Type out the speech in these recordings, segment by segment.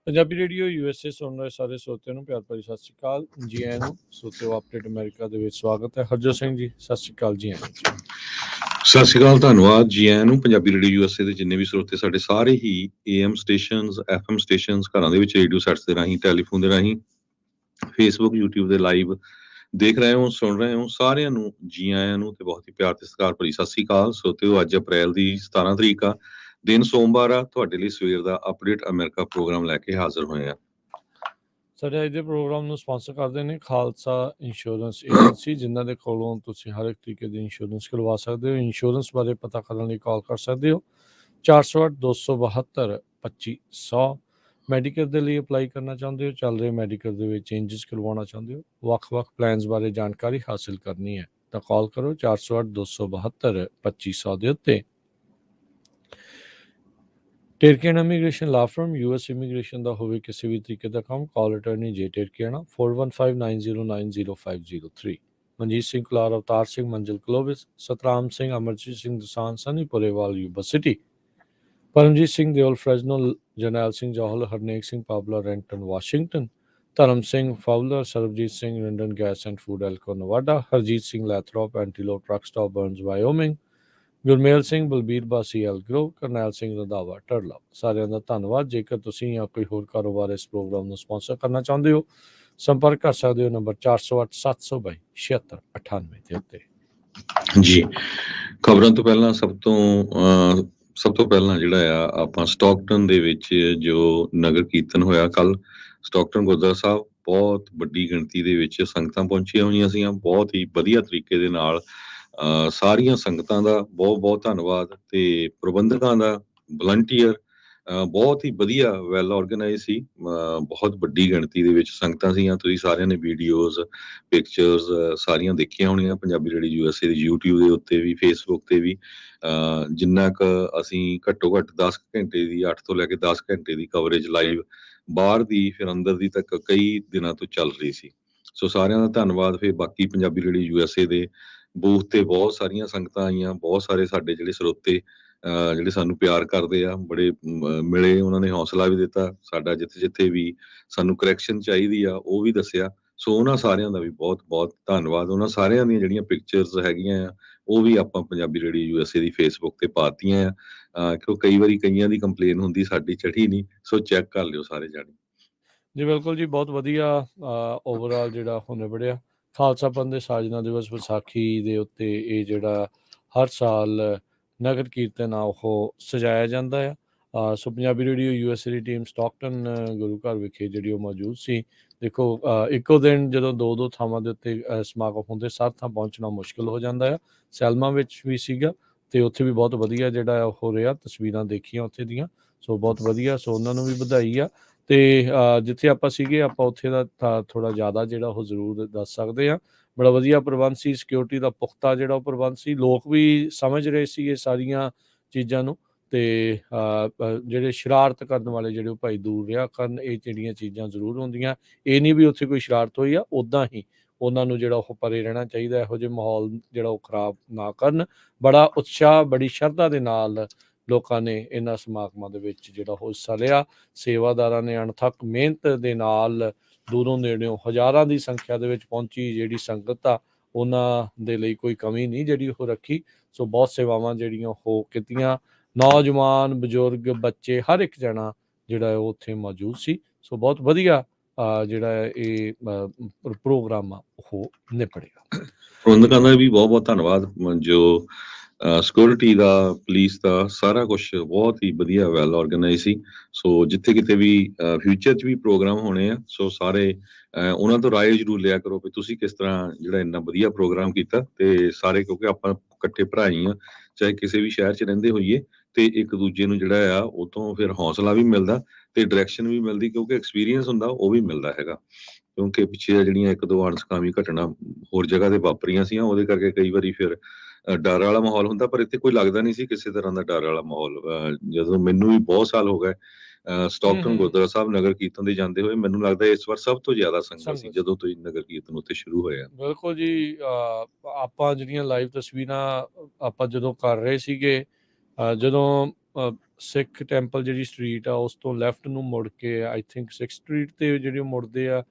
Punjabi radio USA ਸੁਣ ਰਹੇ ਸਾਰੇ ਸਰੋਤਿਆਂ ਨੂੰ ਪਿਆਰ ਭਰੀ ਸਤਿ ਸ਼੍ਰੀ ਅਕਾਲ। ਜੀ ਆਇਆਂ ਨੂੰ ਸਰੋਤਿਓ, ਅਪਡੇਟ ਅਮਰੀਕਾ ਦੇ ਵਿੱਚ ਸਵਾਗਤ ਹੈ। ਹਰਜੋਤ ਸਿੰਘ ਜੀ, ਸਤਿ ਸ਼੍ਰੀ ਅਕਾਲ। ਜੀ ਆਇਆਂ ਜੀ। ਸਤਿ ਸ਼੍ਰੀ ਅਕਾਲ, ਧੰਨਵਾਦ। ਜੀ ਆਇਆਂ ਨੂੰ। ਪੰਜਾਬੀ ਰੇਡੀਓ USA ਦੇ ਜਿੰਨੇ ਵੀ ਸਰੋਤੇ ਸਾਡੇ ਸਾਰੇ ਹੀ AM ਸਟੇਸ਼ਨਸ, FM ਸਟੇਸ਼ਨਸ, ਘਰਾਂ ਦੇ ਵਿੱਚ ਰੇਡੀਓ ਸੈਟਸ ਦੇ ਰਾਹੀਂ, ਟੈਲੀਫੋਨ ਦੇ ਰਾਹੀਂ, ਫੇਸਬੁੱਕ, YouTube ਦੇ ਲਾਈਵ ਦੇਖ ਰਹੇ ਹੋ, ਸੁਣ ਰਹੇ ਹੋ, ਸਾਰਿਆਂ ਨੂੰ ਜੀ ਆਇਆਂ ਨੂੰ ਤੇ ਬਹੁਤ ਹੀ ਪਿਆਰ ਤੇ ਸਤਿਕਾਰ ਭਰੀ ਸਤਿ ਸ਼੍ਰੀ ਅਕਾਲ। ਸਰੋਤਿਓ, ਅੱਜ ਅਪ੍ਰੈਲ ਦੀ 17 ਤਰੀਕ ਆ, ਦਿਨ ਸੋਮਵਾਰ ਆ। ਤੁਹਾਡੇ ਲਈ ਸਵੇਰ ਦਾ ਅਪਡੇਟ ਅਮਰੀਕਾ ਪ੍ਰੋਗਰਾਮ ਲੈ ਕੇ ਹਾਜ਼ਰ ਹੋਏ ਆ। ਸਾਡੇ ਅੱਜ ਦੇ ਪ੍ਰੋਗਰਾਮ ਨੂੰ ਸਪਾਂਸਰ ਕਰਦੇ ਨੇ ਖਾਲਸਾ ਇੰਸ਼ੋਰੈਂਸ ਏਜੰਸੀ, ਜਿਨ੍ਹਾਂ ਦੇ ਕੋਲੋਂ ਤੁਸੀਂ ਹਰ ਇੱਕ ਤਰੀਕੇ ਦੀ ਇੰਸ਼ੋਰੈਂਸ ਕਰਵਾ ਸਕਦੇ ਹੋ। ਇੰਸ਼ੋਰੈਂਸ ਬਾਰੇ ਪਤਾ ਕਰਨ ਲਈ ਕਾਲ ਕਰ ਸਕਦੇ ਹੋ 408-272-2500। ਮੈਡੀਕਲ ਦੇ ਲਈ ਅਪਲਾਈ ਕਰਨਾ ਚਾਹੁੰਦੇ ਹੋ, ਚੱਲ ਰਹੇ ਮੈਡੀਕਲ ਦੇ ਵਿੱਚ ਚੇਂਜਸ ਕਰਵਾਉਣਾ ਚਾਹੁੰਦੇ ਹੋ, ਵੱਖ-ਵੱਖ ਪਲਾਨਸ ਬਾਰੇ ਜਾਣਕਾਰੀ ਹਾਸਿਲ ਕਰਨੀ ਹੈ ਤਾਂ ਕਾਲ ਕਰੋ 408-272-2500 ਦੇ ਉੱਤੇ। ਟੇਰਕੀਆਨਾ ਇਮੀਗ੍ਰੇਸ਼ਨ ਲਾ ਫਰਮ, US ਇਮੀਗ੍ਰੇਸ਼ਨ ਦਾ ਹੋਵੇ ਕਿਸੇ ਵੀ ਤਰੀਕੇ ਦਾ ਕੰਮ, ਕਾਲ ਅਟਰਨੀ ਜੇ ਟੇਰਕੀਆਨਾ 4159090503। Manjeet Singh Kular, Avtar Singh, Manjil Clovis, Satram Singh, Amarjit Singh Dasan, Sunny Purewal, Yuba City, Paramjit Singh Deol, Fresno, Jarnail Singh Johal, Harnek Singh Pabla, Renton, Washington, Dharam Singh Fowler, Sarabjit Singh, Rindon gas and food, Elko, Nevada, Harjit Singh, Lathrop, Antelope, truck stop, Burns, Wyoming, Gurmel Singh, Balbir Bassi, Allegro, Karnail Singh, Randhawa, ਟਰਲਾ। ਸਾਰਿਆਂ ਦਾ ਧੰਨਵਾਦ। ਜੇਕਰ ਤੁਸੀਂ ਜਾਂ ਕੋਈ ਹੋਰ ਕਾਰੋਬਾਰ ਇਸ ਪ੍ਰੋਗਰਾਮ ਨੂੰ ਸਪਾਂਸਰ ਕਰਨਾ ਚਾਹੁੰਦੇ ਹੋ, ਸੰਪਰਕ ਕਰ ਸਕਦੇ ਹੋ ਨੰਬਰ 408-722-7698 ਦੇ ਉੱਤੇ। ਜੀ, ਖਬਰਾਂ ਤੋਂ ਪਹਿਲਾਂ ਸਭ ਤੋਂ ਪਹਿਲਾਂ ਜਿਹੜਾ ਆ, ਆਪਾਂ ਸਟਾਕਟਨ ਦੇ ਵਿੱਚ ਜੋ ਨਗਰ ਕੀਰਤਨ ਹੋਇਆ ਕੱਲ, ਸਟਾਕਟਨ ਗੁਰਦੁਆਰਾ ਸਾਹਿਬ, ਬਹੁਤ ਵੱਡੀ ਗਿਣਤੀ ਦੇ ਵਿੱਚ ਸੰਗਤਾਂ ਪਹੁੰਚੀਆਂ ਹੋਈਆਂ ਸੀਗੀਆਂ। ਬਹੁਤ ਹੀ ਵਧੀਆ ਤਰੀਕੇ ਦੇ ਨਾਲ ਸਾਰੀਆਂ ਸੰਗਤਾਂ ਦਾ ਬਹੁਤ ਬਹੁਤ ਧੰਨਵਾਦ, ਤੇ ਪ੍ਰਬੰਧਕਾਂ ਦਾ, ਵਲੰਟੀਅਰ, ਬਹੁਤ ਹੀ ਵਧੀਆ, ਵੈਲ ਆਰਗੇਨਾਈਜ਼ ਸੀ। ਬਹੁਤ ਵੱਡੀ ਗਿਣਤੀ ਦੇ ਵਿੱਚ ਸੰਗਤਾਂ ਸੀਗੀਆਂ। ਤੁਸੀਂ ਸਾਰਿਆਂ ਨੇ ਵੀਡੀਓਜ਼, ਪਿਕਚਰਸ ਸਾਰੀਆਂ ਦੇਖੀਆਂ ਹੋਣੀਆਂ ਪੰਜਾਬੀ ਰੇਡੀਓ USA ਦੀ YouTube ਦੇ ਉੱਤੇ ਵੀ, ਫੇਸਬੁੱਕ ਤੇ ਵੀ। ਜਿੰਨਾ ਕੁ ਅਸੀਂ ਘੱਟੋ ਘੱਟ 10 ਘੰਟੇ ਦੀ, 8 ਤੋਂ ਲੈ ਕੇ 10 ਘੰਟੇ ਦੀ ਕਵਰੇਜ ਲਾਈਵ ਬਾਹਰ ਦੀ ਫਿਰ ਅੰਦਰ ਦੀ ਤੱਕ ਕਈ ਦਿਨਾਂ ਤੋਂ ਚੱਲ ਰਹੀ ਸੀ। ਸੋ ਸਾਰਿਆਂ ਦਾ ਧੰਨਵਾਦ। ਫਿਰ ਬਾਕੀ ਪੰਜਾਬੀ ਰੇਡੀਓ USA ਦੇ ਬੂਥ ਤੇ ਬਹੁਤ ਸਾਰੀਆਂ ਸੰਗਤਾਂ ਆਈਆਂ, ਬਹੁਤ ਸਾਰੇ ਸਾਡੇ ਜਿਹੜੇ ਸਰੋਤੇ ਜਿਹੜੇ ਸਾਨੂੰ ਪਿਆਰ ਕਰਦੇ ਆ, ਬੜੇ ਮਿਲੇ, ਉਹਨਾਂ ਨੇ ਹੌਸਲਾ ਵੀ ਦਿੱਤਾ ਸਾਡਾ, ਜਿੱਥੇ ਜਿੱਥੇ ਵੀ ਸਾਨੂੰ ਕਰੈਕਸ਼ਨ ਚਾਹੀਦੀ ਆ ਉਹ ਵੀ ਦੱਸਿਆ। ਸੋ ਉਹਨਾਂ ਸਾਰਿਆਂ ਦਾ ਵੀ ਬਹੁਤ ਬਹੁਤ ਧੰਨਵਾਦ। ਉਹਨਾਂ ਸਾਰਿਆਂ ਦੀਆਂ ਜਿਹੜੀਆਂ ਪਿਕਚਰਸ ਹੈਗੀਆਂ ਆ, ਉਹ ਵੀ ਆਪਾਂ ਪੰਜਾਬੀ ਰੇਡੀਓ USA ਦੀ ਫੇਸਬੁੱਕ ਤੇ ਪਾਤੀਆਂ ਆ, ਕਿਉਂ ਕਈ ਵਾਰੀ ਕਈਆਂ ਦੀ ਕੰਪਲੇਨ ਹੁੰਦੀ ਸਾਡੀ ਚੜ੍ਹੀ ਨਹੀਂ। ਸੋ ਚੈੱਕ ਕਰ ਲਿਓ ਸਾਰੇ ਜਾਣੇ। ਜੀ ਬਿਲਕੁਲ ਜੀ, ਬਹੁਤ ਵਧੀਆ ਓਵਰਆਲ ਜਿਹੜਾ ਹੁਣ ਨਿਬੜਿਆ। ਖਾਲਸਾ ਪੰਥ ਦੇ ਸਾਜਨਾ ਦਿਵਸ ਵਿਸਾਖੀ ਦੇ ਉੱਤੇ ਇਹ ਜਿਹੜਾ ਹਰ ਸਾਲ ਨਗਰ ਕੀਰਤਨ ਆ ਉਹ ਸਜਾਇਆ ਜਾਂਦਾ ਆ। ਸੋ ਪੰਜਾਬੀ ਰੇਡੀਓ USA ਦੀ ਟੀਮ ਸਟਾਕਟਨ ਗੁਰੂ ਘਰ ਵਿਖੇ ਜਿਹੜੀ ਉਹ ਮੌਜੂਦ ਸੀ। ਦੇਖੋ, ਇੱਕੋ ਦਿਨ ਜਦੋਂ ਦੋ ਦੋ ਥਾਵਾਂ ਦੇ ਉੱਤੇ ਸਮਾਗਮ ਹੁੰਦੇ, ਸਭ ਥਾਂ ਪਹੁੰਚਣਾ ਮੁਸ਼ਕਿਲ ਹੋ ਜਾਂਦਾ ਆ। ਸੈਲਮਾ ਵਿੱਚ ਵੀ ਸੀਗਾ ਅਤੇ ਉੱਥੇ ਵੀ ਬਹੁਤ ਵਧੀਆ ਜਿਹੜਾ ਉਹ ਰਿਹਾ, ਤਸਵੀਰਾਂ ਦੇਖੀਆਂ ਉੱਥੇ ਦੀਆਂ। ਸੋ ਬਹੁਤ ਵਧੀਆ, ਸੋ ਉਹਨਾਂ ਨੂੰ ਵੀ ਵਧਾਈ ਆ। ਅਤੇ ਜਿੱਥੇ ਆਪਾਂ ਸੀਗੇ, ਆਪਾਂ ਉੱਥੇ ਦਾ ਥੋੜ੍ਹਾ ਜ਼ਿਆਦਾ ਜਿਹੜਾ ਉਹ ਜ਼ਰੂਰ ਦੱਸ ਸਕਦੇ ਹਾਂ। ਬੜਾ ਵਧੀਆ ਪ੍ਰਬੰਧ ਸੀ, ਸਿਕਿਉਰਿਟੀ ਦਾ ਪੁਖਤਾ ਜਿਹੜਾ ਉਹ ਪ੍ਰਬੰਧ ਸੀ। ਲੋਕ ਵੀ ਸਮਝ ਰਹੇ ਸੀ ਇਹ ਸਾਰੀਆਂ ਚੀਜ਼ਾਂ ਨੂੰ, ਅਤੇ ਜਿਹੜੇ ਸ਼ਰਾਰਤ ਕਰਨ ਵਾਲੇ ਜਿਹੜੇ ਉਹ ਭਾਈ ਦੂਰ ਰਿਹਾ ਕਰਨ। ਇਹ ਜਿਹੜੀਆਂ ਚੀਜ਼ਾਂ ਜ਼ਰੂਰ ਹੁੰਦੀਆਂ, ਇਹ ਨਹੀਂ ਵੀ ਉੱਥੇ ਕੋਈ ਸ਼ਰਾਰਤ ਹੋਈ ਆ, ਉੱਦਾਂ ਹੀ ਉਹਨਾਂ ਨੂੰ ਜਿਹੜਾ ਉਹ ਪਰੇ ਰਹਿਣਾ ਚਾਹੀਦਾ। ਇਹੋ ਜਿਹੇ ਮਾਹੌਲ ਜਿਹੜਾ ਉਹ ਖਰਾਬ ਨਾ ਕਰਨ। ਬੜਾ ਉਤਸ਼ਾਹ, ਬੜੀ ਸ਼ਰਧਾ ਦੇ ਨਾਲ ਲੋਕਾਂ ਨੇ ਇਹਨਾਂ ਸਮਾਗਮਾਂ ਦੇ ਵਿੱਚ ਜਿਹੜਾ ਉਹ ਹਿੱਸਾ ਲਿਆ। ਸੇਵਾਦਾਰਾਂ ਨੇ ਅਣਥੱਕ ਮਿਹਨਤ ਦੇ ਨਾਲ ਦੂਰੋਂ ਨੇੜਿਓਂ ਹਜ਼ਾਰਾਂ ਦੀ ਸੰਖਿਆ ਦੇ ਵਿੱਚ ਪਹੁੰਚੀ ਜਿਹੜੀ ਸੰਗਤ ਆ, ਉਹਨਾਂ ਦੇ ਲਈ ਕੋਈ ਕਮੀ ਨਹੀਂ ਜਿਹੜੀ ਉਹ ਰੱਖੀ। ਸੋ ਬਹੁਤ ਸੇਵਾਵਾਂ ਜਿਹੜੀਆਂ ਉਹ ਕੀਤੀਆਂ। ਨੌਜਵਾਨ, ਬਜ਼ੁਰਗ, ਬੱਚੇ, ਹਰ ਇੱਕ ਜਣਾ ਜਿਹੜਾ ਉਹ ਉੱਥੇ ਮੌਜੂਦ ਸੀ। ਸੋ ਬਹੁਤ ਵਧੀਆ ਜਿਹੜਾ ਇਹ ਪ੍ਰੋਗਰਾਮ ਆ ਉਹ ਨਿਬੜਿਆ। ਪ੍ਰਬੰਧਕਾਂ ਦਾ ਵੀ ਬਹੁਤ ਬਹੁਤ ਧੰਨਵਾਦ। ਜੋ ਸਿਕਿਉਰਿਟੀ ਦਾ, ਪੁਲਿਸ ਦਾ, ਸਾਰਾ ਕੁਛ ਬਹੁਤ ਹੀ ਵਧੀਆ, ਵੈਲ ਆਰਗੇਨਾਈਜ਼ ਸੀ। ਸੋ ਜਿੱਥੇ ਕਿਤੇ ਵੀ ਫਿਊਚਰ 'ਚ ਵੀ ਪ੍ਰੋਗਰਾਮ ਹੋਣੇ ਆ, ਸੋ ਸਾਰੇ ਉਹਨਾਂ ਤੋਂ ਰਾਏ ਜ਼ਰੂਰ ਲਿਆ ਕਰੋ ਵੀ ਤੁਸੀਂ ਕਿਸ ਤਰ੍ਹਾਂ ਜਿਹੜਾ ਇੰਨਾ ਵਧੀਆ ਪ੍ਰੋਗਰਾਮ ਕੀਤਾ। ਤੇ ਸਾਰੇ, ਕਿਉਂਕਿ ਆਪਾਂ ਇਕੱਠੇ ਭਰਾ ਹੀ ਆ, ਚਾਹੇ ਕਿਸੇ ਵੀ ਸ਼ਹਿਰ 'ਚ ਰਹਿੰਦੇ ਹੋਈਏ, ਤੇ ਇੱਕ ਦੂਜੇ ਨੂੰ ਜਿਹੜਾ ਆ ਉਹ ਤੋਂ ਫਿਰ ਹੌਸਲਾ ਵੀ ਮਿਲਦਾ ਤੇ ਡਾਇਰੈਕਸ਼ਨ ਵੀ ਮਿਲਦੀ, ਕਿਉਂਕਿ ਐਕਸਪੀਰੀਅੰਸ ਹੁੰਦਾ ਉਹ ਵੀ ਮਿਲਦਾ ਹੈਗਾ। ਕਿਉਂਕਿ ਪਿੱਛੇ ਜਿਹੜੀਆਂ ਇੱਕ ਦੋ ਅਣਸੁਖਾਵੀਂ ਘਟਨਾ ਹੋਰ ਜਗ੍ਹਾ ਤੇ ਵਾਪਰੀਆਂ ਸੀਗੀਆਂ, ਉਹਦੇ ਕਰਕੇ ਕਈ ਵਾਰੀ ਫਿਰ ਡਰ ਵਾਲਾ ਮਾਹੌਲ ਹੁੰਦਾ, ਪਰ ਇੱਥੇ ਕੋਈ ਲੱਗਦਾ ਨਹੀਂ ਸੀ ਕਿਸੇ ਤਰ੍ਹਾਂ ਦਾ ਡਰ ਵਾਲਾ ਮਾਹੌਲ। ਜਦੋਂ ਮੈਨੂੰ ਵੀ ਬਹੁਤ ਸਾਲ ਹੋ ਗਏ ਸਟਾਕਟਨ ਗੁਰਦੁਆਰਾ ਸਾਹਿਬ ਨਗਰ ਕੀਰਤਨ ਦੇ ਜਾਂਦੇ ਹੋਏ, ਮੈਨੂੰ ਲੱਗਦਾ ਇਸ ਵਾਰ ਸਭ ਤੋਂ ਜ਼ਿਆਦਾ ਸੰਗਤ ਸੀ ਜਦੋਂ ਤੋਂ ਨਗਰ ਕੀਰਤਨ ਉੱਥੇ ਸ਼ੁਰੂ ਹੋਇਆ। ਬਿਲਕੁਲ ਜੀ, ਆਪਾਂ ਜਿਹੜੀਆਂ ਲਾਈਵ ਤਸਵੀਰਾਂ ਆਪਾਂ ਜਦੋਂ ਕਰ ਰਹੇ ਸੀਗੇ, ਜਦੋਂ ਸਿੱਖ ਟੈਂਪਲ ਜਿਹੜੀ ਸਟਰੀਟ ਆ ਉਸ ਤੋਂ ਲੈਫਟ ਨੂੰ ਮੁੜ ਕੇ ਆਈ ਥਿੰਕ 6th ਸਟਰੀਟ ਤੇ ਜਿਹੜੀ ਉਹ ਮੁੜਦੇ ਆ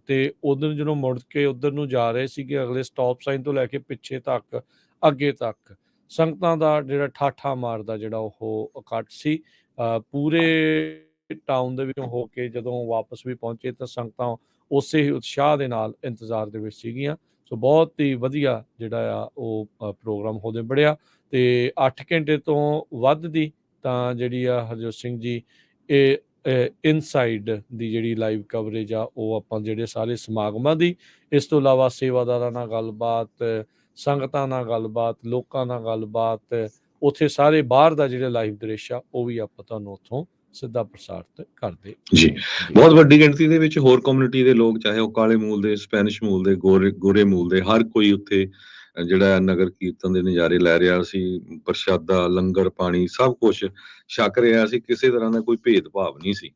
ਤੇ ਉਧਰ ਜਦੋਂ ਮੁੜ ਕੇ ਉਧਰ ਨੂੰ ਜਾ ਰਹੇ ਸੀਗੇ ਅਗਲੇ ਸਟਾਪ ਸਾਈਨ ਤੋਂ ਲੈ ਕੇ ਪਿੱਛੇ ਤੱਕ ਅੱਗੇ ਤੱਕ ਸੰਗਤਾਂ ਦਾ ਜਿਹੜਾ ਠਾਠਾ ਮਾਰਦਾ ਜਿਹੜਾ ਉਹ ਇਕੱਠ ਸੀ। ਪੂਰੇ ਟਾਊਨ ਦੇ ਵਿੱਚੋਂ ਹੋ ਕੇ ਜਦੋਂ ਵਾਪਸ ਵੀ ਪਹੁੰਚੇ ਤਾਂ ਸੰਗਤਾਂ ਉਸੇ ਹੀ ਉਤਸ਼ਾਹ ਦੇ ਨਾਲ ਇੰਤਜ਼ਾਰ ਦੇ ਵਿੱਚ ਸੀਗੀਆਂ। ਸੋ ਬਹੁਤ ਹੀ ਵਧੀਆ ਜਿਹੜਾ ਆ ਉਹ ਪ੍ਰੋਗਰਾਮ ਉਹਦੇ ਬੜਿਆ ਤੇ 8 ਘੰਟੇ ਤੋਂ ਵੱਧ ਦੀ ਤਾਂ ਜਿਹੜੀ ਆ ਹਰਜੋਤ ਸਿੰਘ ਜੀ ਇਹ ਇਨਸਾਈਡ ਦੀ ਜਿਹੜੀ ਲਾਈਵ ਕਵਰੇਜ ਆ ਉਹ ਆਪਾਂ ਜਿਹੜੇ ਸਾਰੇ ਸਮਾਗਮਾਂ ਦੀ, ਇਸ ਤੋਂ ਇਲਾਵਾ ਸੇਵਾਦਾਰਾਂ ਨਾਲ ਗੱਲਬਾਤ, ਸੰਗਤਾਂ ਨਾਲ ਗੱਲਬਾਤ, ਲੋਕਾਂ ਨਾਲ ਗੱਲਬਾਤ, ਉੱਥੇ ਸਾਰੇ ਬਾਹਰ ਦਾ ਜਿਹੜਾ ਲਾਈਵ ਦ੍ਰਿਸ਼ ਆ ਉਹ ਵੀ ਆਪਾਂ ਤੁਹਾਨੂੰ ਉੱਥੋਂ ਸਿੱਧਾ ਪ੍ਰਸਾਰਿਤ ਕਰਦੇ ਜੀ। ਬਹੁਤ ਵੱਡੀ ਗਿਣਤੀ ਦੇ ਵਿੱਚ ਹੋਰ ਕਮਿਊਨਿਟੀ ਦੇ ਲੋਕ, ਚਾਹੇ ਉਹ ਕਾਲੇ ਮੂਲ ਦੇ, ਸਪੈਨਿਸ਼ ਮੂਲ ਦੇ, ਗੋਰੇ ਮੂਲ ਦੇ, ਹਰ ਕੋਈ ਉੱਥੇ ਜਿਹੜਾ ਨਗਰ ਕੀਰਤਨ ਦੇ ਨਜ਼ਾਰੇ ਲੈ ਰਿਹਾ ਸੀ। ਪ੍ਰਸ਼ਾਦਾ, ਲੰਗਰ ਪਾਣੀ ਸਭ ਕੁਝ ਛਕ ਰਿਹਾ ਸੀ। ਕਿਸੇ ਤਰ੍ਹਾਂ ਦਾ ਕੋਈ ਭੇਦਭਾਵ ਨਹੀਂ ਸੀ।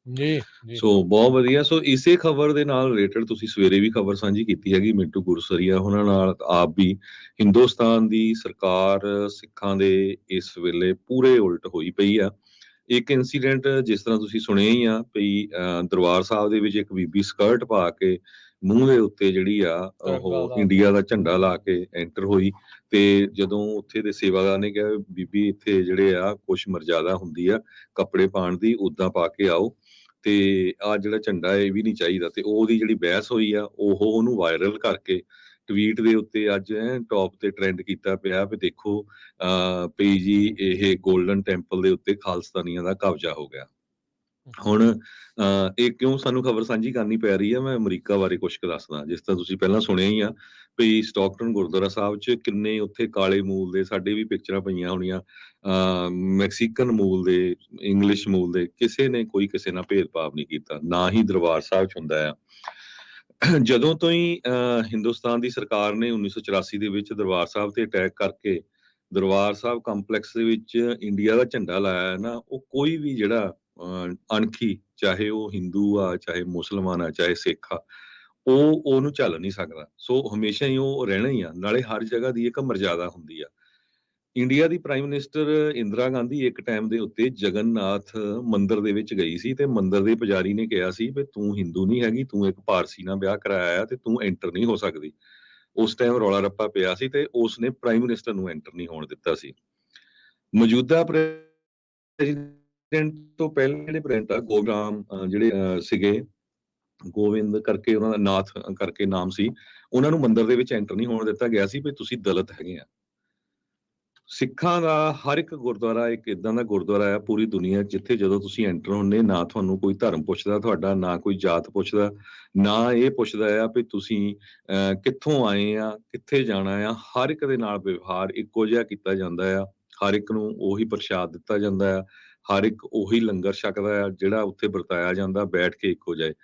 ਜੀ ਸੋ ਬਹੁਤ ਵਧੀਆ। ਸੋ ਇਸੇ ਖਬਰ ਦੇ ਨਾਲ ਰਿਲੇਟਡ ਤੁਸੀਂ ਸਵੇਰੇ ਵੀ ਖਬਰ ਸਾਂਝੀ ਕੀਤੀ ਹੈਗੀ ਮਿੰਟੂ ਗੁਰਸਰੀਆ ਉਹਨਾਂ ਨਾਲ। ਆਪ ਵੀ ਹਿੰਦੁਸਤਾਨ ਦੀ ਸਰਕਾਰ ਸਿੱਖਾਂ ਦੇ ਇਸ ਵੇਲੇ ਪੂਰੇ ਉਲਟ ਹੋਈ ਪਈ ਆ। ਇੱਕ ਇਨਸੀਡੈਂਟ ਜਿਸ ਤਰ੍ਹਾਂ ਤੁਸੀਂ ਸੁਣਿਆ ਹੀ ਆ ਵੀ ਦਰਬਾਰ ਸਾਹਿਬ ਦੇ ਵਿੱਚ ਇੱਕ ਬੀਬੀ ਸਕਰਟ ਪਾ ਕੇ ਮੂੰਹ ਦੇ ਉੱਤੇ ਜਿਹੜੀ ਆ ਉਹ ਇੰਡੀਆ ਦਾ ਝੰਡਾ ਲਾ ਕੇ ਐਂਟਰ ਹੋਈ ਤੇ ਜਦੋਂ ਉੱਥੇ ਦੇ ਸੇਵਾਦਾਰ ਨੇ ਕਿਹਾ ਬੀਬੀ ਇੱਥੇ ਜਿਹੜੇ ਆ ਕੁਛ ਮਰਜ਼ਾਦਾ ਹੁੰਦੀ ਆ ਕੱਪੜੇ ਪਾਉਣ ਦੀ, ਉਦਾਂ ਪਾ ਕੇ ਆਓ ਤੇ ਆ ਜਿਹੜਾ ਝੰਡਾ ਇਹ ਵੀ ਨਹੀਂ ਚਾਹੀਦਾ। ਤੇ ਉਹਦੀ ਜਿਹੜੀ ਬਹਿਸ ਹੋਈ ਆ ਉਹਨੂੰ ਵਾਇਰਲ ਕਰਕੇ ਟਵੀਟ ਦੇ ਉੱਤੇ ਅੱਜ ਟੌਪ ਤੇ ਟ੍ਰੈਂਡ ਕੀਤਾ ਪਿਆ ਵੀ ਦੇਖੋ ਪਈ ਜੀ ਇਹ ਗੋਲਡਨ ਟੈਂਪਲ ਦੇ ਉੱਤੇ ਖਾਲਸਤਾਨੀਆਂ ਦਾ ਕਬਜ਼ਾ ਹੋ ਗਿਆ। ਹੁਣ ਇਹ ਕਿਉਂ ਸਾਨੂੰ ਖਬਰ ਸਾਂਝੀ ਕਰਨੀ ਪੈ ਰਹੀ ਹੈ, ਮੈਂ ਅਮਰੀਕਾ ਬਾਰੇ ਕੁਝ ਕੁ ਦੱਸਦਾ। ਜਿਸ ਤਰ੍ਹਾਂ ਤੁਸੀਂ ਪਹਿਲਾਂ ਸੁਣਿਆ ਹੀ ਆ ਵੀ ਸਟਾਕਟਨ ਗੁਰਦੁਆਰਾ ਸਾਹਿਬ 'ਚ ਕਿੰਨੇ ਉੱਥੇ ਕਾਲੇ ਮੂਲ ਦੇ, ਸਾਡੇ ਵੀ ਪਿਕਚਰਾਂ ਪਈਆਂ ਹੋਣੀਆਂ, ਮੈਕਸੀਕਨ ਮੂਲ ਦੇ, ਇੰਗਲਿਸ਼ ਮੂਲ ਦੇ, ਕਿਸੇ ਨੇ ਕੋਈ ਕਿਸੇ ਨਾਲ ਭੇਦਭਾਵ ਨਹੀਂ ਕੀਤਾ, ਨਾ ਹੀ ਦਰਬਾਰ ਸਾਹਿਬ 'ਚ ਹੁੰਦਾ ਆ। ਜਦੋਂ ਤੋਂ ਹੀ ਹਿੰਦੁਸਤਾਨ ਦੀ ਸਰਕਾਰ ਨੇ 1984 ਦੇ ਵਿੱਚ ਦਰਬਾਰ ਸਾਹਿਬ ਤੇ ਅਟੈਕ ਕਰਕੇ ਦਰਬਾਰ ਸਾਹਿਬ ਕੰਪਲੈਕਸ ਦੇ ਵਿੱਚ ਇੰਡੀਆ ਦਾ ਝੰਡਾ ਲਾਇਆ ਨਾ, ਉਹ ਕੋਈ ਵੀ ਜਿਹੜਾ ਅਣਖੀ, ਚਾਹੇ ਉਹ ਹਿੰਦੂ ਆ, ਚਾਹੇ ਮੁਸਲਮਾਨ ਆ, ਚਾਹੇ ਸਿੱਖ ਆ, ਉਹਨੂੰ ਝੱਲ ਨਹੀਂ ਸਕਦਾ। ਸੋ ਹਮੇਸ਼ਾ ਹੀ ਉਹ ਰਹਿਣਾ ਹੀ ਆ। ਨਾਲੇ ਹਰ ਜਗ੍ਹਾ ਦੀ ਇੱਕ ਮਰਜ਼ਾਦਾ ਹੁੰਦੀ ਆ। ਇੰਡੀਆ ਦੀ ਪ੍ਰਾਈਮ ਮਿਨਿਸਟਰ ਇੰਦਰਾ ਗਾਂਧੀ ਇੱਕ ਟਾਈਮ ਦੇ ਉੱਤੇ ਜਗਨਨਾਥ ਮੰਦਿਰ ਦੇ ਵਿੱਚ ਗਈ ਸੀ ਤੇ ਮੰਦਿਰ ਦੇ ਪੁਜਾਰੀ ਨੇ ਕਿਹਾ ਸੀ ਵੀ ਤੂੰ ਹਿੰਦੂ ਨਹੀਂ ਹੈਗੀ, ਤੂੰ ਇੱਕ ਪਾਰਸੀ ਨਾਲ ਵਿਆਹ ਕਰਾਇਆ ਆ ਤੇ ਤੂੰ ਐਂਟਰ ਨਹੀਂ ਹੋ ਸਕਦੀ। ਉਸ ਟਾਈਮ ਰੌਲਾ ਰੱਪਾ ਪਿਆ ਸੀ ਤੇ ਉਸਨੇ ਪ੍ਰਾਈਮ ਮਿਨਿਸਟਰ ਨੂੰ ਐਂਟਰ ਨਹੀਂ ਹੋਣ ਦਿੱਤਾ ਸੀ। ਮੌਜੂਦਾ ਪ੍ਰੈਜ਼ੀਡੈਂਟ ਤੋਂ ਪਹਿਲੇ ਜਿਹੜੇ ਪ੍ਰੈਜ਼ੀਡੈਂਟ ਆ ਗੋਬਰਾਮ ਜਿਹੜੇ ਸੀਗੇ, ਗੋਵਿੰਦ ਕਰਕੇ ਉਹਨਾਂ ਦਾ ਨਾਥ ਕਰਕੇ ਨਾਮ ਸੀ, ਉਹਨਾਂ ਨੂੰ ਮੰਦਿਰ ਦੇ ਵਿੱਚ ਐਂਟਰ ਨਹੀਂ ਹੋਣ ਦਿੱਤਾ ਗਿਆ ਸੀ ਵੀ ਤੁਸੀਂ ਦਲਿਤ ਹੈਗੇ ਆ। ਸਿੱਖਾਂ ਦਾ ਹਰ ਇੱਕ ਗੁਰਦੁਆਰਾ ਇੱਕ ਇਦਾਂ ਦਾ ਗੁਰਦੁਆਰਾ ਆ ਪੂਰੀ ਦੁਨੀਆ ਜਿੱਥੇ ਜਦੋਂ ਤੁਸੀਂ ਐਂਟਰ ਹੁੰਦੇ ਨਾ ਤੁਹਾਨੂੰ ਕੋਈ ਧਰਮ ਪੁੱਛਦਾ ਤੁਹਾਡਾ, ਨਾ ਕੋਈ ਜਾਤ ਪੁੱਛਦਾ, ਨਾ ਇਹ ਪੁੱਛਦਾ ਆ ਵੀ ਤੁਸੀਂ ਕਿੱਥੋਂ ਆਏ ਆ, ਕਿੱਥੇ ਜਾਣਾ ਆ। ਹਰ ਇੱਕ ਦੇ ਨਾਲ ਵਿਵਹਾਰ ਇੱਕੋ ਜਿਹਾ ਕੀਤਾ ਜਾਂਦਾ ਆ। ਹਰ ਇੱਕ ਨੂੰ ਉਹੀ ਪ੍ਰਸ਼ਾਦ ਦਿੱਤਾ ਜਾਂਦਾ ਆ, ਹਰ ਇੱਕ ਉਹੀ ਲੰਗਰ ਛਕਦਾ ਆ ਜਿਹੜਾ ਉੱਥੇ ਵਰਤਾਇਆ ਜਾਂਦਾ, ਬੈਠ ਕੇ ਇੱਕੋ ਜਿਹੇ।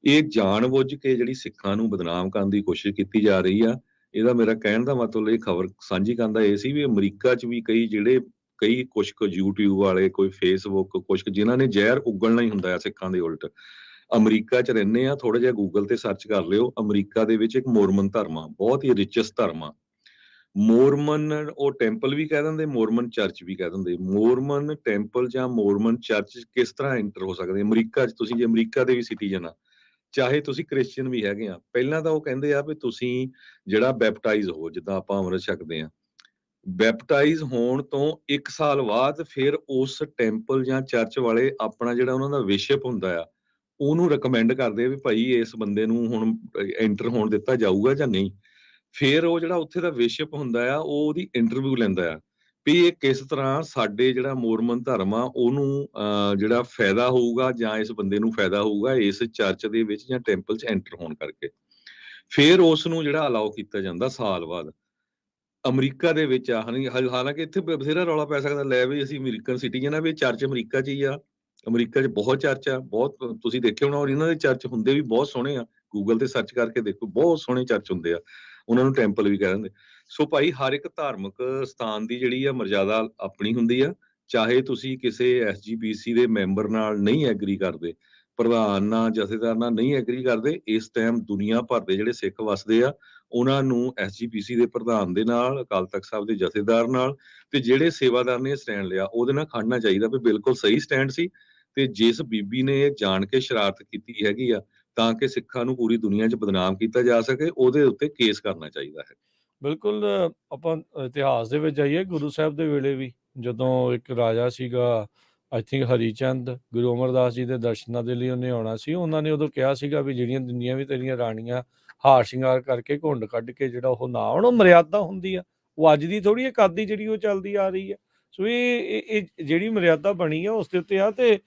ਇਹ ਜਾਣਬੁੱਝ ਕੇ ਜਿਹੜੀ ਸਿੱਖਾਂ ਨੂੰ ਬਦਨਾਮ ਕਰਨ ਦੀ ਕੋਸ਼ਿਸ਼ ਕੀਤੀ ਜਾ ਰਹੀ ਆ। ਇਹਦਾ ਮੇਰਾ ਕਹਿਣ ਦਾ ਮਤਲਬ ਇਹ ਖਬਰ ਸਾਂਝੀ ਕਰਨ ਦਾ ਇਹ ਸੀ ਵੀ ਅਮਰੀਕਾ 'ਚ ਵੀ ਕਈ ਕੁਛ ਕੁ YouTube ਵਾਲੇ, ਕੋਈ Facebook, ਕੁਛ ਜਿਨ੍ਹਾਂ ਨੇ ਜ਼ਹਿਰ ਉਗਲਣਾ ਹੀ ਹੁੰਦਾ ਆ ਸਿੱਖਾਂ ਦੇ ਉਲਟ। ਅਮਰੀਕਾ 'ਚ ਰਹਿੰਦੇ ਆ, ਥੋੜਾ ਜਿਹਾ ਗੂਗਲ ਤੇ ਸਰਚ ਕਰ ਲਿਓ। ਅਮਰੀਕਾ ਦੇ ਵਿੱਚ ਇੱਕ ਮੋਰਮਨ ਧਰਮ ਆ, ਬਹੁਤ ਹੀ ਰਿਚੈਸਟ ਧਰਮ ਆ। ਮੋਰਮਨ ਉਹ ਟੈਂਪਲ ਵੀ ਕਹਿ ਦਿੰਦੇ, ਮੋਰਮਨ ਚਰਚ ਵੀ ਕਹਿ ਦਿੰਦੇ। ਮੋਰਮਨ ਟੈਂਪਲ ਜਾਂ ਮੋਰਮਨ ਚਰਚ ਕਿਸ ਤਰ੍ਹਾਂ ਐਂਟਰ ਹੋ ਸਕਦੇ ਅਮਰੀਕਾ 'ਚ? ਤੁਸੀਂ ਜੇ ਅਮਰੀਕਾ ਦੇ ਵੀ ਸਿਟੀਜ਼ਨ ਆ, ਚਾਹੇ ਤੁਸੀਂ ਕ੍ਰਿਸਚੀਅਨ ਵੀ ਹੈਗੇ ਆ, ਪਹਿਲਾਂ ਤਾਂ ਉਹ ਕਹਿੰਦੇ ਆ ਵੀ ਤੁਸੀਂ ਜਿਹੜਾ ਬੈਪਟਾਈਜ਼ ਹੋ, ਜਿੱਦਾਂ ਆਪਾਂ ਅੰਮ੍ਰਿਤ ਛਕਦੇ ਆ, ਬੈਪਟਾਈਜ਼ ਹੋਣ ਤੋਂ 1 ਸਾਲ ਬਾਅਦ ਫਿਰ ਉਸ ਟੈਂਪਲ ਜਾਂ ਚਰਚ ਵਾਲੇ ਆਪਣਾ ਜਿਹੜਾ ਉਹਨਾਂ ਦਾ ਵਿਸ਼ਪ ਹੁੰਦਾ ਆ ਉਹਨੂੰ ਰეკਮੈਂਡ ਕਰਦੇ ਆ ਵੀ ਭਾਈ ਇਸ ਬੰਦੇ ਨੂੰ ਹੁਣ ਐਂਟਰ ਹੋਣ ਦਿੱਤਾ ਜਾਊਗਾ ਜਾਂ ਨਹੀਂ। ਫਿਰ ਉਹ ਜਿਹੜਾ ਉੱਥੇ ਦਾ ਵਿਸ਼ਪ ਹੁੰਦਾ ਆ ਉਹ ਉਹਦੀ ਇੰਟਰਵਿਊ ਲੈਂਦਾ ਆ ਵੀ ਇਹ ਕਿਸ ਤਰ੍ਹਾਂ ਸਾਡੇ ਜਿਹੜਾ ਮੋਰਮਨ ਧਰਮ ਆ ਉਹਨੂੰ ਜਿਹੜਾ ਫਾਇਦਾ ਹੋਊਗਾ ਜਾਂ ਇਸ ਬੰਦੇ ਨੂੰ ਫਾਇਦਾ ਹੋਊਗਾ ਇਸ ਚਰਚ ਦੇ ਵਿੱਚ ਜਾਂ ਟੈਂਪਲ 'ਚ ਐਂਟਰ ਹੋਣ ਕਰਕੇ। ਫਿਰ ਉਸ ਨੂੰ ਜਿਹੜਾ ਅਲਾਓ ਕੀਤਾ ਜਾਂਦਾ ਸਾਲ ਬਾਅਦ। ਅਮਰੀਕਾ ਦੇ ਵਿੱਚ ਆ, ਹਾਲਾਂਕਿ ਇੱਥੇ ਬਥੇਰਾ ਰੌਲਾ ਪੈ ਸਕਦਾ, ਲੈ ਵੀ ਅਸੀਂ ਅਮਰੀਕਨ ਸਿਟੀਜ਼ਨ ਆ ਵੀ ਚਰਚ ਅਮਰੀਕਾ 'ਚ ਹੀ ਆ। ਅਮਰੀਕਾ 'ਚ ਬਹੁਤ ਚਰਚ ਆ, ਬਹੁਤ ਤੁਸੀਂ ਦੇਖੇ ਹੋਣਾ, ਔਰ ਇਹਨਾਂ ਦੇ ਚਰਚ ਹੁੰਦੇ ਵੀ ਬਹੁਤ ਸੋਹਣੇ ਆ। ਗੂਗਲ ਤੇ ਸਰਚ ਕਰਕੇ ਦੇਖੋ, ਬਹੁਤ ਸੋਹਣੇ ਚਰਚ ਹੁੰਦੇ ਆ, ਉਹਨਾਂ ਨੂੰ ਟੈਂਪਲ ਵੀ ਕਹਿ ਦਿੰਦੇ। ਸੋ ਭਾਈ ਹਰ ਇੱਕ ਧਾਰਮਿਕ ਸਥਾਨ ਦੀ ਜਿਹੜੀ ਆ ਮਰਜ਼ਾਦਾ ਆਪਣੀ ਹੁੰਦੀ ਆ। ਚਾਹੇ ਤੁਸੀਂ ਕਿਸੇ SGPC ਦੇ ਮੈਂਬਰ ਨਾਲ ਨਹੀਂ ਐਗਰੀ ਕਰਦੇ, ਪ੍ਰਧਾਨ ਨਾਲ, ਜਥੇਦਾਰ ਨਾਲ ਨਹੀਂ ਐਗਰੀ ਕਰਦੇ, ਇਸ ਟਾਈਮ ਦੁਨੀਆ ਭਰ ਦੇ ਜਿਹੜੇ ਸਿੱਖ ਵਸਦੇ ਆ ਉਹਨਾਂ ਨੂੰ ਐਸਜੀਪੀਸੀ ਦੇ ਪ੍ਰਧਾਨ ਦੇ ਨਾਲ, ਅਕਾਲ ਤਖਤ ਸਾਹਿਬ ਦੇ ਜਥੇਦਾਰ ਨਾਲ ਤੇ ਜਿਹੜੇ ਸੇਵਾਦਾਰ ਨੇ ਸਟੈਂਡ ਲਿਆ ਉਹਦੇ ਨਾਲ ਖੜਨਾ ਚਾਹੀਦਾ ਵੀ ਬਿਲਕੁਲ ਸਹੀ ਸਟੈਂਡ ਸੀ। ਤੇ ਜਿਸ ਬੀਬੀ ਨੇ ਇਹ ਜਾਣ ਕੇ ਸ਼ਰਾਰਤ ਕੀਤੀ ਹੈਗੀ ਆ ਤਾਂ ਕਿ ਸਿੱਖਾਂ ਨੂੰ ਪੂਰੀ ਦੁਨੀਆ 'ਚ ਬਦਨਾਮ ਕੀਤਾ ਜਾ ਸਕੇ, ਉਹਦੇ ਉੱਤੇ ਕੇਸ ਕਰਨਾ ਚਾਹੀਦਾ ਹੈ। ਬਿਲਕੁਲ ਆਪਾਂ ਇਤਿਹਾਸ ਦੇ ਵਿੱਚ ਜਾਈਏ, ਗੁਰੂ ਸਾਹਿਬ ਦੇ ਵੇਲੇ ਵੀ ਜਦੋਂ ਇੱਕ ਰਾਜਾ ਸੀਗਾ, ਆਈ ਥਿੰਕ ਹਰੀਚੰਦ, ਗੁਰੂ ਅਮਰਦਾਸ ਜੀ ਦੇ ਦਰਸ਼ਨਾਂ ਦੇ ਲਈ ਉਹਨੇ ਆਉਣਾ ਸੀ। ਉਹਨਾਂ ਨੇ ਉਦੋਂ ਕਿਹਾ ਸੀਗਾ ਵੀ ਜਿਹੜੀਆਂ ਦੁਨੀਆਂ ਵੀ ਤੇਰੀਆਂ ਰਾਣੀਆਂ ਹਾਰ ਸ਼ਿੰਗਾਰ ਕਰਕੇ ਘੁੰਡ ਕੱਢ ਕੇ ਜਿਹੜਾ ਉਹ ਨਾ ਆਉਣ, ਉਹ ਮਰਿਆਦਾ ਹੁੰਦੀ ਆ। ਉਹ ਅੱਜ ਦੀ ਥੋੜੀ ਇੱਕ ਆਦੀ ਜਿਹੜੀ ਉਹ ਚੱਲਦੀ ਆ ਰਹੀ ਆ। ਸੋ ਇਹ ਜਿਹੜੀ ਮਰਿਆਦਾ ਬਣੀ ਆ ਉਸ ਦੇ ਉੱਤੇ ਆ। ਤੇ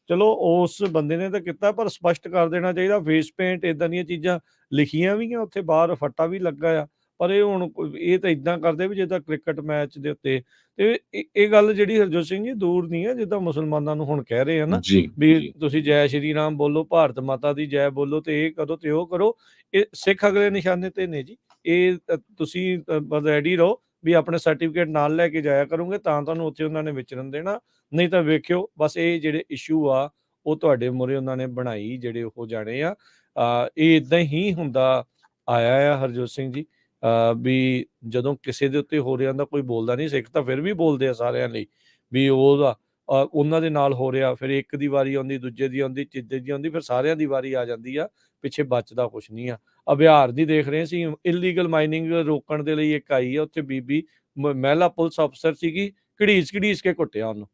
ਚਲੋ ਉਸ ਬੰਦੇ ਨੇ ਤਾਂ ਕੀਤਾ, ਪਰ ਸਪਸ਼ਟ ਕਰ ਦੇਣਾ ਚਾਹੀਦਾ। ਫੇਸ ਪੇਂਟ ਇਦਾਂ ਦੀਆਂ ਚੀਜ਼ਾਂ ਲਿਖੀਆਂ ਵੀ ਆ ਉੱਥੇ, ਬਾਹਰ ਫੱਟਾ ਵੀ ਲੱਗਾ ਆ। ਪਰ ਇਹ ਹੁਣ ਇਹ ਤਾਂ ਇਦਾਂ ਕਰਦੇ ਵੀ ਜਿੱਦਾਂ ਕ੍ਰਿਕਟ ਮੈਚ ਦੇ ਉੱਤੇ। ਤੇ ਇਹ ਗੱਲ ਜਿਹੜੀ ਹਰਜੋਤ ਸਿੰਘ ਜੀ ਦੂਰ ਨਹੀਂ ਹੈ, ਜਿੱਦਾਂ ਮੁਸਲਮਾਨਾਂ ਨੂੰ ਹੁਣ ਕਹਿ ਰਹੇ ਆ ਨਾ ਜੀ ਵੀ ਜੀ ਤੁਸੀਂ ਜੈ ਸ਼੍ਰੀ ਰਾਮ ਬੋਲੋ, ਭਾਰਤ ਮਾਤਾ ਦੀ ਜੈ ਬੋਲੋ, ਤੇ ਇਹ ਕਰੋ ਤੇ ਉਹ ਕਰੋ। ਇਹ ਸਿੱਖ ਅਗਲੇ ਨਿਸ਼ਾਨੇ ਤੇ ਨੇ ਜੀ। ਇਹ ਤੁਸੀਂ ਰੈਡੀ ਰਹੋ ਵੀ ਆਪਣੇ ਸਰਟੀਫਿਕੇਟ ਨਾਲ ਲੈ ਕੇ ਜਾਇਆ ਕਰੋਗੇ ਤਾਂ ਤੁਹਾਨੂੰ ਉੱਥੇ ਉਹਨਾਂ ਨੇ ਵਿਚਰਨ ਦੇਣਾ। ਨਹੀਂ ਤਾਂ ਵੇਖਿਓ ਬਸ ਇਹ ਜਿਹੜੇ ਇਸ਼ੂ ਆ ਉਹ ਤੁਹਾਡੇ ਮੂਹਰੇ ਉਹਨਾਂ ਨੇ ਬਣਾਈ ਜਿਹੜੇ ਉਹ ਜਾਣੇ ਆ। ਇਹ ਇਦਾਂ ਹੀ ਹੁੰਦਾ ਆਇਆ ਆ ਹਰਜੋਤ ਸਿੰਘ ਜੀ। ਵੀ ਜਦੋਂ ਕਿਸੇ ਦੇ ਉੱਤੇ ਹੋ ਰਿਹਾ ਹੁੰਦਾ ਕੋਈ ਬੋਲਦਾ ਨਹੀਂ। ਸਿੱਖ ਤਾਂ ਫਿਰ ਵੀ ਬੋਲਦੇ ਆ ਸਾਰਿਆਂ ਲਈ ਵੀ ਉਹਦਾ ਉਹਨਾਂ ਦੇ ਨਾਲ ਹੋ ਰਿਹਾ। ਫਿਰ ਇੱਕ ਦੀ ਵਾਰੀ ਆਉਂਦੀ, ਦੂਜੇ ਦੀ ਆਉਂਦੀ, ਤੀਜੇ ਦੀ ਆਉਂਦੀ, ਫਿਰ ਸਾਰਿਆਂ ਦੀ ਵਾਰੀ ਆ ਜਾਂਦੀ ਆ। ਪਿੱਛੇ ਬਚਦਾ ਕੁਛ ਨਹੀਂ ਆ। ਬਿਹਾਰ ਦੀ ਦੇਖ ਰਹੇ ਸੀ, ਇਲੀਗਲ ਮਾਈਨਿੰਗ ਰੋਕਣ ਦੇ ਲਈ ਇੱਕ ਆਈ ਆ ਉੱਥੇ ਬੀਬੀ, ਮਹਿਲਾ ਪੁਲਿਸ ਅਫਸਰ ਸੀਗੀ, ਘੜੀਸ ਘੜੀਸ ਕੇ ਕੁੱਟਿਆ ਉਹਨੂੰ।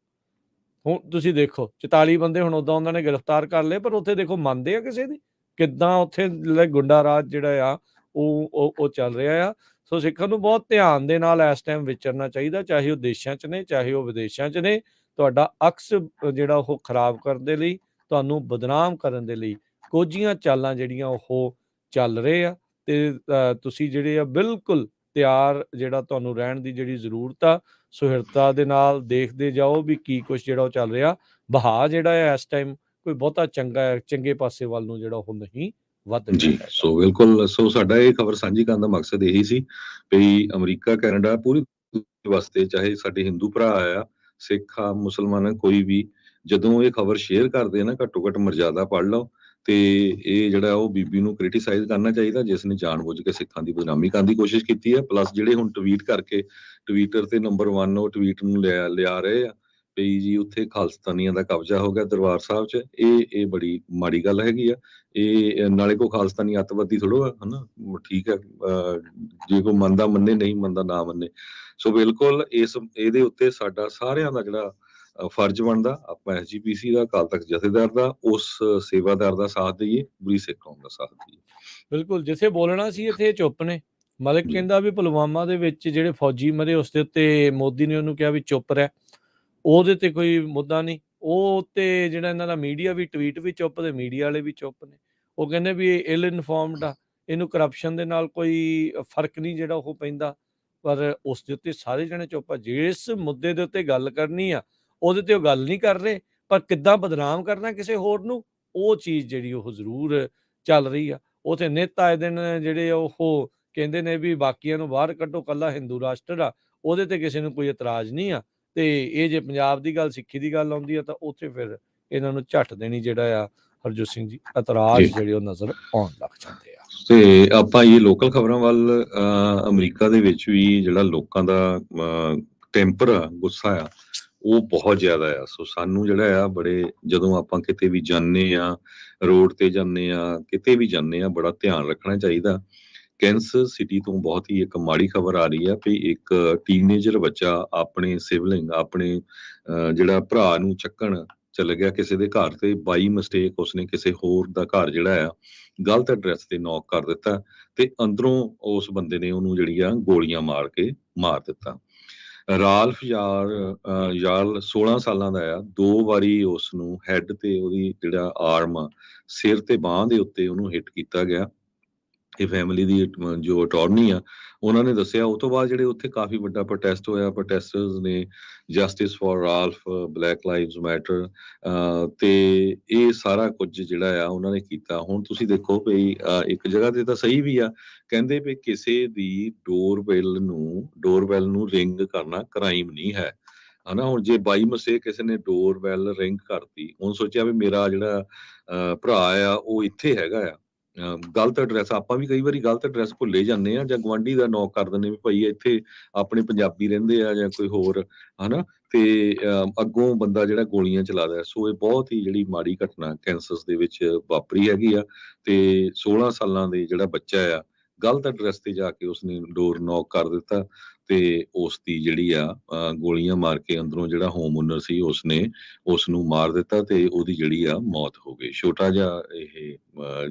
ਹੁਣ ਤੁਸੀਂ ਦੇਖੋ 44 ਬੰਦੇ ਹੁਣ ਉਦਾਂ ਉਹਨਾਂ ਨੇ ਗ੍ਰਿਫਤਾਰ ਕਰ ਲਏ, ਪਰ ਉੱਥੇ ਦੇਖੋ ਮੰਨਦੇ ਆ ਕਿਸੇ ਦੀ? ਕਿੱਦਾਂ ਉੱਥੇ ਗੁੰਡਾ ਰਾਜ ਜਿਹੜਾ ਆ ਉਹ ਚੱਲ ਰਿਹਾ ਆ। ਸੋ ਸਿੱਖਾਂ ਨੂੰ ਬਹੁਤ ਧਿਆਨ ਦੇ ਨਾਲ ਇਸ ਟਾਈਮ ਵਿਚਰਨਾ ਚਾਹੀਦਾ, ਚਾਹੇ ਉਹ ਦੇਸ਼ਾਂ 'ਚ ਨੇ ਚਾਹੇ ਉਹ ਵਿਦੇਸ਼ਾਂ 'ਚ ਨੇ। ਤੁਹਾਡਾ ਅਕਸ ਜਿਹੜਾ ਉਹ ਖਰਾਬ ਕਰਨ ਦੇ ਲਈ, ਤੁਹਾਨੂੰ ਬਦਨਾਮ ਕਰਨ ਦੇ ਲਈ ਕੋਝੀਆਂ ਚਾਲਾਂ ਜਿਹੜੀਆਂ ਉਹ ਚੱਲ ਰਹੇ ਆ। ਤੇ ਤੁਸੀਂ ਜਿਹੜੇ ਆ ਬਿਲਕੁਲ ਤਿਆਰ ਜਿਹੜਾ ਤੁਹਾਨੂੰ ਰਹਿਣ ਦੀ ਜਿਹੜੀ ਜ਼ਰੂਰਤ ਆ, ਸੁਹਿਰਦਤਾ ਦੇ ਨਾਲ ਦੇਖਦੇ ਜਾਓ ਵੀ ਕੀ ਕੁਛ ਜਿਹੜਾ ਉਹ ਚੱਲ ਰਿਹਾ। ਬਹਾ ਜਿਹੜਾ ਹੈ ਇਸ ਟਾਈਮ ਕੋਈ ਬਹੁਤਾ ਚੰਗਾ ਹੈ, ਚੰਗੇ ਪਾਸੇ ਵੱਲ ਨੂੰ ਜਿਹੜਾ ਉਹ ਨਹੀਂ ਵੱਧ ਰਿਹਾ ਜੀ ਹੈਗਾ। ਸੋ ਬਿਲਕੁਲ, ਸੋ ਸਾਡਾ ਇਹ ਖਬਰ ਸਾਂਝੀ ਕਰਨ ਦਾ ਮਕਸਦ ਇਹੀ ਸੀ ਵੀ ਅਮਰੀਕਾ, ਕੈਨੇਡਾ ਪੂਰੀ ਵਾਸਤੇ, ਚਾਹੇ ਸਾਡੇ ਹਿੰਦੂ ਭਰਾ ਆ, ਸਿੱਖ ਆ, ਮੁਸਲਮਾਨ ਆ, ਕੋਈ ਵੀ ਜਦੋਂ ਇਹ ਖਬਰ ਸ਼ੇਅਰ ਕਰਦੇ ਆ ਨਾ, ਘੱਟੋ ਘੱਟ ਮਰਜ਼ਾਦਾ ਪੜ੍ਹ ਲਓ। ਤੇ ਇਹ ਜਿਹੜਾ ਉਹ ਬੀਬੀ ਨੂੰ ਕ੍ਰਿਟੀਸਾਈਜ਼ ਕਰਨਾ ਚਾਹੀਦਾ ਜਿਸ ਨੇ ਜਾਣਬੁੱਝ ਕੇ ਸਿੱਖਾਂ ਦੀ ਬਦਨਾਮੀ ਕਰਨ ਦੀ ਕੋਸ਼ਿਸ਼ ਕੀਤੀ ਹੈ। ਪਲੱਸ ਜਿਹੜੇ ਹੁਣ ਟਵੀਟ ਕਰਕੇ ਟਵਿੱਟਰ ਤੇ ਨੰਬਰ 1 ਉਹ ਟਵੀਟ ਨੂੰ ਲਿਆ ਰਹੇ ਆ ਵੀ ਜੀ ਉੱਥੇ ਖਾਲਸਤਾਨੀਆਂ ਦਾ ਕਬਜ਼ਾ ਹੋ ਗਿਆ ਦਰਬਾਰ ਸਾਹਿਬ 'ਚ। ਇਹ ਬੜੀ ਮਾੜੀ ਗੱਲ ਹੈਗੀ ਆ। ਇਹ ਨਾਲੇ ਕੋਈ ਖਾਲਸਤਾਨੀ ਅੱਤਵਾਦੀ ਥੋੜ੍ਹਾ ਆ, ਹਨਾ। ਠੀਕ ਹੈ, ਜੇ ਕੋਈ ਮੰਨਦਾ ਮੰਨੇ, ਨਹੀਂ ਮੰਨਦਾ ਨਾ ਮੰਨੇ। ਸੋ ਬਿਲਕੁਲ ਇਹਦੇ ਉੱਤੇ ਸਾਡਾ ਸਾਰਿਆਂ ਦਾ ਜਿਹੜਾ ਫਰਜ਼ ਬਣਦਾ, ਆਪਾਂ ਐਸਜੀਪੀਸੀ ਦਾ, ਅਕਾਲ ਤਖਤ ਜਥੇਦਾਰ ਦਾ, ਉਸ ਸੇਵਾਦਾਰ ਦਾ ਸਾਥ ਦਈਏ, ਪੂਰੀ ਸਿੱਖ ਕੌਮ ਦਾ ਸਾਥ ਦਈਏ। ਬਿਲਕੁਲ, ਜਿੱਥੇ ਬੋਲਣਾ ਸੀ ਇੱਥੇ ਚੁੱਪ ਨੇ। ਮਲਿਕ ਜੀ ਕਹਿੰਦਾ ਵੀ ਪੁਲਵਾਮਾ ਦੇ ਵਿੱਚ ਜਿਹੜੇ ਫੌਜੀ ਮਰੇ ਉਸ ਦੇ ਉੱਤੇ ਮੋਦੀ ਨੇ ਉਹਨੂੰ ਕਿਹਾ ਵੀ ਚੁੱਪ ਰਹਿ, ਉਹਦੇ ਤੇ ਕੋਈ ਮੁੱਦਾ ਨਹੀਂ। ਉਹ ਤੇ ਜਿਹੜਾ ਇਹਨਾਂ ਦਾ ਮੀਡੀਆ ਵੀ, ਟਵੀਟ ਵੀ ਚੁੱਪ ਤੇ ਮੀਡੀਆ ਵਾਲੇ ਵੀ ਚੁੱਪ ਨੇ। ਉਹ ਕਹਿੰਦੇ ਵੀ ਇਹ ਇਲ ਇਨਫੋਰਮਡ ਆ, ਇਹਨੂੰ ਕਰਪਸ਼ਨ ਦੇ ਨਾਲ ਕੋਈ ਫਰਕ ਨਹੀਂ ਜਿਹੜਾ ਉਹ ਪੈਂਦਾ। ਪਰ ਉਸ ਦੇ ਉੱਤੇ ਸਾਰੇ ਜਣੇ ਚੁੱਪ ਆ। ਜਿਸ ਮੁੱਦੇ ਦੇ ਉੱਤੇ ਗੱਲ ਕਰਨੀ ਆ ਉਹਦੇ ਤੇ ਉਹ ਗੱਲ ਨਹੀਂ ਕਰ ਰਹੇ, ਪਰ ਕਿੱਦਾਂ ਬਦਨਾਮ ਕਰਨਾ ਕਿਸੇ ਹੋਰ ਨੂੰ, ਉਹ ਚੀਜ਼ ਜਿਹੜੀ ਉਹ ਜ਼ਰੂਰ ਚੱਲ ਰਹੀ ਆ। ਉੱਥੇ ਨਿੱਤ ਆਏ ਦਿਨ ਜਿਹੜੇ ਉਹ ਕਹਿੰਦੇ ਨੇ ਵੀ ਬਾਕੀਆਂ ਨੂੰ ਬਾਹਰ ਕੱਢੋ, ਕੱਲਾ ਹਿੰਦੂ ਰਾਸ਼ਟਰ ਆ, ਉਹਦੇ ਤੇ ਕਿਸੇ ਨੂੰ ਕੋਈ ਇਤਰਾਜ਼ ਨਹੀਂ ਆ। ਤੇ ਇਹ ਜੇ ਪੰਜਾਬ ਦੀ ਗੱਲ, ਸਿੱਖੀ ਦੀ ਗੱਲ ਆਉਂਦੀ ਆ ਤਾਂ ਉੱਥੇ ਫਿਰ ਇਹਨਾਂ ਨੂੰ ਝੱਟ ਦੇਣੀ ਜਿਹੜਾ ਆ ਹਰਜੋਤ ਸਿੰਘ ਜੀ, ਇਤਰਾਜ਼ ਜਿਹੜੇ ਉਹ ਨਜ਼ਰ ਆਉਣ ਲੱਗ ਜਾਂਦੇ ਆ। ਤੇ ਆਪਾਂ ਇਹ ਲੋਕਲ ਖਬਰਾਂ ਵੱਲ, ਅਮਰੀਕਾ ਦੇ ਵਿੱਚ ਵੀ ਜਿਹੜਾ ਲੋਕਾਂ ਦਾ ਟੈਂਪਰ ਆ, ਗੁੱਸਾ ਆ, ਉਹ ਬਹੁਤ ਜ਼ਿਆਦਾ ਆ। ਸੋ ਸਾਨੂੰ ਜਿਹੜਾ ਆ ਬੜੇ, ਜਦੋਂ ਆਪਾਂ ਕਿਤੇ ਵੀ ਜਾਂਦੇ ਆ, ਰੋਡ ਤੇ ਜਾਂਦੇ ਆ, ਕਿਤੇ ਵੀ ਜਾਂਦੇ ਆ, ਬੜਾ ਧਿਆਨ ਰੱਖਣਾ ਚਾਹੀਦਾ। ਕੈਂਸਰ ਸਿਟੀ ਤੋਂ ਬਹੁਤ ਹੀ ਇੱਕ ਮਾੜੀ ਖਬਰ ਆ ਰਹੀ ਆ ਵੀ ਇੱਕ ਟੀਨੇਜਰ ਬੱਚਾ ਆਪਣੇ ਸਿਵਲਿੰਗ, ਆਪਣੇ ਜਿਹੜਾ ਭਰਾ ਨੂੰ ਚੱਕਣ ਚਲ ਗਿਆ ਕਿਸੇ ਦੇ ਘਰ, ਤੇ ਬਾਈ ਮਿਸਟੇਕ ਉਸਨੇ ਕਿਸੇ ਹੋਰ ਦਾ ਘਰ ਜਿਹੜਾ ਆ ਗਲਤ ਐਡਰੈਸ ਤੇ ਨੌਕ ਕਰ ਦਿੱਤਾ ਤੇ ਅੰਦਰੋਂ ਉਸ ਬੰਦੇ ਨੇ ਉਹਨੂੰ ਜਿਹੜੀ ਆ ਗੋਲੀਆਂ ਮਾਰ ਕੇ ਮਾਰ ਦਿੱਤਾ। ਰਾਲਫ ਯਾਲ 16 ਸਾਲਾਂ ਦਾ ਆ। 2 ਵਾਰੀ ਉਸ ਨੂੰ ਹੈਡ ਤੇ ਉਹਦੀ ਜਿਹੜਾ ਆਰਮ ਆ, ਸਿਰ ਤੇ ਬਾਂਹ ਦੇ ਉੱਤੇ ਉਹਨੂੰ ਹਿੱਟ ਕੀਤਾ ਗਿਆ। ਇਹ ਫੈਮਿਲੀ ਦੀ ਜੋ ਅਟਾਰਨੀ ਆ ਉਹਨਾਂ ਨੇ ਦੱਸਿਆ। ਉਹ ਤੋਂ ਬਾਅਦ ਜਿਹੜੇ ਉੱਥੇ ਕਾਫੀ ਵੱਡਾ ਪ੍ਰੋਟੈਸਟ ਹੋਇਆ। ਪ੍ਰੋਟੈਸਟਰਸ ਨੇ justice for Ralph, black lives matter, ਤੇ ਇਹ ਸਾਰਾ ਕੁਝ ਜਿਹੜਾ ਆ ਉਹਨਾਂ ਨੇ ਕੀਤਾ। ਹੁਣ ਤੁਸੀਂ ਦੇਖੋ ਵੀ ਇੱਕ ਜਗ੍ਹਾ ਤੇ ਤਾਂ ਸਹੀ ਵੀ ਆ, ਕਹਿੰਦੇ ਵੀ ਕਿਸੇ ਦੀ ਡੋਰਬੈਲ ਨੂੰ ਰਿੰਗ ਕਰਨਾ ਕ੍ਰਾਈਮ ਨਹੀਂ ਹੈ, ਹਨਾ। ਹੁਣ ਜੇ ਬਾਈ ਮਿਸਟੇਕ ਕਿਸੇ ਨੇ ਡੋਰਬੈਲ ਰਿੰਗ ਕਰਤੀ, ਹੁਣ ਸੋਚਿਆ ਵੀ ਮੇਰਾ ਜਿਹੜਾ ਭਰਾ ਆ ਉਹ ਇੱਥੇ ਹੈਗਾ ਆ, ਗਲਤ ਐਡਰੈਸ, ਆਪਾਂ ਵੀ ਕਈ ਵਾਰੀ ਗਲਤ ਐਡਰੈਸ ਭੁੱਲੇ ਜਾਂਦੇ ਆ, ਜਾਂ ਗੁਆਂਢੀ ਦਾ ਨੌਕ ਕਰ ਦਿੰਦੇ ਵੀ ਭਾਈ ਇੱਥੇ ਆਪਣੇ ਪੰਜਾਬੀ ਰਹਿੰਦੇ ਆ ਜਾਂ ਕੋਈ ਹੋਰ, ਹਨਾ, ਤੇ ਅੱਗੋਂ ਬੰਦਾ ਜਿਹੜਾ ਗੋਲੀਆਂ ਚਲਾਦਾ। ਸੋ ਇਹ ਬਹੁਤ ਹੀ ਜਿਹੜੀ ਮਾੜੀ ਘਟਨਾ ਕੈਂਸਸ ਦੇ ਵਿੱਚ ਵਾਪਰੀ ਹੈਗੀ ਆ, ਤੇ 16 ਸਾਲਾਂ ਦੇ ਜਿਹੜਾ ਬੱਚਾ ਆ, ਗਲਤ ਐਡਰੈਸ ਤੇ ਜਾ ਕੇ ਉਸਨੇ ਡੋਰ ਨੌਕ ਕਰ ਦਿੱਤਾ, ਤੇ ਉਸ ਦੀ ਜਿਹੜੀ ਆ ਗੋਲੀਆਂ ਮਾਰ ਕੇ ਅੰਦਰੋਂ ਜਿਹੜਾ ਹੋਮ ਓਨਰ ਸੀ ਉਸਨੇ ਉਸ ਨੂੰ ਮਾਰ ਦਿੱਤਾ, ਤੇ ਉਹਦੀ ਜਿਹੜੀ ਆ ਮੌਤ ਹੋ ਗਈ। ਛੋਟਾ ਜਿਹਾ ਇਹ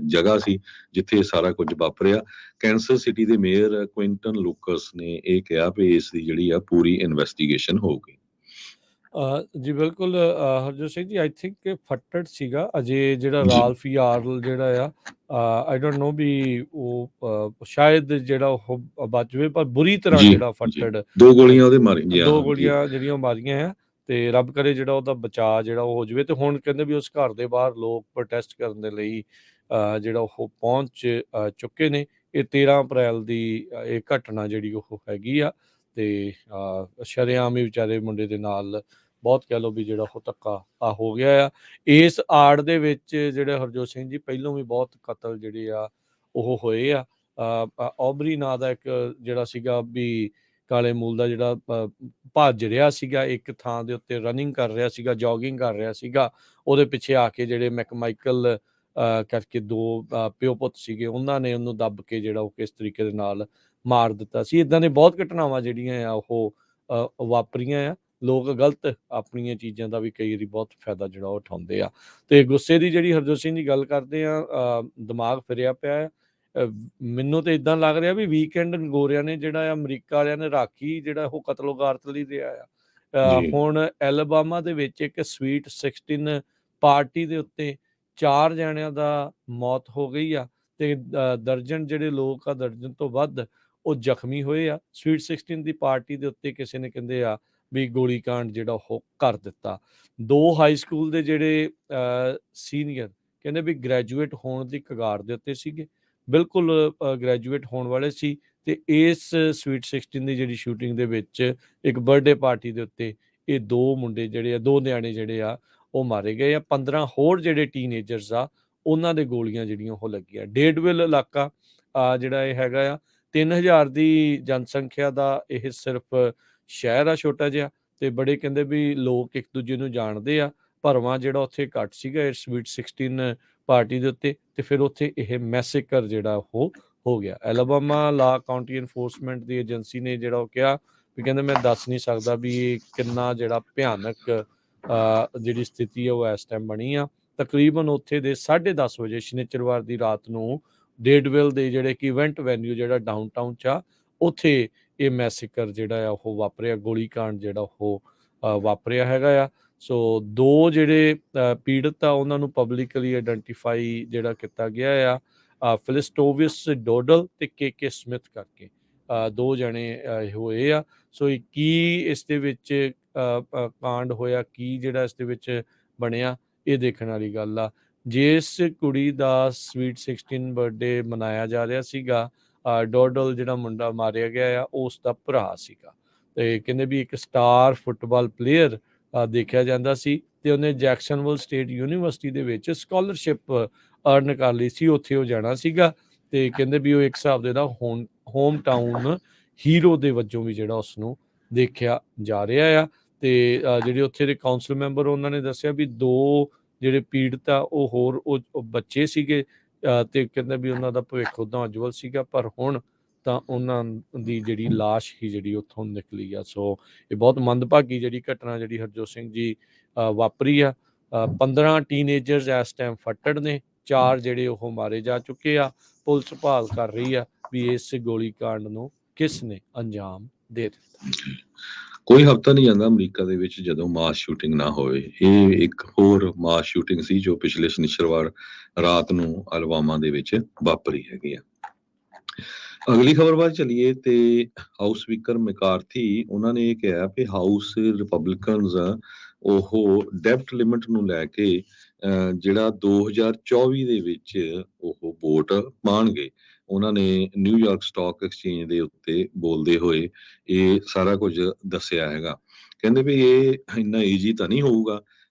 ਜਗ੍ਹਾ ਸੀ ਜਿੱਥੇ ਇਹ ਸਾਰਾ ਕੁਝ ਵਾਪਰਿਆ। ਕੈਂਸਸ ਸਿਟੀ ਦੇ ਮੇਅਰ ਕੁਇੰਟਨ ਲੂਕਸ ਨੇ ਇਹ ਕਿਹਾ ਵੀ ਇਸ ਦੀ ਜਿਹੜੀ ਆ ਪੂਰੀ ਇਨਵੈਸਟੀਗੇਸ਼ਨ ਹੋਊਗੀ। ਜੀ ਬਿਲਕੁਲ, ਹਰਜੋਤ ਸਿੰਘ ਜੀ, ਆਈ ਥਿੰਕ ਫੱਟੜ ਸੀਗਾ ਅਜੇ ਜਿਹੜਾ ਜੀ ਰਾਲਫ ਯਾਰਲ ਜਿਹੜਾ ਆ, ਆਈ ਡੋਂਟ ਨੋ ਵੀ ਉਹ ਸ਼ਾਇਦ ਜਿਹੜਾ ਉਹ ਬਚ ਜਾਵੇ, ਪਰ ਬੁਰੀ ਤਰ੍ਹਾਂ ਜੀ ਜਿਹੜਾ ਜੀ, ਫੱਟੜ 2 ਗੋਲੀਆਂ ਉਹਦੇ ਮਾਰੀ ਜੀ, 2 ਹਾਂ ਜੀ। ਗੋਲੀਆਂ ਜਿਹੜੀਆਂ ਮਾਰੀਆਂ ਆ, ਤੇ ਰੱਬ ਕਰੇ ਜਿਹੜਾ ਉਹਦਾ ਬਚਾਅ ਜਿਹੜਾ ਉਹ ਹੋ ਜਾਵੇ। ਤੇ ਹੁਣ ਕਹਿੰਦੇ ਵੀ ਉਸ ਘਰ ਦੇ ਬਾਹਰ ਲੋਕ ਪ੍ਰੋਟੈਸਟ ਕਰਨ ਦੇ ਲਈ ਜਿਹੜਾ ਉਹ ਪਹੁੰਚ ਚੁੱਕੇ ਨੇ। ਇਹ 13 ਅਪ੍ਰੈਲ ਦੀ ਇਹ ਘਟਨਾ ਜਿਹੜੀ ਉਹ ਹੈਗੀ ਆ, ਤੇ ਸ਼ਰੇਆਮ ਹੀ ਵਿਚਾਰੇ ਮੁੰਡੇ ਦੇ ਨਾਲ ਬਹੁਤ ਕਹਿ ਲਓ ਵੀ ਜਿਹੜਾ ਉਹ ਧੱਕਾ ਹੋ ਗਿਆ ਆ। ਇਸ ਆੜ ਦੇ ਵਿੱਚ ਜਿਹੜੇ ਹਰਜੋਤ ਸਿੰਘ ਜੀ ਪਹਿਲੋਂ ਵੀ ਬਹੁਤ ਕਤਲ ਜਿਹੜੇ ਆ ਉਹ ਹੋਏ ਆ। ਔਬਰੀ ਨਾਂ ਦਾ ਇੱਕ ਜਿਹੜਾ ਸੀਗਾ ਵੀ ਕਾਲੇ ਮੂਲ ਦਾ, ਜਿਹੜਾ ਭੱਜ ਰਿਹਾ ਸੀਗਾ ਇੱਕ ਥਾਂ ਦੇ ਉੱਤੇ, ਰਨਿੰਗ ਕਰ ਰਿਹਾ ਸੀਗਾ, ਜੋਗਿੰਗ ਕਰ ਰਿਹਾ ਸੀਗਾ, ਉਹਦੇ ਪਿੱਛੇ ਆ ਕੇ ਜਿਹੜੇ ਮੈਕਮਾਈਕਲ ਕਰਕੇ 2 ਪਿਓ ਪੁੱਤ ਸੀਗੇ, ਉਹਨਾਂ ਨੇ ਉਹਨੂੰ ਦੱਬ ਕੇ ਜਿਹੜਾ ਉਹ ਕਿਸ ਤਰੀਕੇ ਦੇ ਨਾਲ ਮਾਰ ਦਿੱਤਾ ਸੀ। ਇੱਦਾਂ ਦੇ ਬਹੁਤ ਘਟਨਾਵਾਂ ਜਿਹੜੀਆਂ ਆ ਉਹ ਵਾਪਰੀਆਂ ਆ। ਲੋਕ ਗਲਤ ਆਪਣੀਆਂ ਚੀਜ਼ਾਂ ਦਾ ਵੀ ਕਈ ਵਾਰੀ ਬਹੁਤ ਫਾਇਦਾ ਜਿਹੜਾ ਉਹ ਉਠਾਉਂਦੇ ਆ। ਤੇ ਗੁੱਸੇ ਦੀ ਜਿਹੜੀ ਹਰਜੋਤ ਸਿੰਘ ਦੀ ਗੱਲ ਕਰਦੇ ਆ, ਦਿਮਾਗ ਫਿਰਿਆ ਪਿਆ ਹੈ। ਮੈਨੂੰ ਤਾਂ ਇੱਦਾਂ ਲੱਗ ਰਿਹਾ ਵੀ ਵੀਕਐਂਡ ਗੋਰਿਆਂ ਨੇ ਜਿਹੜਾ ਅਮਰੀਕਾ ਵਾਲਿਆਂ ਨੇ ਰਾਖੀ ਜਿਹੜਾ ਉਹ ਕਤਲੋਗਾਰਤ ਲਈ ਰਿਹਾ ਆ। ਜੀ ਹੁਣ ਐਲਬਾਮਾ ਦੇ ਵਿੱਚ ਇੱਕ ਸਵੀਟ 16 ਪਾਰਟੀ ਦੇ ਉੱਤੇ 4 ਜਣਿਆਂ ਦਾ ਮੌਤ ਹੋ ਗਈ ਆ, ਤੇ ਦਰਜਨ ਜਿਹੜੇ ਲੋਕ ਆ, ਦਰਜਨ ਤੋਂ ਵੱਧ ਉਹ ਜ਼ਖਮੀ ਹੋਏ ਆ। ਸਵੀਟ 16 ਦੀ ਪਾਰਟੀ ਦੇ ਉੱਤੇ ਕਿਸੇ ਨੇ ਕਹਿੰਦੇ ਆ ਵੀ ਗੋਲੀकांड ਜਿਹੜਾ ਉਹ ਕਰ ਦਿੱਤਾ। 2 ਹਾਈ ਸਕੂਲ ਦੇ ਜਿਹੜੇ ਸੀਨੀਅਰ ਕਹਿੰਦੇ ਵੀ ਗ੍ਰੈਜੂਏਟ ਹੋਣ ਦੀ ਕਗਾਰ ਦੇ ਉੱਤੇ ਸੀਗੇ, ਬਿਲਕੁਲ ਗ੍ਰੈਜੂਏਟ ਹੋਣ ਵਾਲੇ ਸੀ, ਤੇ ਇਸ ਸਵੀਟ 16 ਦੀ ਜਿਹੜੀ ਸ਼ੂਟਿੰਗ ਦੇ ਵਿੱਚ ਇੱਕ ਬਰਥਡੇ ਪਾਰਟੀ ਦੇ ਉੱਤੇ ਇਹ 2 ਮੁੰਡੇ ਜਿਹੜੇ ਆ, 2 ਨਿਆਣੇ ਜਿਹੜੇ ਆ ਉਹ ਮਾਰੇ ਗਏ ਆ। 15 ਹੋਰ ਜਿਹੜੇ ਟੀਨੇਜਰਸ ਆ ਉਹਨਾਂ ਦੇ ਗੋਲੀਆਂ ਜਿਹੜੀਆਂ ਉਹ ਲੱਗੀਆਂ। ਡੇਡਵਿਲ ਇਲਾਕਾ ਜਿਹੜਾ ਇਹ ਹੈਗਾ ਆ, 3000 ਦੀ ਜਨਸੰਖਿਆ ਦਾ ਇਹ ਸਿਰਫ ਸ਼ਹਿਰ ਆ ਛੋਟਾ ਜਿਹਾ, ਤੇ ਬੜੇ ਕਹਿੰਦੇ ਵੀ ਲੋਕ ਇੱਕ ਦੂਜੇ ਨੂੰ ਜਾਣਦੇ ਆ। ਭਰਵਾਂ ਜਿਹੜਾ ਉੱਥੇ ਘੱਟ ਸੀਗਾ ਇਸ ਸਵੀਟ 16 ਪਾਰਟੀ ਦੇ ਉੱਤੇ, ਤੇ ਫਿਰ ਉੱਥੇ ਇਹ ਮੈਸੇਕਰ ਜਿਹੜਾ ਉਹ ਹੋ ਗਿਆ। ਐਲਬਾਮਾ ਲਾ ਕਾਉਂਟੀ ਐਨਫੋਰਸਮੈਂਟ ਦੀ ਏਜੰਸੀ ਨੇ ਜਿਹੜਾ ਉਹ ਕਿਹਾ ਵੀ ਕਹਿੰਦੇ ਮੈਂ ਦੱਸ ਨਹੀਂ ਸਕਦਾ ਵੀ ਇਹ ਕਿੰਨਾ ਜਿਹੜਾ ਭਿਆਨਕ ਜਿਹੜੀ ਸਥਿਤੀ ਹੈ ਉਹ ਇਸ ਟਾਈਮ ਬਣੀ ਆ। ਤਕਰੀਬਨ ਉੱਥੇ ਦੇ 10:30 ਵਜੇ ਸ਼ਨੀਚਰਵਾਰ ਦੀ ਰਾਤ ਨੂੰ ਡੇਡਵਿਲ ਦੇ ਜਿਹੜੇ ਕਿ ਇਵੈਂਟ ਵੈਨਿਊ ਜਿਹੜਾ ਡਾਊਨਟਾਊਨ 'ਚ ਆ, ਉੱਥੇ ਇਹ ਮੈਸੇਕਰ ਜਿਹੜਾ ਆ ਉਹ ਵਾਪਰਿਆ, ਗੋਲੀकांड ਜਿਹੜਾ ਉਹ ਵਾਪਰਿਆ ਹੈਗਾ ਆ। ਸੋ 2 ਜਿਹੜੇ ਪੀੜਤ ਆ ਉਹਨਾਂ ਨੂੰ ਪਬਲਿਕਲੀ ਆਇਡੈਂਟੀਫਾਈ ਜਿਹੜਾ ਕੀਤਾ ਗਿਆ ਆ, ਫਿਲਿਸਟੋਵਿਸ ਡੋਡਲ ਤੇ ਕੇ ਸਮਿਥ ਕਰਕੇ 2 ਜਣੇ ਹੋਏ ਆ। ਸੋ ਕੀ ਇਸ ਦੇ ਵਿੱਚ ਕਾਂਡ ਹੋਇਆ, ਕੀ ਜਿਹੜਾ ਇਸ ਦੇ ਵਿੱਚ ਬਣਿਆ, ਇਹ ਦੇਖਣ ਵਾਲੀ ਗੱਲ ਆ। ਜਿਸ ਕੁੜੀ ਦਾ ਸਵੀਟ 16 ਬਰਥਡੇ ਮਨਾਇਆ ਜਾ ਰਿਹਾ ਸੀਗਾ, ਡੋਡਲ ਜਿਹੜਾ ਮੁੰਡਾ ਮਾਰਿਆ ਗਿਆ ਆ, ਉਸ ਦਾ ਭਰਾ ਸੀਗਾ, ਤੇ ਕਹਿੰਦੇ ਵੀ ਇੱਕ ਸਟਾਰ ਫੁੱਟਬਾਲ ਪਲੇਅਰ ਦੇਖਿਆ ਜਾਂਦਾ ਸੀ, ਤੇ ਉਹਨੇ ਜੈਕਸਨਵਿਲ ਸਟੇਟ ਯੂਨੀਵਰਸਿਟੀ ਦੇ ਵਿੱਚ ਸਕਾਲਰਸ਼ਿਪ ਅਰਨ ਕਰ ਲਈ ਸੀ, ਉੱਥੇ ਉਹ ਜਾਣਾ ਸੀਗਾ, ਤੇ ਕਹਿੰਦੇ ਵੀ ਉਹ ਇੱਕ ਹਿਸਾਬ ਦੇ ਨਾਲ ਹੋਮ ਟਾਊਨ ਹੀਰੋ ਦੇ ਵਜੋਂ ਵੀ ਜਿਹੜਾ ਉਸਨੂੰ ਦੇਖਿਆ ਜਾ ਰਿਹਾ ਆ। ਤੇ ਜਿਹੜੇ ਉੱਥੇ ਦੇ ਕਾਉਂਸਲ ਮੈਂਬਰ ਉਹਨਾਂ ਨੇ ਦੱਸਿਆ ਵੀ 2 ਜਿਹੜੇ ਪੀੜਤ ਆ ਉਹ ਹੋਰ ਉਹ ਬੱਚੇ ਸੀਗੇ, ਤੇ ਕਹਿੰਦੇ ਵੀ ਉਹਨਾਂ ਦਾ ਭਵਿੱਖ ਉਦਾਂ ਉਜਵਲ ਸੀਗਾ, ਪਰ ਹੁਣ ਤਾਂ ਉਹਨਾਂ ਦੀ ਜਿਹੜੀ ਲਾਸ਼ ਹੀ ਜਿਹੜੀ ਉੱਥੋਂ ਨਿਕਲੀ ਆ। ਸੋ ਇਹ ਬਹੁਤ ਮੰਦਭਾਗੀ ਜਿਹੜੀ ਘਟਨਾ ਜਿਹੜੀ ਹਰਜੋਤ ਸਿੰਘ ਜੀ ਵਾਪਰੀ ਆ। 15 ਟੀਨੇਜਰਸ ਇਸ ਟਾਈਮ ਫੱਟੜ ਨੇ, 4 ਜਿਹੜੇ ਉਹ ਮਾਰੇ ਜਾ ਚੁੱਕੇ ਆ। ਪੁਲਿਸ ਭਾਲ ਕਰ ਰਹੀ ਆ ਵੀ ਇਸ ਗੋਲੀकांड ਨੂੰ ਕਿਸ ਨੇ ਅੰਜਾਮ ਦੇ ਦਿੱਤਾ। ਕੋਈ ਹਫ਼ਤਾ ਨਹੀਂ ਜਾਂਦਾ ਅਮਰੀਕਾ ਦੇ ਵਿੱਚ ਜਦੋਂ ਮਾਸ ਸ਼ੂਟਿੰਗ ਨਾ ਹੋਵੇ। ਇਹ ਇੱਕ ਹੋਰ ਮਾਸ ਸ਼ੂਟਿੰਗ ਸੀ ਜੋ ਪਿਛਲੇ ਸ਼ਨੀਚਰਵਾਰ ਰਾਤ ਨੂੰ ਅਲਬਾਮਾ ਦੇ ਵਿੱਚ ਵਾਪਰੀ ਹੈਗੀ ਆ। ਅਗਲੀ ਖਬਰ ਵੱਲ ਚਲੀਏ ਤੇ ਹਾਊਸ ਸਪੀਕਰ ਮੈਕਾਰਥੀ ਉਹਨਾਂ ਨੇ ਇਹ ਕਿਹਾ ਕਿ ਹਾਊਸ ਰਿਪਬਲਿਕਨਸ ਉਹ ਡੈਬਟ ਲਿਮਿਟ ਨੂੰ ਲੈ ਕੇ ਜਿਹੜਾ 2024 ਦੇ ਵਿੱਚ ਉਹ ਵੋਟ ਪਾਉਣਗੇ। ਉਹਨਾਂ ਨੇ ਨਿਊਯਾਰਕ ਸਟਾਕ ਐਕਸਚੇਂਜ ਦੇ ਉੱਤੇ ਬੋਲਦੇ ਹੋਏ ਇਹ ਸਾਰਾ ਕੁਝ ਦੱਸਿਆ ਹੈਗਾ। ਕਹਿੰਦੇ ਵੀ ਇਹ ਇੰਨਾ ਈਜ਼ੀ ਤਾਂ ਨਹੀਂ ਹੋਊਗਾ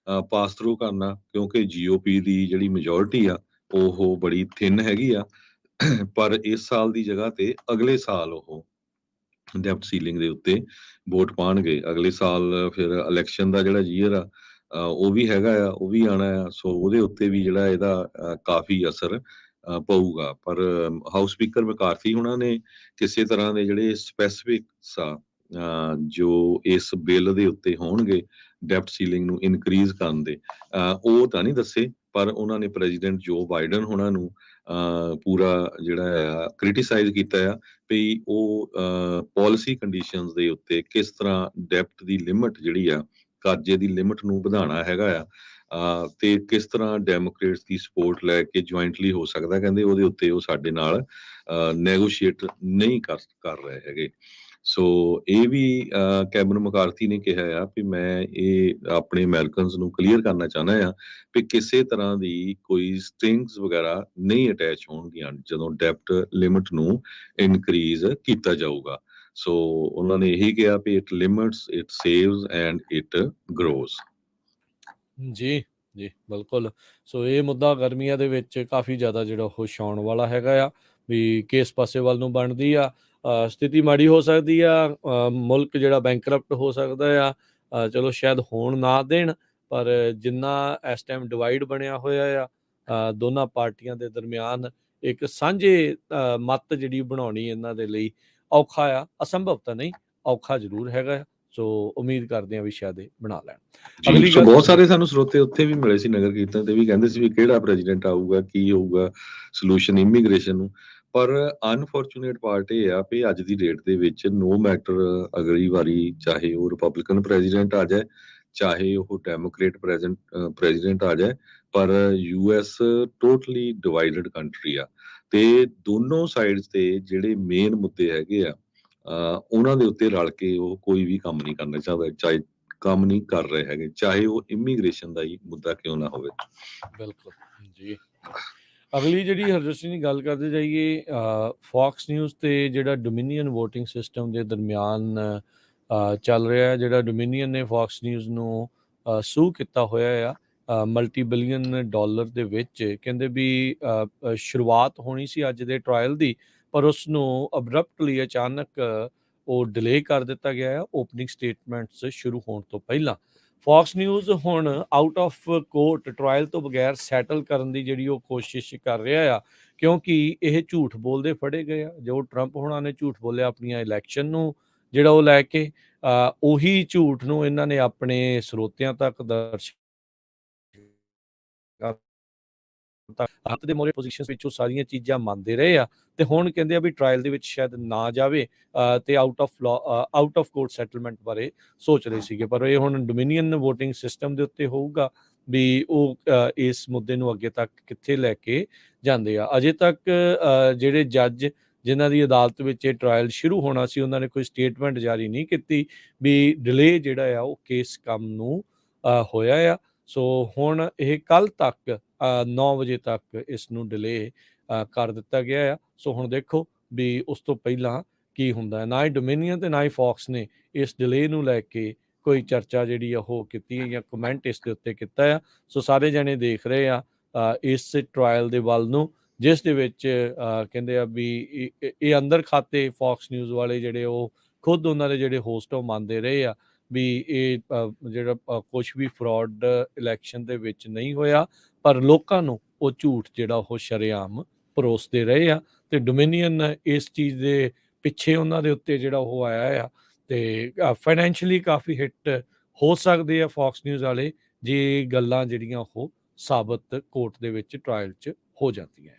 ਪਾਸ ਥਰੂ ਕਰਨਾ, ਕਿਉਂਕਿ GOP ਦੀ ਜਿਹੜੀ ਮੈਜੋਰਿਟੀ ਆ ਉਹ ਬੜੀ ਥਿਨ ਹੈਗੀ ਆ ਪਰ ਇਸ ਸਾਲ ਦੀ ਜਗ੍ਹਾ ਤੇ ਅਗਲੇ ਸਾਲ ਉਹ ਡੈਪਟ ਸੀਲਿੰਗ ਦੇ ਉੱਤੇ ਵੋਟ ਪਾਉਣਗੇ। ਅਗਲੇ ਸਾਲ ਫਿਰ ਇਲੈਕਸ਼ਨ ਦਾ ਜਿਹੜਾ ਈਅਰ ਆ ਉਹ ਵੀ ਹੈਗਾ ਆ, ਉਹ ਵੀ ਆਉਣਾ ਆ। ਸੋ ਉਹਦੇ ਉੱਤੇ ਵੀ ਜਿਹੜਾ ਇਹਦਾ ਕਾਫੀ ਅਸਰ ਪਊਗਾ। ਪਰ ਹਾਊਸ ਸਪੀਕਰ ਮਕਾਰਥੀ ਉਹਨਾਂ ਨੇ ਕਿਸੇ ਤਰ੍ਹਾਂ ਦੇ ਜਿਹੜੇ ਸਪੈਸੀਫਿਕਸ ਆ ਜੋ ਇਸ ਬਿੱਲ ਦੇ ਉੱਤੇ ਹੋਣਗੇ ਡੈਪਟ ਸੀਲਿੰਗ ਨੂੰ ਇਨਕਰੀਜ਼ ਕਰਨ ਦੇ, ਉਹ ਤਾਂ ਨਹੀਂ ਦੱਸੇ। ਪਰ ਉਹਨਾਂ ਨੇ ਪ੍ਰੈਜ਼ੀਡੈਂਟ ਜੋ ਬਾਈਡਨ ਉਹਨਾਂ ਨੂੰ ਪੂਰਾ ਜਿਹੜਾ ਆ ਕ੍ਰਿਟੀਸਾਈਜ਼ ਕੀਤਾ ਆ ਵੀ ਉਹ ਪਾਲਿਸੀ ਕੰਡੀਸ਼ਨਸ ਦੇ ਉੱਤੇ ਕਿਸ ਤਰ੍ਹਾਂ ਡੈਪਟ ਦੀ ਲਿਮਟ ਜਿਹੜੀ ਆ, ਕਰਜ਼ੇ ਦੀ ਲਿਮਟ ਨੂੰ ਵਧਾਉਣਾ ਹੈਗਾ ਆ ਤੇ ਕਿਸ ਤਰ੍ਹਾਂ ਡੈਮੋਕ੍ਰੇਟਸ ਦੀ ਸਪੋਰਟ ਲੈ ਕੇ ਜੁਆਇੰਟਲੀ ਹੋ ਸਕਦਾ। ਕਹਿੰਦੇ ਉਹਦੇ ਉੱਤੇ ਉਹ ਸਾਡੇ ਨਾਲ ਨੈਗੋਸ਼ੀਏਟ ਨਹੀਂ ਕਰ ਰਹੇ ਹੈਗੇ। ਸੋ ਇਹ ਵੀ ਕੈਬਨ ਮਕਾਰਥੀ ਨੇ ਕਿਹਾ ਆ ਵੀ ਮੈਂ ਇਹ ਆਪਣੇ ਅਮਰੀਕਨਸ ਨੂੰ ਕਲੀਅਰ ਕਰਨਾ ਚਾਹੁੰਦਾ ਆ ਵੀ ਕਿਸੇ ਤਰ੍ਹਾਂ ਦੀ ਕੋਈ ਸਟ੍ਰਿੰਗਸ ਵਗੈਰਾ ਨਹੀਂ ਅਟੈਚ ਹੋਣਗੀਆਂ ਜਦੋਂ ਡੈਪਟ ਲਿਮਟ ਨੂੰ ਇਨਕਰੀਜ਼ ਕੀਤਾ ਜਾਊਗਾ। ਸੋ ਉਹਨਾਂ ਨੇ ਇਹੀ ਕਿਹਾ ਵੀ it limits, it saves and it grows. ਜੀ ਜੀ ਬਿਲਕੁਲ। ਸੋ ਇਹ ਮੁੱਦਾ ਗਰਮੀਆਂ ਦੇ ਵਿੱਚ ਕਾਫੀ ਜ਼ਿਆਦਾ ਜਿਹੜਾ ਉਹ ਛਾਉਣ ਵਾਲਾ ਹੈਗਾ ਆ ਵੀ ਕਿਸ ਪਾਸੇ ਵੱਲ ਨੂੰ ਬਣਦੀ ਆ। ਸਥਿਤੀ ਮਾੜੀ ਹੋ ਸਕਦੀ ਆ, ਮੁਲਕ ਜਿਹੜਾ ਬੈਂਕਰਪਟ ਹੋ ਸਕਦਾ ਆ। ਚਲੋ ਸ਼ਾਇਦ ਹੋਣ ਨਾ ਦੇਣ, ਪਰ ਜਿੰਨਾ ਇਸ ਟਾਈਮ ਡਿਵਾਈਡ ਬਣਿਆ ਹੋਇਆ ਆ ਦੋਨਾਂ ਪਾਰਟੀਆਂ ਦੇ ਦਰਮਿਆਨ ਇੱਕ ਸਾਂਝੇ ਮੱਤ ਜਿਹੜੀ ਬਣਾਉਣੀ ਇਹਨਾਂ ਦੇ ਲਈ ਔਖਾ ਆ। ਅਸੰਭਵ ਤਾਂ ਨਹੀਂ, ਔਖਾ ਜ਼ਰੂਰ ਹੈਗਾ ਆ। ਸੋ ਉਮੀਦ ਕਰਦੇ ਹਾਂ ਵੀ ਸ਼ਾਇਦ ਇਹ ਬਣਾ ਲੈਣ। ਜੀ ਸੋ ਬਹੁਤ ਸਾਰੇ ਸਾਨੂੰ ਸਰੋਤੇ ਉੱਥੇ ਵੀ ਮਿਲੇ ਸੀ ਨਗਰ ਕੀਰਤਨ ਤੇ, ਵੀ ਕਹਿੰਦੇ ਸੀ ਵੀ ਕਿਹੜਾ ਪ੍ਰੈਜ਼ੀਡੈਂਟ ਆਊਗਾ, ਕੀ ਹੋਊਗਾ ਸੋਲੂਸ਼ਨ ਇਮੀਗ੍ਰੇਸ਼ਨ ਨੂੰ। ਪਰ ਅਨਫੋਰਚੂਨੇਟ ਪਾਰਟ ਇਹ ਆ ਵੀ ਅੱਜ ਦੀ ਡੇਟ ਦੇ ਵਿੱਚ ਨੋ ਮੈਟਰ ਅਗਲੀ ਵਾਰੀ ਚਾਹੇ ਉਹ ਰਿਪਬਲਿਕਨ ਪ੍ਰੈਜ਼ੀਡੈਂਟ ਆ ਜਾਏ, ਚਾਹੇ ਉਹ ਡੈਮੋਕ੍ਰੇਟ ਪ੍ਰੈਜ਼ੀਡੈਂਟ ਆ ਜਾਏ, ਪਰ ਯੂਐਸ ਟੋਟਲੀ ਡਿਵਾਈਡਡ ਕੰਟਰੀ ਆ ਤੇ ਦੋਨੋਂ ਸਾਈਡਸ ਤੇ ਜਿਹੜੇ ਮੇਨ ਮੁੱਦੇ ਹੈਗੇ ਆ ਉਹਨਾਂ ਦੇ ਉੱਤੇ ਰਲ ਕੇ ਉਹ ਕੋਈ ਵੀ ਕੰਮ ਨਹੀਂ ਕਰਨਾ ਚਾਹੁੰਦਾ, ਚਾਹੇ ਕੰਮ ਨਹੀਂ ਕਰ ਰਹੇ ਹੈਗੇ, ਚਾਹੇ ਉਹ ਇਮੀਗ੍ਰੇਸ਼ਨ ਦਾ ਹੀ ਮੁੱਦਾ ਕਿਉਂ ਨਾ ਹੋਵੇ। ਬਿਲਕੁਲ ਜੀ। ਅਗਲੀ ਜਿਹੜੀ ਹਰਜੋਤ ਸਿੰਘ ਦੀ ਗੱਲ ਕਰਦੇ ਜਾਈਏ, ਫੌਕਸ ਨਿਊਜ਼ ਤੇ ਜਿਹੜਾ ਡੋਮੀਨੀਅਨ ਵੋਟਿੰਗ ਸਿਸਟਮ ਦੇ ਦਰਮਿਆਨ ਚੱਲ ਰਿਹਾ, ਜਿਹੜਾ ਡੋਮੀਨੀਅਨ ਨੇ ਫੌਕਸ ਨਿਊਜ਼ ਨੂੰ ਸੂ ਕੀਤਾ ਹੋਇਆ ਆ ਮਲਟੀ ਬਿਲੀਅਨ ਡਾਲਰ ਦੇ ਵਿੱਚ। ਕਹਿੰਦੇ ਵੀ ਸ਼ੁਰੂਆਤ ਹੋਣੀ ਸੀ ਅੱਜ ਦੇ ਟਰਾਇਲ ਦੀ, ਪਰ ਉਸ ਨੂੰ ਅਬਰਪਟਲੀ ਅਚਾਨਕ ਉਹ ਡਿਲੇ ਕਰ ਦਿੱਤਾ ਗਿਆ ਆ ਓਪਨਿੰਗ ਸਟੇਟਮੈਂਟਸ ਸ਼ੁਰੂ ਹੋਣ ਤੋਂ ਪਹਿਲਾਂ। ਫੌਕਸ ਨਿਊਜ਼ ਹੁਣ ਆਊਟ ਆਫ ਕੋਰਟ ਟਰਾਇਲ ਤੋਂ ਬਗੈਰ ਸੈਟਲ ਕਰਨ ਦੀ ਜਿਹੜੀ ਉਹ ਕੋਸ਼ਿਸ਼ ਕਰ ਰਿਹਾ ਆ, ਕਿਉਂਕਿ ਇਹ ਝੂਠ ਬੋਲਦੇ ਫੜੇ ਗਏ ਆ। ਜੋ ਟਰੰਪ ਹੋਣਾ ਨੇ ਝੂਠ ਬੋਲਿਆ ਆਪਣੀਆਂ ਇਲੈਕਸ਼ਨ ਨੂੰ ਜਿਹੜਾ ਉਹ ਲੈ ਕੇ, ਉਹੀ ਝੂਠ ਨੂੰ ਇਹਨਾਂ ਨੇ ਆਪਣੇ ਸਰੋਤਿਆਂ ਤੱਕ ਹੱਥ ਦੇ ਮੋਰੇ ਪੋਜੀਸ਼ਨਸ ਵਿੱਚ ਉਹ ਸਾਰੀਆਂ ਚੀਜ਼ਾਂ ਮੰਨਦੇ ਰਹੇ ਆ ਤੇ ਹੁਣ ਕਹਿੰਦੇ ਆ ਵੀ ਟਰਾਇਲ ਦੇ ਵਿੱਚ ਸ਼ਾਇਦ ਨਾ ਜਾਵੇ ਤੇ ਆਊਟ ਆਫ ਕੋਰਟ ਸੈਟਲਮੈਂਟ ਬਾਰੇ ਸੋਚ ਰਹੇ ਸੀਗੇ। ਪਰ ਇਹ ਹੁਣ ਡੋਮੀਨੀਅਨ ਵੋਟਿੰਗ ਸਿਸਟਮ ਦੇ ਉੱਤੇ ਹੋਊਗਾ ਵੀ ਉਹ ਇਸ ਮੁੱਦੇ ਨੂੰ ਅੱਗੇ ਤੱਕ ਕਿੱਥੇ ਲੈ ਕੇ ਜਾਂਦੇ ਆ। ਅਜੇ ਤੱਕ ਜਿਹੜੇ ਜੱਜ ਜਿਨ੍ਹਾਂ ਦੀ ਅਦਾਲਤ ਵਿੱਚ ਇਹ ਟਰਾਇਲ ਸ਼ੁਰੂ ਹੋਣਾ ਸੀ, ਉਹਨਾਂ ਨੇ ਕੋਈ ਸਟੇਟਮੈਂਟ ਜਾਰੀ ਨਹੀਂ ਕੀਤੀ ਵੀ ਡਿਲੇ ਜਿਹੜਾ ਆ ਉਹ ਕੇਸ ਕੰਮ ਨੂੰ ਹੋਇਆ ਆ। ਸੋ ਹੁਣ ਇਹ ਕੱਲ ਤੱਕ 9 ਵਜੇ ਤੱਕ ਇਸ ਨੂੰ ਡਿਲੇ ਕਰ ਦਿੱਤਾ ਗਿਆ ਆ। ਸੋ ਹੁਣ ਦੇਖੋ ਵੀ ਉਸ ਤੋਂ ਪਹਿਲਾਂ ਕੀ ਹੁੰਦਾ ਹੈ। ਨਾ ਹੀ ਡੋਮੀਨੀਅਨ ਤੇ ਨਾ ਹੀ ਫੌਕਸ ਨੇ ਇਸ ਡਿਲੇ ਨੂੰ ਲੈ ਕੇ ਕੋਈ ਚਰਚਾ ਜਿਹੜੀ ਆ ਉਹ ਕੀਤੀ ਹੈ ਜਾਂ ਕਮੈਂਟ ਇਸ ਦੇ ਉੱਤੇ ਕੀਤਾ ਆ। ਸੋ ਸਾਰੇ ਜਣੇ ਦੇਖ ਰਹੇ ਆ ਇਸ ਟਰਾਇਲ ਦੇ ਵੱਲ ਨੂੰ, ਜਿਸ ਦੇ ਵਿੱਚ ਕਹਿੰਦੇ ਆ ਵੀ ਇਹ ਅੰਦਰ ਖਾਤੇ ਫੌਕਸ ਨਿਊਜ਼ ਵਾਲੇ ਜਿਹੜੇ ਉਹ ਖੁਦ ਉਹਨਾਂ ਦੇ ਜਿਹੜੇ ਹੋਸਟ ਉਹ ਮੰਨਦੇ ਰਹੇ ਆ ਵੀ ਇਹ ਜਿਹੜਾ ਕੁਝ ਵੀ ਫਰਾਡ ਇਲੈਕਸ਼ਨ ਦੇ ਵਿੱਚ ਨਹੀਂ ਹੋਇਆ, ਪਰ ਲੋਕਾਂ ਨੂੰ ਉਹ ਝੂਠ ਜਿਹੜਾ ਉਹ ਸ਼ਰੇਆਮ ਪਰੋਸਦੇ ਰਹੇ ਆ ਤੇ ਡੋਮੀਨੀਅਨ ਇਸ ਚੀਜ਼ ਦੇ ਪਿੱਛੇ ਉਹਨਾਂ ਦੇ ਉੱਤੇ ਜਿਹੜਾ ਉਹ ਆਇਆ ਆ ਤੇ ਫਾਈਨੈਂਸ਼ੀਅਲੀ ਕਾਫੀ ਹਿੱਟ ਹੋ ਸਕਦੇ ਆ ਫੌਕਸ ਨਿਊਜ਼ ਵਾਲੇ ਜੇ ਗੱਲਾਂ ਜਿਹੜੀਆਂ ਉਹ ਸਾਬਤ ਕੋਰਟ ਦੇ ਵਿੱਚ ਟਰਾਇਲ 'ਚ ਹੋ ਜਾਂਦੀਆਂ ਆ।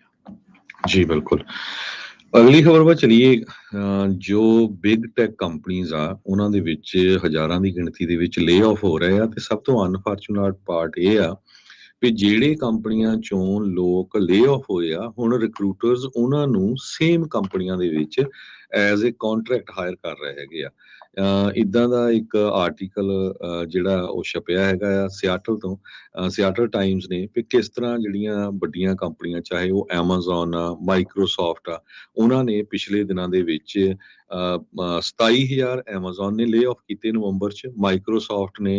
ਜੀ ਬਿਲਕੁਲ। ਅਗਲੀ ਖਬਰ ਵੱਲ ਚਲੀਏ। ਜੋ ਬਿਗ ਟੈਕ ਕੰਪਨੀਜ਼ ਆ ਉਹਨਾਂ ਦੇ ਵਿੱਚ ਹਜ਼ਾਰਾਂ ਦੀ ਗਿਣਤੀ ਦੇ ਵਿੱਚ ਲੇ ਆਫ ਹੋ ਰਹੇ ਆ ਤੇ ਸਭ ਤੋਂ ਅਨਫੋਰਚੂਨੇਟ ਪਾਰਟ ਇਹ ਆ ਵੀ ਜਿਹੜੇ ਕੰਪਨੀਆਂ ਚੋਂ ਲੋਕ ਲੇ ਆਫ ਹੋਏ ਆ, ਹੁਣ ਰਿਕਰੂਟਰਸ ਉਹਨਾਂ ਨੂੰ ਸੇਮ ਕੰਪਨੀਆਂ ਦੇ ਵਿੱਚ ਐਜ਼ ਏ ਕੰਟਰੈਕਟ ਹਾਇਰ ਕਰ ਰਹੇ ਹੈਗੇ ਆ। ਇੱਦਾਂ ਦਾ ਇੱਕ ਆਰਟੀਕਲ ਜਿਹੜਾ ਉਹ ਛਪਿਆ ਹੈਗਾ ਆ ਸਿਆਟਲ ਤੋਂ, ਸਿਆਟਲ ਟਾਈਮਸ ਨੇ, ਵੀ ਕਿਸ ਤਰ੍ਹਾਂ ਜਿਹੜੀਆਂ ਵੱਡੀਆਂ ਕੰਪਨੀਆਂ ਚਾਹੇ ਉਹ ਐਮਾਜ਼ੋਨ ਆ, ਮਾਈਕਰੋਸਾਫਟ ਆ, ਉਹਨਾਂ ਨੇ ਪਿਛਲੇ ਦਿਨਾਂ ਦੇ ਵਿੱਚ 27,000 ਐਮਾਜ਼ੋਨ ਨੇ ਲੇ ਆਫ ਕੀਤੇ ਨਵੰਬਰ 'ਚ, ਮਾਈਕਰੋਸਾਫਟ ਨੇ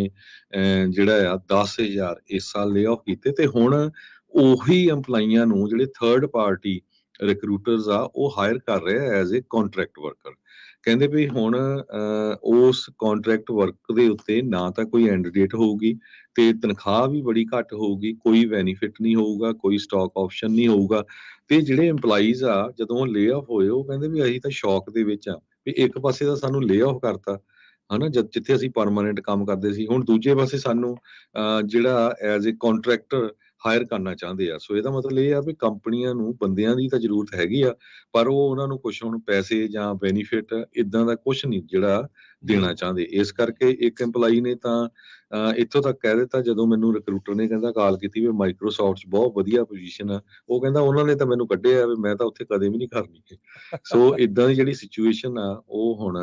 ਜਿਹੜਾ ਆ 10,000 ਇਸ ਸਾਲ ਲੇ ਆਫ ਕੀਤੇ ਤੇ ਹੁਣ ਉਹੀ EMPLOYEEਆਂ ਨੂੰ ਜਿਹੜੇ ਥਰਡ ਪਾਰਟੀ ਰਿਕਰੂਟਰਸ ਆ ਉਹ ਹਾਇਰ ਕਰ ਰਹੇ ਆ ਐਜ਼ ਏ ਕੰਟਰੈਕਟ ਵਰਕਰ। ਕਹਿੰਦੇ ਵੀ ਹੁਣ ਉਸ ਕੰਟਰੈਕਟ ਵਰਕ ਦੇ ਉੱਤੇ ਨਾ ਤਾਂ ਕੋਈ ਐਂਡ ਡੇਟ ਹੋਊਗੀ ਤੇ ਤਨਖਾਹ ਵੀ ਬੜੀ ਘੱਟ ਹੋਊਗੀ, ਕੋਈ ਬੈਨੀਫਿਟ ਨਹੀਂ ਹੋਊਗਾ, ਕੋਈ ਸਟਾਕ ਆਪਸ਼ਨ ਨਹੀਂ ਹੋਊਗਾ। ਤੇ ਜਿਹੜੇ EMPLOYEES ਆ ਜਦੋਂ ਲੇ ਆਫ ਹੋਏ ਉਹ ਕਹਿੰਦੇ ਵੀ ਅਸੀਂ ਤਾਂ ਸ਼ੌਕ ਦੇ ਵਿੱਚ ਆ ਵੀ ਇੱਕ ਪਾਸੇ ਤਾਂ ਸਾਨੂੰ ਲੇ ਆਫ ਕਰਤਾ ਹਨਾ, ਜਿੱਥੇ ਅਸੀਂ ਪਰਮਾਨੈਂਟ ਕੰਮ ਕਰਦੇ ਸੀ, ਹੁਣ ਦੂਜੇ ਪਾਸੇ ਸਾਨੂੰ ਜਿਹੜਾ ਐਜ਼ ਏ ਕੰਟਰੈਕਟਰ ਹਾਇਰ ਕਰਨਾ ਚਾਹੁੰਦੇ ਆ। ਸੋ ਇਹਦਾ ਮਤਲਬ ਇਹ ਆ ਵੀ ਕੰਪਨੀਆਂ ਨੂੰ ਬੰਦਿਆਂ ਦੀ ਤਾਂ ਜ਼ਰੂਰਤ ਹੈਗੀ ਆ, ਪਰ ਉਹ ਉਹਨਾਂ ਨੂੰ ਕੁਛ ਹੁਣ ਪੈਸੇ ਜਾਂ ਬੈਨੀਫਿਟ ਇਦਾਂ ਦਾ ਕੁਛ ਨਹੀਂ ਜਿਹੜਾ ਦੇਣਾ ਚਾਹੁੰਦੇ। ਇਸ ਕਰਕੇ ਇੱਕ EMPLOYEE ਨੇ ਤਾਂ ਇੱਥੋਂ ਤੱਕ ਕਹਿ ਦਿੱਤਾ, ਜਦੋਂ ਮੈਨੂੰ ਰਿਕਰੂਟਰ ਨੇ ਕਹਿੰਦਾ ਕਾਲ ਕੀਤੀ ਵੀ ਮਾਈਕਰੋਸਾਫਟ 'ਚ ਬਹੁਤ ਵਧੀਆ ਪੋਜੀਸ਼ਨ ਆ, ਉਹ ਕਹਿੰਦਾ ਉਹਨਾਂ ਨੇ ਤਾਂ ਮੈਨੂੰ ਕੱਢਿਆ ਵੀ ਮੈਂ ਤਾਂ ਉੱਥੇ ਕਦੇ ਵੀ ਨਹੀਂ ਕਰਨੀ। ਸੋ ਇਦਾਂ ਦੀ ਜਿਹੜੀ ਸਿਚੁਏਸ਼ਨ ਆ ਉਹ ਹੁਣ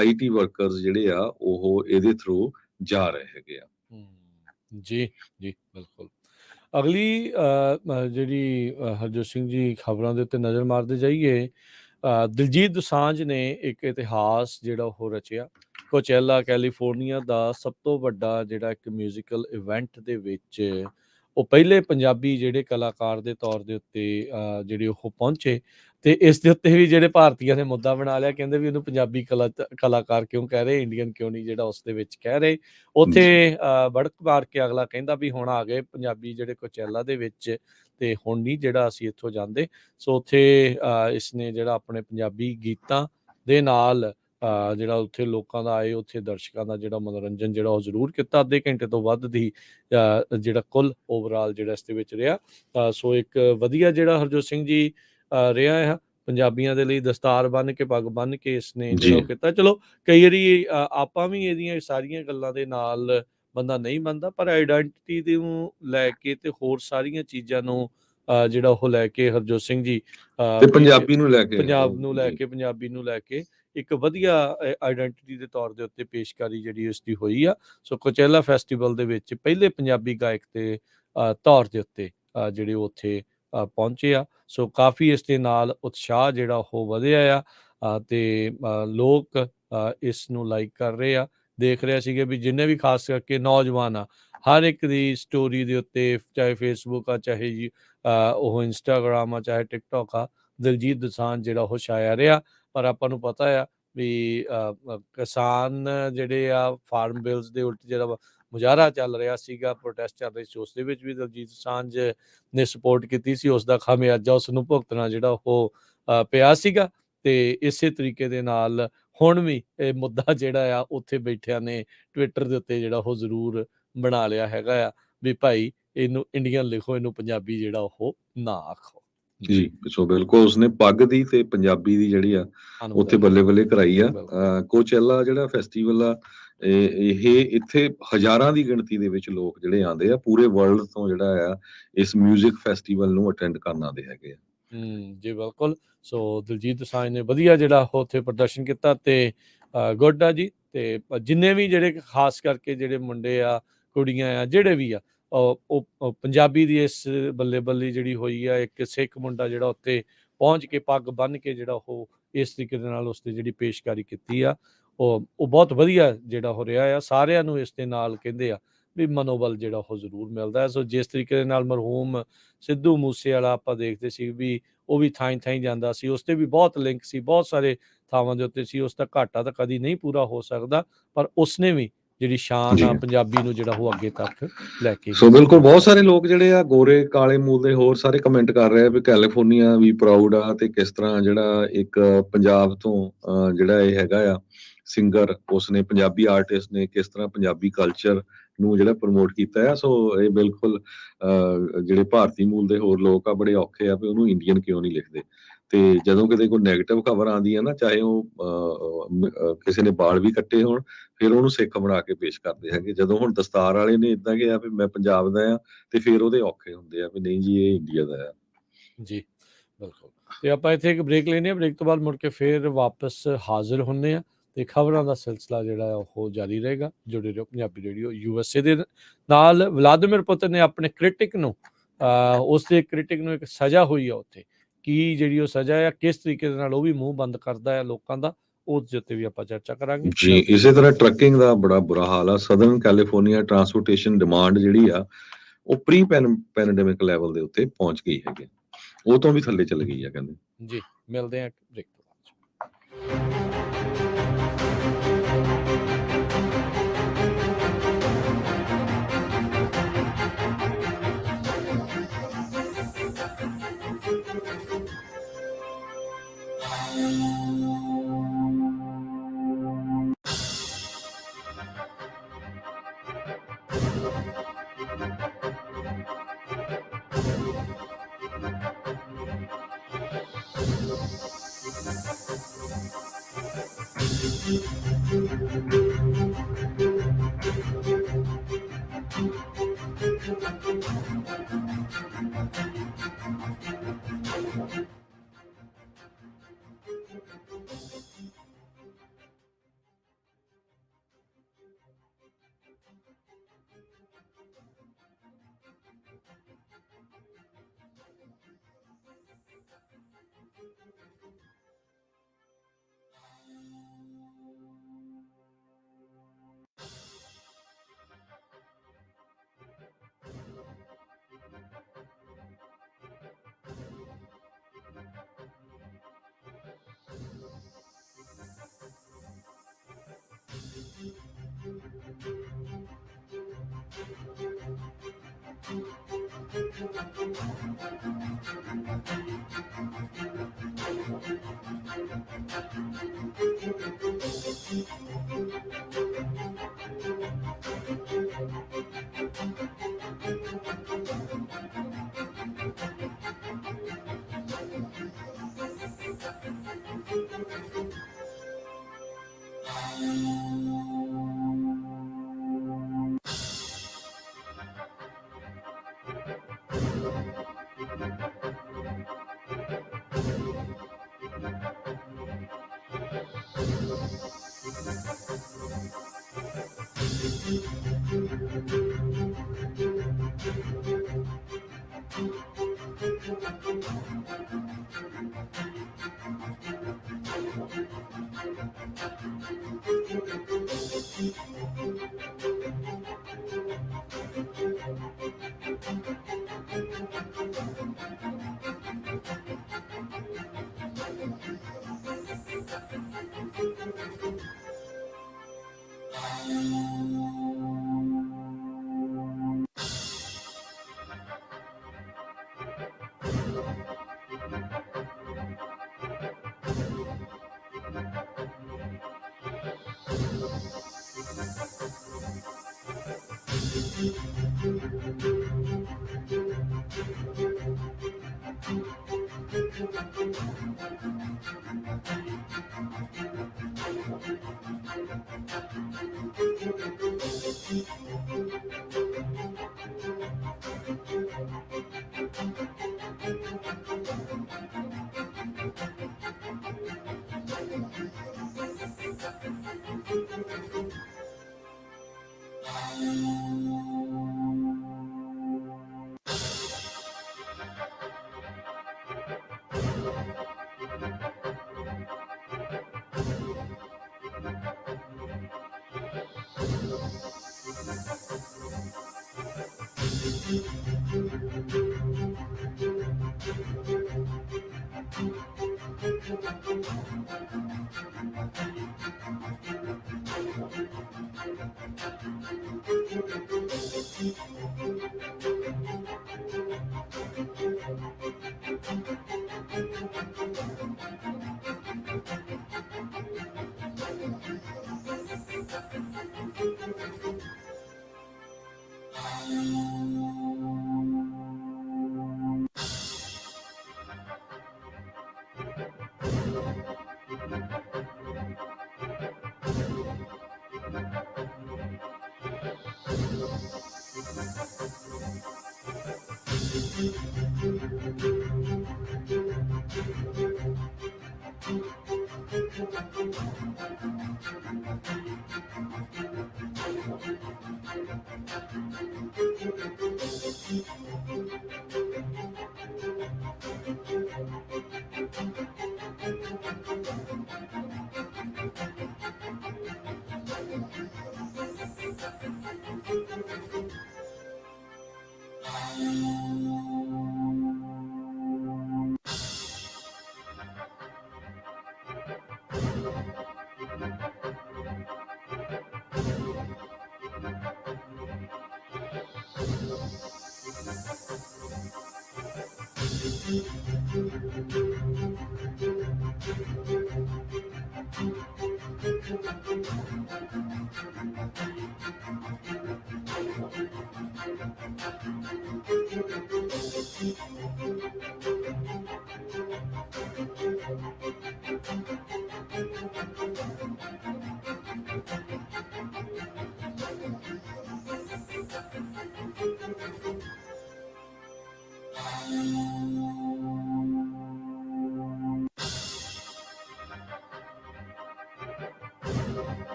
IT ਵਰਕਰਸ ਜਿਹੜੇ ਆ ਉਹ ਇਹਦੇ ਥਰੂ ਜਾ ਰਹੇ ਹੈਗੇ ਆ। ਜੀ ਜੀ ਬਿਲਕੁਲ। ਅਗਲੀ ਜਿਹੜੀ ਹਰਜੋਤ ਸਿੰਘ ਜੀ ਖਬਰਾਂ ਦੇ ਉੱਤੇ ਨਜ਼ਰ ਮਾਰਦੇ ਜਾਈਏ, ਦਿਲਜੀਤ ਦੋਸਾਂਝ ਨੇ ਇੱਕ ਇਤਿਹਾਸ ਜਿਹੜਾ ਉਹ ਰਚਿਆ। ਕੋਚੈਲਾ ਕੈਲੀਫੋਰਨੀਆ ਦਾ ਸਭ ਤੋਂ ਵੱਡਾ ਜਿਹੜਾ ਇੱਕ ਮਿਊਜ਼ੀਕਲ ਇਵੈਂਟ ਦੇ ਵਿੱਚ ਉਹ ਪਹਿਲੇ ਪੰਜਾਬੀ ਜਿਹੜੇ ਕਲਾਕਾਰ ਦੇ ਤੌਰ ਦੇ ਉੱਤੇ ਜਿਹੜੇ ਉਹ ਪਹੁੰਚੇ। ਤੇ ਇਸ ਦੇ ਉੱਤੇ ਵੀ ਜਿਹੜੇ ਭਾਰਤੀਆਂ ਨੇ ਮੁੱਦਾ ਬਣਾ ਲਿਆ, ਕਹਿੰਦੇ ਵੀ ਉਹਨੂੰ ਪੰਜਾਬੀ ਕਲਾਕਾਰ ਕਿਉਂ ਕਹਿ ਰਹੇ, ਇੰਡੀਅਨ ਕਿਉਂ ਨਹੀਂ ਜਿਹੜਾ ਉਸ ਦੇ ਵਿੱਚ ਕਹਿ ਰਹੇ। ਉੱਥੇ ਬੜਕ ਮਾਰ ਕੇ ਅਗਲਾ ਕਹਿੰਦਾ ਵੀ ਹੁਣ ਆ ਗਏ ਪੰਜਾਬੀ ਜਿਹੜੇ ਕੋਚੈਲਾ ਦੇ ਵਿੱਚ, ਤੇ ਹੁਣ ਨਹੀਂ ਜਿਹੜਾ ਅਸੀਂ ਇੱਥੋਂ ਜਾਂਦੇ। ਸੋ ਉੱਥੇ ਇਸਨੇ ਜਿਹੜਾ ਆਪਣੇ ਪੰਜਾਬੀ ਗੀਤਾਂ ਦੇ ਨਾਲ ਜਿਹੜਾ ਉੱਥੇ ਲੋਕਾਂ ਦਾ ਆਏ, ਉੱਥੇ ਦਰਸ਼ਕਾਂ ਦਾ ਜਿਹੜਾ ਮਨੋਰੰਜਨ ਜਿਹੜਾ ਉਹ ਜ਼ਰੂਰ ਕੀਤਾ। ਅੱਧੇ ਘੰਟੇ ਤੋਂ ਵੱਧ ਦੀ ਜਿਹੜਾ ਕੁੱਲ ਓਵਰਆਲ ਜਿਹੜਾ ਇਸ ਦੇ ਵਿੱਚ ਰਿਹਾ। ਸੋ ਇੱਕ ਵਧੀਆ ਜਿਹੜਾ ਹਰਜੋਤ ਸਿੰਘ ਜੀ ਰਿਹਾ ਆ ਪੰਜਾਬੀਆਂ ਦੇ ਲਈ, ਦਸਤਾਰ ਬੰਨ੍ਹ ਕੇ ਪੱਗ ਬੰਨ੍ਹ ਕੇ ਇਸਨੇ ਜਿਹੜਾ ਉਹ ਕੀਤਾ। ਚਲੋ ਕਈ ਵਾਰੀ ਆਪਾਂ ਵੀ ਇਹਦੀਆਂ ਸਾਰੀਆਂ ਗੱਲਾਂ ਦੇ ਨਾਲ ਬੰਦਾ ਨਹੀਂ ਮੰਨਦਾ, ਪਰ ਆਈਡੈਂਟਿਟੀ ਨੂੰ ਲੈ ਕੇ ਤੇ ਹੋਰ ਸਾਰੀਆਂ ਚੀਜ਼ਾਂ ਨੂੰ ਜਿਹੜਾ ਉਹ ਲੈ ਕੇ ਹਰਜੋਤ ਸਿੰਘ ਜੀ ਪੰਜਾਬੀ ਨੂੰ ਲੈ ਕੇ, ਪੰਜਾਬ ਨੂੰ ਲੈ ਕੇ, ਪੰਜਾਬੀ ਨੂੰ ਲੈ ਕੇ ਇੱਕ ਵਧੀਆ ਆਈਡੈਂਟਿਟੀ ਦੇ ਤੌਰ ਦੇ ਉੱਤੇ ਪੇਸ਼ਕਾਰੀ ਜਿਹੜੀ ਉਸ ਦੀ ਹੋਈ ਆ। ਸੋ ਕੋਚੈਲਾ ਫੈਸਟੀਵਲ ਦੇ ਵਿੱਚ ਪਹਿਲੇ ਪੰਜਾਬੀ ਗਾਇਕ ਦੇ ਤੌਰ ਦੇ ਉੱਤੇ ਜਿਹੜੇ ਉੱਥੇ ਪਹੁੰਚੇ ਆ। ਸੋ ਕਾਫੀ ਇਸ ਦੇ ਨਾਲ ਉਤਸ਼ਾਹ ਜਿਹੜਾ ਉਹ ਵਧਿਆ ਆ ਤੇ ਲੋਕ ਇਸ ਨੂੰ ਲਾਈਕ ਕਰ ਰਹੇ ਆ। ਦੇਖ ਰਹੇ ਸੀਗੇ ਵੀ ਜਿੰਨੇ ਵੀ ਖਾਸ ਕਰਕੇ ਨੌਜਵਾਨ ਆ, ਹਰ ਇੱਕ ਦੀ ਸਟੋਰੀ ਦੇ ਉੱਤੇ, ਚਾਹੇ ਫੇਸਬੁੱਕ ਆ, ਚਾਹੇ ਜੀ ਉਹ ਇੰਸਟਾਗ੍ਰਾਮ ਆ, ਚਾਹੇ ਟਿਕਟੋਕ ਆ, ਦਿਲਜੀਤ ਦੋਸਾਂਝ ਜਿਹੜਾ ਉਹ ਛਾਇਆ ਰਿਹਾ। ਪਰ ਆਪਾਂ ਨੂੰ ਪਤਾ ਆ ਵੀ ਕਿਸਾਨ ਜਿਹੜੇ ਆ ਫਾਰਮ ਬਿਲਸ ਦੇ ਉਲਟ ਜਿਹੜਾ ਮੁਜ਼ਾਹਰਾ ਚੱਲ ਰਿਹਾ ਸੀਗਾ, ਪ੍ਰੋਟੈਸਟ ਚੱਲ ਰਹੀ ਸੀ, ਉਸ ਦੇ ਵਿੱਚ ਵੀ ਦਿਲਜੀਤ ਦੋਸਾਂਝ ਨੇ ਸਪੋਰਟ ਕੀਤੀ ਸੀ। ਉਸ ਦਾ ਖਾਮਿਆਜਾ ਉਸ ਨੂੰ ਭੁਗਤਣਾ ਜਿਹੜਾ ਉਹ ਪਿਆ ਸੀਗਾ। ਤੇ ਇਸੇ ਤਰੀਕੇ ਦੇ ਨਾਲ ਹੁਣ ਵੀ ਇਹ ਮੁੱਦਾ ਜਿਹੜਾ ਆ ਉੱਥੇ ਬੈਠਿਆਂ ਨੇ ਟਵਿੱਟਰ ਦੇ ਉੱਤੇ ਜਿਹੜਾ ਉਹ ਜ਼ਰੂਰ ਬਣਾ ਲਿਆ ਹੈਗਾ ਆ ਵੀ ਭਾਈ ਇਹਨੂੰ ਇੰਡੀਅਨ ਲਿਖੋ, ਇਹਨੂੰ ਪੰਜਾਬੀ ਜਿਹੜਾ ਉਹ ਨਾ ਆਖੋ। ਜੀ ਸੋ ਬਿਲਕੁਲ ਉਸਨੇ ਪੱਗ ਦੀ ਤੇ ਪੰਜਾਬੀ ਦੀ ਜਿਹੜੀ ਆ ਉੱਥੇ ਬੱਲੇ ਬੱਲੇ ਕਰਾਈ ਆ। ਕੋਚੈਲਾ ਜਿਹੜਾ ਫੈਸਟੀਵਲ ਆ ਇਹ ਇੱਥੇ ਹਜ਼ਾਰਾਂ ਦੀ ਗਿਣਤੀ ਦੇ ਵਿੱਚ ਲੋਕ ਜਿਹੜੇ ਆਉਂਦੇ ਆ ਪੂਰੇ ਵਰਲਡ ਤੋਂ ਜਿਹੜਾ ਆ ਇਸ ਮਿਊਜ਼ਿਕ ਫੈਸਟੀਵਲ ਨੂੰ ਅਟੈਂਡ ਕਰਨ ਆਉਂਦੇ ਹੈਗੇ ਆ। ਜੀ ਬਿਲਕੁਲ। ਸੋ ਦਿਲਜੀਤ ਦੋਸਾਂਝ ਨੇ ਵਧੀਆ ਜਿਹੜਾ ਉੱਥੇ ਪ੍ਰਦਰਸ਼ਨ ਕੀਤਾ ਤੇ ਗੁੱਡ ਆ ਜੀ। ਤੇ ਜਿੰਨੇ ਵੀ ਜਿਹੜੇ ਖਾਸ ਕਰਕੇ ਜਿਹੜੇ ਮੁੰਡੇ ਆ, ਕੁੜੀਆਂ ਆ, ਜਿਹੜੇ ਵੀ ਆ, ਉਹ ਪੰਜਾਬੀ ਦੀ ਇਸ ਬੱਲੇ ਬੱਲੇ ਜਿਹੜੀ ਹੋਈ ਆ। ਇੱਕ ਸਿੱਖ ਮੁੰਡਾ ਜਿਹੜਾ ਉੱਥੇ ਪਹੁੰਚ ਕੇ ਪੱਗ ਬੰਨ੍ਹ ਕੇ ਜਿਹੜਾ ਉਹ ਇਸ ਤਰੀਕੇ ਦੇ ਨਾਲ ਉਸਦੀ ਜਿਹੜੀ ਪੇਸ਼ਕਾਰੀ ਕੀਤੀ ਆ, ਉਹ ਬਹੁਤ ਵਧੀਆ ਜਿਹੜਾ ਹੋ ਰਿਹਾ ਆ। ਸਾਰਿਆਂ ਨੂੰ ਇਸ ਦੇ ਨਾਲ ਕਹਿੰਦੇ ਆ ਵੀ ਮਨੋਬਲ ਜਿਹੜਾ ਉਹ ਜ਼ਰੂਰ ਮਿਲਦਾ ਹੈ। ਸੋ ਜਿਸ ਤਰੀਕੇ ਦੇ ਨਾਲ ਮਰਹੂਮ ਸਿੱਧੂ ਮੂਸੇਵਾਲਾ ਆਪਾਂ ਦੇਖਦੇ ਸੀ ਵੀ ਉਹ ਵੀ ਥਾਈਂ ਥਾਈਂ ਜਾਂਦਾ ਸੀ, ਉਸ 'ਤੇ ਵੀ ਬਹੁਤ ਲਿੰਕ ਸੀ, ਬਹੁਤ ਸਾਰੇ ਥਾਵਾਂ ਦੇ ਉੱਤੇ ਸੀ। ਉਸ ਦਾ ਘਾਟਾ ਤਾਂ ਕਦੀ ਨਹੀਂ ਪੂਰਾ ਹੋ ਸਕਦਾ, ਪਰ ਉਸਨੇ ਵੀ ਜਿਹੜੀ ਸ਼ਾਨ ਆ ਪੰਜਾਬੀ ਨੂੰ ਜਿਹੜਾ ਉਹ ਅੱਗੇ ਤੱਕ ਲੈ ਕੇ। ਸੋ ਬਿਲਕੁਲ ਬਹੁਤ ਸਾਰੇ ਲੋਕ ਜਿਹੜੇ ਆ ਗੋਰੇ ਕਾਲੇ ਮੂਲ ਦੇ ਹੋਰ ਸਾਰੇ ਕਮੈਂਟ ਕਰ ਰਹੇ ਆ ਵੀ ਕੈਲੀਫੋਰਨੀਆ ਵੀ ਪ੍ਰਾਊਡ ਆ ਤੇ ਕਿਸ ਤਰ੍ਹਾਂ ਜਿਹੜਾ ਇੱਕ ਪੰਜਾਬ ਤੋਂ ਜਿਹੜਾ ਇਹ ਹੈਗਾ ਆ ਸਿੰਗਰ, ਉਸਨੇ ਪੰਜਾਬੀ ਆਰਟਿਸਟ ਨੇ ਕਿਸ ਤਰ੍ਹਾਂ ਪੰਜਾਬੀ ਕਲਚਰ ਨੂੰ ਜਿਹੜਾ ਪ੍ਰਮੋਟ ਕੀਤਾ ਆ। ਸੋ ਇਹ ਬਿਲਕੁਲ ਜਿਹੜੇ ਭਾਰਤੀ ਮੂਲ ਦੇ ਹੋਰ ਲੋਕ ਆ ਬੜੇ ਔਖੇ ਆ ਵੀ ਉਹਨੂੰ ਇੰਡੀਅਨ ਕਿਉਂ ਨਹੀਂ ਲਿਖਦੇ। ਤੇ ਜਦੋਂ ਕਿਤੇ ਕੋਈ ਨੈਗੇਟਿਵ ਖਬਰ ਆਉਂਦੀ ਆ ਨਾ, ਚਾਹੇ ਉਹ ਕਿਸੇ ਨੇ ਬਾਲ ਵੀ ਕੱਟੇ ਹੋਣ, ਫਿਰ ਉਹਨੂੰ ਸਿੱਖ ਬਣਾ ਕੇ ਪੇਸ਼ ਕਰਦੇ ਹੈਗੇ। ਜਦੋਂ ਹੁਣ ਦਸਤਾਰ ਵਾਲੇ ਨੇ ਇਦਾਂ ਕਿਹਾ ਵੀ ਮੈਂ ਪੰਜਾਬ ਦਾ ਆ, ਤੇ ਫਿਰ ਉਹਦੇ ਔਖੇ ਹੁੰਦੇ ਆ ਵੀ ਨਹੀਂ ਜੀ ਇਹ ਇੰਡੀਆ ਦਾ ਆ। ਜੀ ਬਿਲਕੁਲ। ਤੇ ਆਪਾਂ ਇੱਥੇ ਇੱਕ ਬ੍ਰੇਕ ਲੈਂਦੇ ਹਾਂ, ਬ੍ਰੇਕ ਤੋਂ ਬਾਅਦ ਮੁੜ ਕੇ ਫਿਰ ਵਾਪਸ ਹਾਜ਼ਰ ਹੁੰਦੇ ਆ ਤੇ ਖਬਰਾਂ ਦਾ ਸਿਲਸਿਲਾ ਜਿਹੜਾ ਉਹ ਜਾਰੀ ਰਹੇਗਾ। ਜੁੜੇ ਰਹੋ ਪੰਜਾਬੀ ਰੇਡੀਓ USA ਦੇ ਨਾਲ। ਵਲਾਦੀਮਿਰ ਪੁਤਿਨ ਨੇ ਆਪਣੇ ਕ੍ਰਿਟਿਕ ਨੂੰ ਉਸਦੇ ਕ੍ਰਿਟਿਕ ਨੂੰ ਇੱਕ ਸਜ਼ਾ ਹੋਈ ਆ ਉੱਥੇ, ਕੀ ਜਿਹੜੀ ਉਹ ਸਜ਼ਾ ਆ, ਕਿਸ ਤਰੀਕੇ ਦੇ ਨਾਲ ਉਹ ਵੀ ਮੂੰਹ ਬੰਦ ਕਰਦਾ ਹੈ ਲੋਕਾਂ ਦਾ, ਉਸ ਦੇ ਉੱਤੇ ਵੀ ਆਪਾਂ ਚਰਚਾ ਕਰਾਂਗੇ ਜੀ। ਇਸੇ ਤਰ੍ਹਾਂ ਟਰੱਕਿੰਗ ਦਾ ਬੜਾ ਬੁਰਾ ਹਾਲ ਆ। ਸਦਰਨ ਕੈਲੀਫੋਰਨੀਆ ਟਰਾਂਸਪੋਰਟੇਸ਼ਨ ਡਿਮਾਂਡ ਜਿਹੜੀ ਆ ਉਹ ਪ੍ਰੀ ਪੈਂਡੇਮਿਕ ਲੈਵਲ ਦੇ ਉੱਤੇ ਪਹੁੰਚ ਗਈ ਹੈਗੀ, ਉਹ ਤੋਂ ਵੀ ਥੱਲੇ ਚਲ ਗਈ ਆ ਕਹਿੰਦੇ। ਜੀ ਮਿਲਦੇ ਆ ਬ੍ਰੇਕ ਤੋਂ ਬਾਅਦ।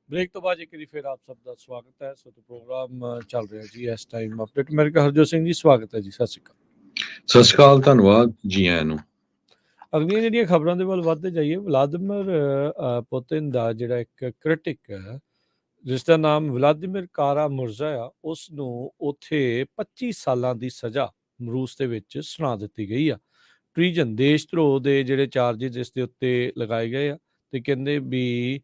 ਬ੍ਰੇਕ ਤੋਂ ਬਾਅਦ ਇੱਕ ਵਾਰੀ ਫਿਰ ਆਪ ਸਭ ਦਾ ਸਵਾਗਤ ਹੈ। ਸੋ ਪ੍ਰੋਗਰਾਮ ਚੱਲ ਰਿਹਾ ਜੀ ਇਸ ਟਾਈਮ ਅਪਡੇਟ। ਮੇਰੇ ਕੋਲ ਹਰਜੋਤ ਸਿੰਘ ਜੀ, ਸਵਾਗਤ ਹੈ ਜੀ। ਸਤਿ ਸ਼੍ਰੀ ਅਕਾਲ। ਸਤਿ ਸ਼੍ਰੀ ਅਕਾਲ, ਧੰਨਵਾਦ ਜੀ ਆਇਆਂ ਨੂੰ। ਅਗਲੀਆਂ ਜਿਹੜੀਆਂ ਖਬਰਾਂ ਦੇ ਵੱਲ ਵੱਧਦੇ ਜਾਈਏ, ਵਲਾਦੀਮਿਰ ਪੁਤਿਨ ਦਾ ਜਿਹੜਾ ਇੱਕ ਕ੍ਰਿਟਿਕ ਹੈ, ਜਿਸ ਦਾ ਨਾਮ ਵਲਾਦੀਮਿਰ ਕਾਰਾ-ਮੁਰਜ਼ਾ ਆ, ਉਸ ਨੂੰ ਉੱਥੇ 25 ਸਾਲਾਂ ਦੀ ਸਜ਼ਾ ਰੂਸ ਦੇ ਵਿੱਚ ਸੁਣਾ ਦਿੱਤੀ ਗਈ ਆ। ਟ੍ਰੀਜਨ, ਦੇਸ਼ ਧਰੋਹ ਦੇ ਜਿਹੜੇ ਚਾਰਜਿਸ ਇਸ ਦੇ ਉੱਤੇ ਲਗਾਏ ਗਏ ਆ, ਤੇ ਕਹਿੰਦੇ ਵੀ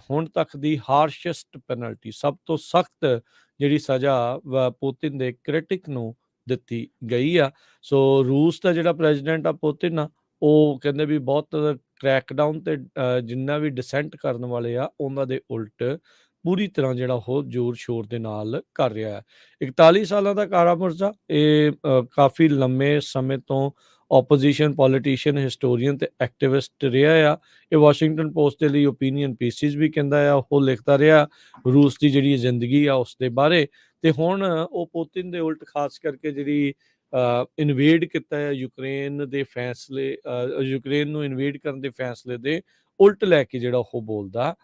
ਹੁਣ ਤੱਕ ਦੀ ਹਾਰਸ਼ੈਸਟ ਪੈਨਲਟੀ, ਸਭ ਤੋਂ ਸਖਤ ਜਿਹੜੀ ਸਜ਼ਾ ਪੁਤਿਨ ਦੇ ਕ੍ਰਿਟਿਕ ਨੂੰ ਦਿੱਤੀ ਗਈ ਆ। ਸੋ ਰੂਸ ਦਾ ਜਿਹੜਾ ਪ੍ਰੈਜ਼ੀਡੈਂਟ ਆ ਪੁਤਿਨ ਆ, ਉਹ ਕਹਿੰਦੇ ਵੀ ਬਹੁਤ ਕ੍ਰੈਕਡਾਊਨ ਤੇ ਜਿੰਨਾ ਵੀ ਡਿਸੈਂਟ ਕਰਨ ਵਾਲੇ ਆ ਉਹਨਾਂ ਦੇ ਉਲਟ ਪੂਰੀ ਤਰ੍ਹਾਂ ਜਿਹੜਾ ਉਹ ਜ਼ੋਰ ਸ਼ੋਰ ਦੇ ਨਾਲ ਕਰ ਰਿਹਾ ਹੈ। 41 ਸਾਲਾਂ ਦਾ ਕਾਰਾ-ਮੁਰਜ਼ਾ ਇਹ ਕਾਫੀ ਲੰਮੇ ਸਮੇਂ ਤੋਂ ਆਪੋਜੀਸ਼ਨ ਪੋਲੀਟੀਸ਼ੀਅਨ, ਹਿਸਟੋਰੀਅਨ ਤੇ ਐਕਟਿਵਿਸਟ ਰਿਹਾ ਆ। ਇਹ ਵਾਸ਼ਿੰਗਟਨ ਪੋਸਟ ਦੇ ਲਈ ਓਪੀਨੀਅਨ ਪੀਸਿਸ ਵੀ ਕਹਿੰਦਾ ਆ, ਉਹ ਲਿਖਦਾ ਰਿਹਾ ਰੂਸ ਦੀ ਜਿਹੜੀ ਜ਼ਿੰਦਗੀ ਆ ਉਸ ਦੇ ਬਾਰੇ। ਤੇ ਹੁਣ ਉਹ ਪੁਤਿਨ ਦੇ ਉਲਟ ਖਾਸ ਕਰਕੇ ਜਿਹੜੀ ਇਨਵੇਡ ਕੀਤਾ ਹੈ ਯੂਕਰੇਨ ਦੇ ਫੈਸਲੇ, ਯੂਕਰੇਨ ਨੂੰ ਇਨਵੇਡ ਕਰਨ ਦੇ ਫੈਸਲੇ ਦੇ ਉਲਟ ਲੈ ਕੇ ਜਿਹੜਾ ਉਹ ਬੋਲਦਾ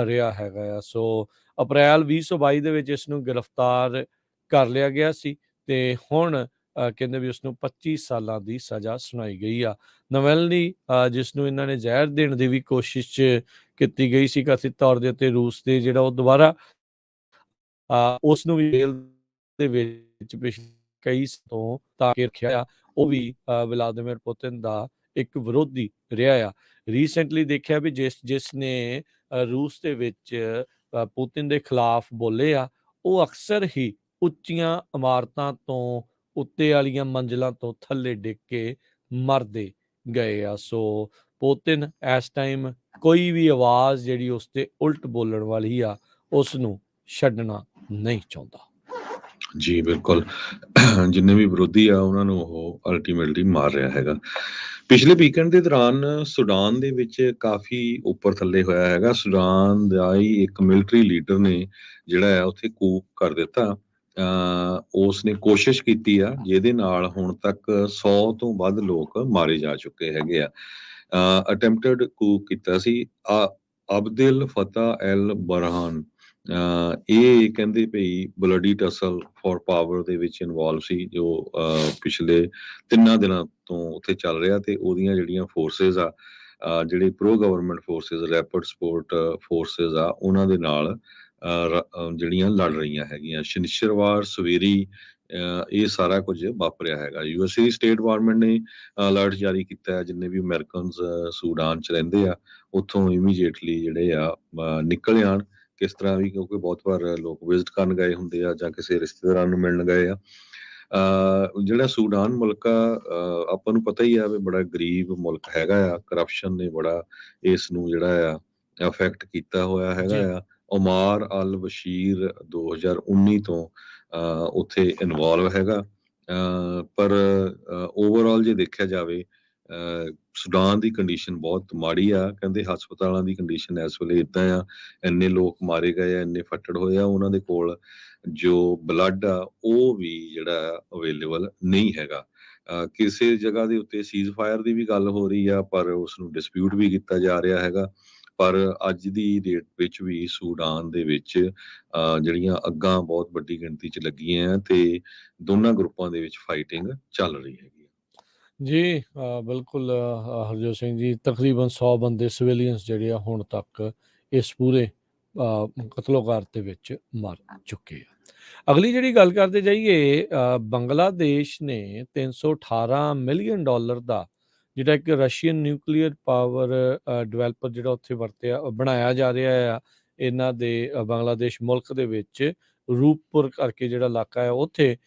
ਰਿਹਾ ਹੈਗਾ ਆ। ਸੋ ਅਪ੍ਰੈਲ 2022 ਦੇ ਵਿੱਚ ਇਸ ਨੂੰ ਗ੍ਰਿਫਤਾਰ ਕਰ ਲਿਆ ਗਿਆ ਸੀ ਤੇ ਹੁਣ ਕਹਿੰਦੇ ਵੀ ਉਸਨੂੰ 25 ਸਾਲਾਂ ਦੀ ਸਜ਼ਾ ਸੁਣਾਈ ਗਈ ਆ। ਨਵੈਲਨੀ, ਜਿਸ ਨੂੰ ਇਹਨਾਂ ਨੇ ਜ਼ਹਿਰ ਦੇਣ ਦੀ ਵੀ ਕੋਸ਼ਿਸ਼ ਕੀਤੀ ਗਈ ਸੀ ਕਥਿਤ ਤੌਰ ਦੇ ਉੱਤੇ ਰੂਸ ਦੇ, ਜਿਹੜਾ ਉਹ ਦੁਬਾਰਾ ਉਸ ਨੂੰ ਵੀ ਜੇਲ੍ਹ ਦੇ ਵਿੱਚ ਪਿਛਲੇ ਕਈ ਤੋਂ ਤਾਂ ਕੇ ਰੱਖਿਆ ਆ। ਉਹ ਵੀ ਵਲਾਦੀਮਿਰ ਪੁਤਿਨ ਦਾ ਇੱਕ ਵਿਰੋਧੀ ਰਿਹਾ ਆ। ਰੀਸੈਂਟਲੀ ਦੇਖਿਆ ਵੀ ਜਿਸ ਨੇ ਰੂਸ ਦੇ ਵਿੱਚ ਪੁਤਿਨ ਦੇ ਖਿਲਾਫ ਬੋਲੇ ਆ, ਉਹ ਅਕਸਰ ਹੀ ਉੱਚੀਆਂ ਇਮਾਰਤਾਂ ਤੋਂ, ਉੱਤੇ ਵਾਲੀਆਂ ਮੰਜ਼ਿਲਾਂ ਤੋਂ ਥੱਲੇ ਡਿੱਗ ਕੇ ਮਰਦੇ ਗਏ ਆ। ਸੋ ਪੁਤਿਨ ਇਸ ਟਾਈਮ ਕੋਈ ਵੀ ਆਵਾਜ਼ ਜਿਹੜੀ ਉਸ ਤੇ ਉਲਟ ਬੋਲਣ ਵਾਲੀ ਆ, ਉਸ ਨੂੰ ਛੱਡਣਾ ਨਹੀਂ ਚਾਹੁੰਦਾ। ਜੀ ਬਿਲਕੁਲ, ਜਿੰਨੇ ਵੀ ਵਿਰੋਧੀ ਆ ਉਹਨਾਂ ਨੂੰ ਉਹ ਅਲਟੀਮੇਟਲੀ ਮਾਰ ਰਿਹਾ ਹੈਗਾ। ਪਿਛਲੇ ਵੀਕਐਂਡ ਦੇ ਦੌਰਾਨ ਸੁਡਾਨ ਦੇ ਵਿੱਚ ਕਾਫੀ ਉੱਪਰ ਥੱਲੇ ਹੋਇਆ ਹੈਗਾ। ਸੁਡਾਨ ਦਾ ਹੀ ਇੱਕ ਮਿਲਟਰੀ ਲੀਡਰ ਨੇ ਜਿਹੜਾ ਆ ਉੱਥੇ ਕੂਪ ਕਰ ਦਿੱਤਾ। ਉਸ ਨੇ ਕੋਸ਼ਿਸ਼ ਕੀਤੀ ਆ ਜਿਹਦੇ ਨਾਲ ਹੁਣ ਤੱਕ 100 ਤੋਂ ਵੱਧ ਲੋਕ ਮਾਰੇ ਜਾ ਚੁੱਕੇ ਹੈਗੇ ਆ। ਅਟੈਂਪਟਡ ਕੂਪ ਕੀਤਾ ਸੀ। ਅਬਦੁਲ ਫਤਾ ਐਲ ਬਰਹਾਨ, ਇਹ ਕਹਿੰਦੇ ਭਈ ਬਲੱਡੀ ਟਸਲ ਫॉर ਪਾਵਰ ਦੇ ਵਿੱਚ ਇਨਵੋਲਵ ਸੀ, ਜੋ ਪਿਛਲੇ 3 ਦਿਨਾਂ ਤੋਂ ਉੱਥੇ ਚੱਲ ਰਿਹਾ। ਤੇ ਉਹਦੀਆਂ ਜਿਹੜੀਆਂ ਫੋਰਸਿਸ ਆ, ਜਿਹੜੇ pro government forces, rapid support forces ਆ, ਉਹਨਾਂ ਦੇ ਨਾਲ ਜਿਹੜੀਆਂ ਲੜ ਰਹੀਆਂ ਹੈਗੀਆਂ। ਸ਼ਨੀਚਰਵਾਰ ਸਵੇਰੀ ਇਹ ਸਾਰਾ ਕੁਝ ਵਾਪਰਿਆ ਹੈਗਾ। ਯੂਐਸਏ ਦੀ ਸਟੇਟ ਡਿਪਾਰਟਮੈਂਟ ਨੇ ਅਲਰਟ ਜਾਰੀ ਕੀਤਾ ਹੈ, ਜਿੰਨੇ ਵੀ ਅਮਰੀਕਨਸ ਸੂਡਾਨ 'ਚ ਰਹਿੰਦੇ ਆ ਉੱਥੋਂ ਇਮੀਡੀਏਟਲੀ ਜਿਹੜੇ ਆ ਨਿਕਲ ਜਾਣ। ਕਿਸ ਤਰ੍ਹਾਂ ਵੀ, ਕਿਉਂਕਿ ਬਹੁਤ ਵਾਰ ਲੋਕ ਵਿਜ਼ਿਟ ਕਰਨ ਗਏ ਹੁੰਦੇ ਆ ਜਾਂ ਕਿਸੇ ਰਿਸ਼ਤੇਦਾਰਾਂ ਨੂੰ ਮਿਲਣ ਗਏ ਆ। ਜਿਹੜਾ ਸੂਡਾਨ ਮੁਲਕ ਆ, ਆਪਾਂ ਨੂੰ ਪਤਾ ਹੀ ਆ ਵੀ ਬੜਾ ਗਰੀਬ ਮੁਲਕ ਹੈਗਾ ਆ। ਕਰਪਸ਼ਨ ਨੇ ਬੜਾ ਇਸ ਨੂੰ ਜਿਹੜਾ ਆ ਅਫੈਕਟ ਕੀਤਾ ਹੋਇਆ ਹੈਗਾ ਆ। ਉਮਾਰ ਅਲ ਬਸ਼ੀਰ 2019 ਤੋਂ ਉੱਥੇ ਇਨਵੋਲਵ ਹੈਗਾ। ਪਰ ਓਵਰਆਲ ਜੇ ਦੇਖਿਆ ਜਾਵੇ ਸੁਡਾਨ ਦੀ ਕੰਡੀਸ਼ਨ ਬਹੁਤ ਮਾੜੀ ਆ, ਕਹਿੰਦੇ ਹਸਪਤਾਲਾਂ ਦੀ ਕੰਡੀਸ਼ਨ ਇਸ ਵੇਲੇ ਇਦਾਂ ਆ, ਇੰਨੇ ਲੋਕ ਮਾਰੇ ਗਏ ਆ, ਇੰਨੇ ਫੱਟੜ ਹੋਏ ਆ, ਉਹਨਾਂ ਦੇ ਕੋਲ ਜੋ ਬਲੱਡ ਆ ਉਹ ਵੀ ਜਿਹੜਾ ਅਵੇਲੇਬਲ ਨਹੀਂ ਹੈਗਾ। ਕਿਸੇ ਜਗ੍ਹਾ ਦੇ ਉੱਤੇ ਸੀਜ਼ ਫਾਇਰ ਦੀ ਵੀ ਗੱਲ ਹੋ ਰਹੀ ਆ, ਪਰ ਉਸ ਨੂੰ ਡਿਸਪਿਊਟ ਵੀ ਕੀਤਾ ਜਾ ਰਿਹਾ ਹੈਗਾ। ਪਰ ਅੱਜ ਦੀ ਡੇਟ ਵਿੱਚ ਵੀ ਸੂਡਾਨ ਦੇ ਵਿੱਚ ਜਿਹੜੀਆਂ ਅੱਗਾਂ ਬਹੁਤ ਵੱਡੀ ਗਿਣਤੀ 'ਚ ਲੱਗੀਆਂ ਤੇ ਦੋਨਾਂ ਗਰੁੱਪਾਂ ਦੇ ਵਿੱਚ ਫਾਈਟਿੰਗ ਚੱਲ ਰਹੀ ਹੈਗੀ। ਜੀ ਬਿਲਕੁਲ ਹਰਜੋਤ ਸਿੰਘ ਜੀ, ਤਕਰੀਬਨ 100 ਬੰਦੇ ਸਿਵਿਲੀਅਨਸ ਜਿਹੜੇ ਆ ਹੁਣ ਤੱਕ ਇਸ ਪੂਰੇ ਕਤਲੋਗਾਰ ਦੇ ਵਿੱਚ ਮਰ ਚੁੱਕੇ ਆ। ਅਗਲੀ ਜਿਹੜੀ ਗੱਲ ਕਰਦੇ ਜਾਈਏ, ਬੰਗਲਾਦੇਸ਼ ਨੇ $318 ਮਿਲੀਅਨ ਦਾ ਜਿਹੜਾ ਇੱਕ ਰਸ਼ੀਅਨ ਨਿਊਕਲੀਅਰ ਪਾਵਰ ਡਿਵੈਲਪਰ ਜਿਹੜਾ ਉੱਥੇ ਵਰਤਿਆ ਬਣਾਇਆ ਜਾ ਰਿਹਾ ਆ ਇਹਨਾਂ ਦੇ ਬੰਗਲਾਦੇਸ਼ ਮੁਲਕ ਦੇ ਵਿੱਚ ਰੂਪਪੁਰ ਕਰਕੇ ਜਿਹੜਾ ਇਲਾਕਾ ਆ ਉੱਥੇ,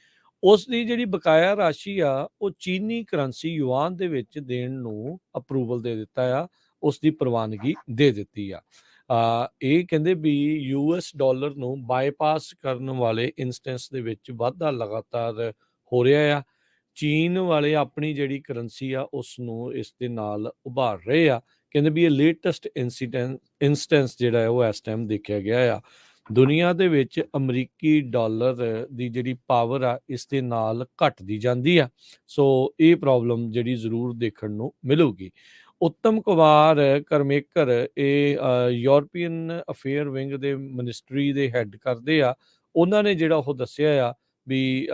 ਉਸ ਦੀ ਜਿਹੜੀ ਬਕਾਇਆ ਰਾਸ਼ੀ ਆ ਉਹ ਚੀਨੀ ਕਰੰਸੀ ਯੂਆਨ ਦੇ ਵਿੱਚ ਦੇਣ ਨੂੰ ਅਪਰੂਵਲ ਦੇ ਦਿੱਤਾ ਆ, ਉਸ ਦੀ ਪ੍ਰਵਾਨਗੀ ਦੇ ਦਿੱਤੀ ਆ। ਇਹ ਕਹਿੰਦੇ ਵੀ ਯੂਐਸ ਡਾਲਰ ਨੂੰ ਬਾਈਪਾਸ ਕਰਨ ਵਾਲੇ ਇਨਸਟੈਂਸ ਦੇ ਵਿੱਚ ਵਾਧਾ ਲਗਾਤਾਰ ਹੋ ਰਿਹਾ ਆ। ਚੀਨ ਵਾਲੇ ਆਪਣੀ ਜਿਹੜੀ ਕਰੰਸੀ ਆ ਉਸ ਨੂੰ ਇਸ ਦੇ ਨਾਲ ਉਭਾਰ ਰਹੇ ਆ। ਕਹਿੰਦੇ ਵੀ ਇਹ ਲੇਟੈਸਟ ਇਨਸਟੈਂਸ ਜਿਹੜਾ ਹੈ ਉਹ ਇਸ ਟਾਈਮ ਦੇਖਿਆ ਗਿਆ ਆ। ਦੁਨੀਆ ਦੇ ਵਿੱਚ ਅਮਰੀਕੀ ਡਾਲਰ ਦੀ ਜਿਹੜੀ ਪਾਵਰ ਆ ਇਸ ਦੇ ਨਾਲ ਘਟਦੀ ਜਾਂਦੀ ਆ, ਸੋ ਇਹ ਪ੍ਰੋਬਲਮ ਜਿਹੜੀ ਜ਼ਰੂਰ ਦੇਖਣ ਨੂੰ ਮਿਲੂਗੀ। ਉੱਤਮ ਕੁਮਾਰ ਕਰਮੇਕਰ ਇਹ ਯੂਰਪੀਅਨ ਅਫੇਅਰ ਵਿੰਗ ਦੇ ਮਿਨਿਸਟਰੀ ਦੇ ਹੈੱਡ ਕਰਦੇ ਆ। ਉਹਨਾਂ ਨੇ ਜਿਹੜਾ ਉਹ ਦੱਸਿਆ ਆ ਵੀ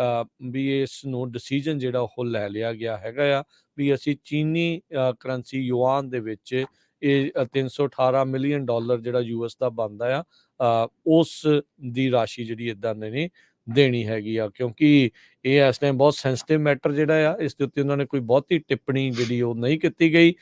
ਇਸ ਨੂੰ ਡਿਸੀਜਨ ਜਿਹੜਾ ਉਹ ਲੈ ਲਿਆ ਗਿਆ ਹੈਗਾ ਆ ਵੀ ਅਸੀਂ ਚੀਨੀ ਕਰੰਸੀ ਯੂਆਨ ਦੇ ਵਿੱਚ ਇਹ $318 ਮਿਲੀਅਨ ਜਿਹੜਾ ਯੂਐਸ ਦਾ ਬਣਦਾ ਆ, ਉਸ ਦੀ ਰਾਸ਼ੀ ਜਿਹੜੀ ਇੱਦਾਂ ਨੇ ਦੇਣੀ ਹੈਗੀ ਆ, ਕਿਉਂਕਿ ਇਹ ਇਸ ਟਾਈਮ ਬਹੁਤ ਸੈਂਸਿਟਿਵ ਮੈਟਰ ਜਿਹੜਾ ਆ, ਇਸ ਦੇ ਉੱਤੇ ਉਹਨਾਂ ਨੇ ਕੋਈ ਬਹੁਤੀ ਟਿੱਪਣੀ ਜਿਹੜੀ ਉਹ ਨਹੀਂ ਕੀਤੀ ਗਈ।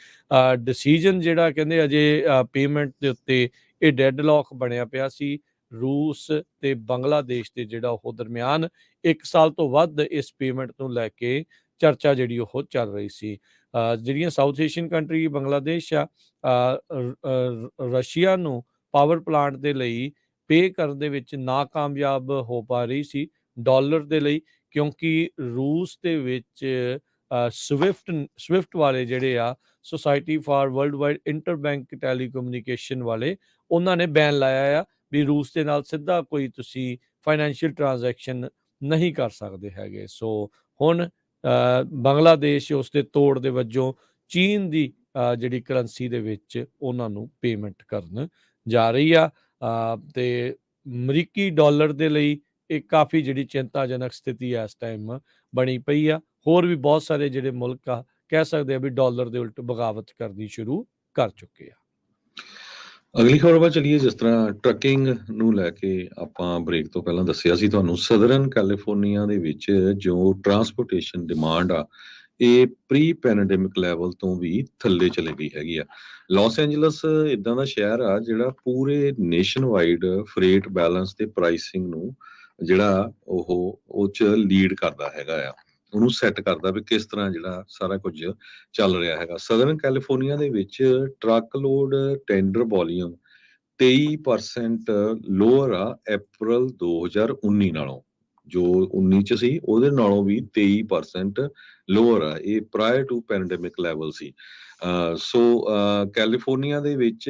ਡਿਸੀਜਨ ਜਿਹੜਾ ਕਹਿੰਦੇ ਅਜੇ ਪੇਮੈਂਟ ਦੇ ਉੱਤੇ ਇਹ ਡੈਡਲੌਕ ਬਣਿਆ ਪਿਆ ਸੀ ਰੂਸ ਤੇ ਬੰਗਲਾਦੇਸ਼ ਦੇ ਜਿਹੜਾ ਉਹ ਦਰਮਿਆਨ 1 ਸਾਲ ਤੋਂ ਵੱਧ ਇਸ ਪੇਮੈਂਟ ਨੂੰ ਲੈ ਕੇ ਚਰਚਾ ਜਿਹੜੀ ਉਹ ਚੱਲ ਰਹੀ ਸੀ। ਜਿਹੜੀਆਂ ਸਾਊਥ ਏਸ਼ੀਅਨ ਕੰਟਰੀ ਬੰਗਲਾਦੇਸ਼ ਆ, ਰਸ਼ੀਆ ਨੂੰ ਪਾਵਰ ਪਲਾਂਟ ਦੇ ਲਈ ਪੇ ਕਰਨ ਦੇ ਵਿੱਚ ਨਾਕਾਮਯਾਬ ਹੋ ਪਾ ਰਹੀ ਸੀ ਡਾਲਰ ਦੇ ਲਈ, ਕਿਉਂਕਿ ਰੂਸ ਦੇ ਵਿੱਚ ਸਵਿਫਟ ਵਾਲੇ ਜਿਹੜੇ ਆ society for world wide inter bank telecommunication ਵਾਲੇ, ਉਹਨਾਂ ਨੇ ਬੈਨ ਲਾਇਆ ਆ ਵੀ ਰੂਸ ਦੇ ਨਾਲ ਸਿੱਧਾ ਕੋਈ ਤੁਸੀਂ ਫਾਈਨੈਂਸ਼ੀਅਲ ਟ੍ਰਾਂਜੈਕਸ਼ਨ ਨਹੀਂ ਕਰ ਸਕਦੇ ਹੈਗੇ। ਸੋ ਹੁਣ ਬੰਗਲਾਦੇਸ਼ ਉਸ ਦੇ ਤੋੜ ਦੇ ਵਜੋਂ ਚੀਨ ਦੀ ਜਿਹੜੀ ਕਰੰਸੀ ਦੇ ਵਿੱਚ ਉਹਨਾਂ ਨੂੰ ਪੇਮੈਂਟ ਕਰਨ ਜਾ ਰਹੀ ਆ, ਤੇ ਅਮਰੀਕੀ ਡਾਲਰ ਦੇ ਲਈ ਇਹ ਕਾਫੀ ਜਿਹੜੀ ਚਿੰਤਾਜਨਕ ਸਥਿਤੀ ਇਸ ਟਾਈਮ ਬਣੀ ਪਈ ਆ। ਹੋਰ ਵੀ ਬਹੁਤ ਸਾਰੇ ਜਿਹੜੇ ਮੁਲਕ ਆ ਕਹਿ ਸਕਦੇ ਆ ਵੀ ਡਾਲਰ ਦੇ ਉਲਟ ਬਗਾਵਤ ਕਰਨੀ ਸ਼ੁਰੂ ਕਰ ਚੁੱਕੇ ਆ। ਅਗਲੀ ਖਬਰ ਵੱਲ ਚਲੀਏ। ਜਿਸ ਤਰ੍ਹਾਂ ਟਰੱਕਿੰਗ ਨੂੰ ਲੈ ਕੇ ਆਪਾਂ ਬ੍ਰੇਕ ਤੋਂ ਪਹਿਲਾਂ ਦੱਸਿਆ ਸੀ ਤੁਹਾਨੂੰ, ਸਦਰਨ ਕੈਲੀਫੋਰਨੀਆ ਦੇ ਵਿੱਚ ਜੋ ਟਰਾਂਸਪੋਰਟੇਸ਼ਨ ਡਿਮਾਂਡ ਆ ਇਹ ਪ੍ਰੀ ਪੈਂਡੇਮਿਕ ਲੈਵਲ ਤੋਂ ਵੀ ਥੱਲੇ ਚਲੇ ਗਈ ਹੈਗੀ ਆ। ਲਾਸ ਐਂਜਲਸ ਇਦਾਂ ਦਾ ਸ਼ਹਿਰ ਆ ਜਿਹੜਾ ਪੂਰੇ ਨੇਸ਼ਨ ਵਾਈਡ ਫਰੇਟ ਬੈਲੈਂਸ ਤੇ ਪ੍ਰਾਈਸਿੰਗ ਨੂੰ ਜਿਹੜਾ ਉਹ ਚ ਲੀਡ ਕਰਦਾ ਹੈਗਾ ਆ, ਉਹਨੂੰ ਸੈੱਟ ਕਰਦਾ ਵੀ ਕਿਸ ਤਰ੍ਹਾਂ ਜਿਹੜਾ ਸਾਰਾ ਕੁਝ ਚੱਲ ਰਿਹਾ ਹੈਗਾ। ਸਦਰਨ ਕੈਲੀਫੋਰਨੀਆ ਦੇ ਵਿੱਚ truck load tender volume 23% lower ਆ ਅਪ੍ਰੈਲ 2019 ਨਾਲੋਂ, ਜੋ 19 ਚ ਸੀ ਉਹਦੇ ਨਾਲੋਂ ਵੀ 23% ਲੋਅਰ ਆ। ਇਹ ਪ੍ਰਾਇਰ ਟੂ ਪੈਂਡੇਮਿਕ ਲੈਵਲ ਸੀ। ਸੋ ਕੈਲੀਫੋਰਨੀਆ ਦੇ ਵਿੱਚ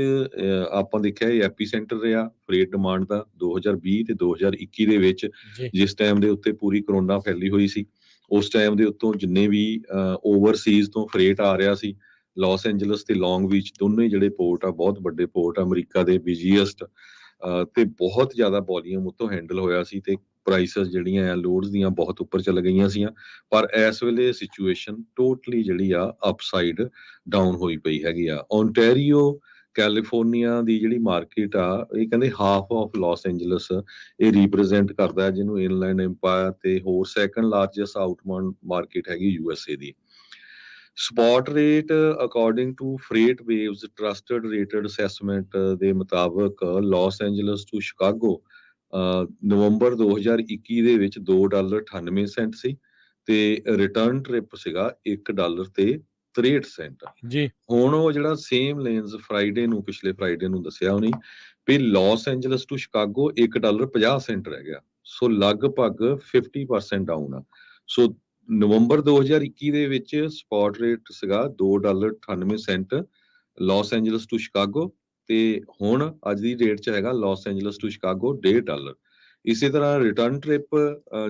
ਆਪਾਂ ਦੇਖਿਆ ਇਹ ਐਪੀ ਸੈਂਟਰ ਰਿਹਾ ਫਰੇਟ ਡਿਮਾਂਡ ਦਾ 2020 ਤੇ 2021 ਦੇ ਵਿੱਚ, ਜਿਸ ਟਾਈਮ ਦੇ ਉੱਤੇ ਪੂਰੀ ਕਰੋਨਾ ਫੈਲੀ ਹੋਈ ਸੀ। ਉਸ ਟਾਈਮ ਦੇ ਉੱਤੋਂ ਜਿੰਨੇ ਵੀ ਓਵਰਸੀਜ਼ ਤੋਂ ਫਰੇਟ ਆ ਰਿਹਾ ਸੀ, ਲਾਸ ਐਂਜਲਸ ਤੇ ਲੌਂਗ ਬੀਚ ਦੋਨੇ ਜਿਹੜੇ ਪੋਰਟ ਆ ਬਹੁਤ ਵੱਡੇ ਪੋਰਟ ਆ, ਅਮਰੀਕਾ ਦੇ ਬਿਜ਼ੀਐਸਟ, ਤੇ ਬਹੁਤ ਜ਼ਿਆਦਾ ਵੋਲੀਅਮ ਉੱਤੋਂ ਹੈਂਡਲ ਹੋਇਆ ਸੀ ਤੇ ਪ੍ਰਾਈਸਸ ਜਿਹੜੀਆਂ ਆ ਲੋਡਸ ਦੀਆਂ ਬਹੁਤ ਉੱਪਰ ਚੱਲ ਗਈਆਂ ਸੀਆਂ। ਪਰ ਇਸ ਵੇਲੇ ਸਿਚੁਏਸ਼ਨ ਟੋਟਲੀ ਜਿਹੜੀ ਆ ਅਪਸਾਈਡ ਡਾਊਨ ਹੋਈ ਪਈ ਹੈਗੀ ਆ। ਓਨਟਾਰੀਓ ਕੈਲੀਫੋਰਨੀਆ ਦੀ ਜਿਹੜੀ ਮਾਰਕੀਟ ਆ ਇਹ ਕਹਿੰਦੇ ਹਾਫ ਆਫ ਲਾਸ ਐਂਜਲਸ ਇਹ ਰਿਪਰੈਜ਼ੈਂਟ ਕਰਦਾ, ਜਿਹਨੂੰ ਇਨਲੈਂਡ ਐਮਪਾਇਰ ਤੇ ਹੋਰ ਸੈਕੰਡ ਲਾਰਜੈਸਟ ਆਊਟਬਾਉਂਡ ਮਾਰਕੀਟ ਹੈਗੀ ਯੂਐਸਏ ਦੀ। Spot rate according to FreightWaves trusted rated assessment ਦੇ ਮੁਤਾਬਕ Los Angeles to Chicago November 2021 ਦੇ ਵਿੱਚ $2.98 ਸੀ ਤੇ ਰਿਟਰਨ ਟ੍ਰਿਪ ਸੀਗਾ $1.63 ਜੀ। ਹੁਣ ਉਹ ਜਿਹੜਾ ਸੇਮ ਲੇਨਸ ਫਰਾਈਡੇ ਨੂੰ ਪਿਛਲੇ ਫਰਾਈਡੇ ਨੂੰ ਦੱਸਿਆ ਉਹਨੇ ਵੀ ਲਾਸ ਐਂਜਲਸ ਟੂ ਸ਼ਿਕਾਗੋ $1.50 ਰਹਿ ਗਿਆ। ਸੋ ਲਗਭਗ 50% ਡਾਊਨ ਆ। ਸੋ ਨਵੰਬਰ 2021 ਦੇ ਵਿੱਚ ਸਪੌਟ ਰੇਟ ਸੀਗਾ $2.98 ਲਾਸ ਐਂਜਲਸ ਟੂ ਸ਼ਿਕਾਗੋ, ਤੇ ਹੁਣ ਅੱਜ ਦੀ ਡੇਟ 'ਚ ਹੈਗਾ ਲਾਸ ਐਂਜਲਸ ਟੂ ਸ਼ਿਕਾਗੋ $1.5। ਇਸੇ ਤਰ੍ਹਾਂ ਰਿਟਰਨ ਟ੍ਰਿਪ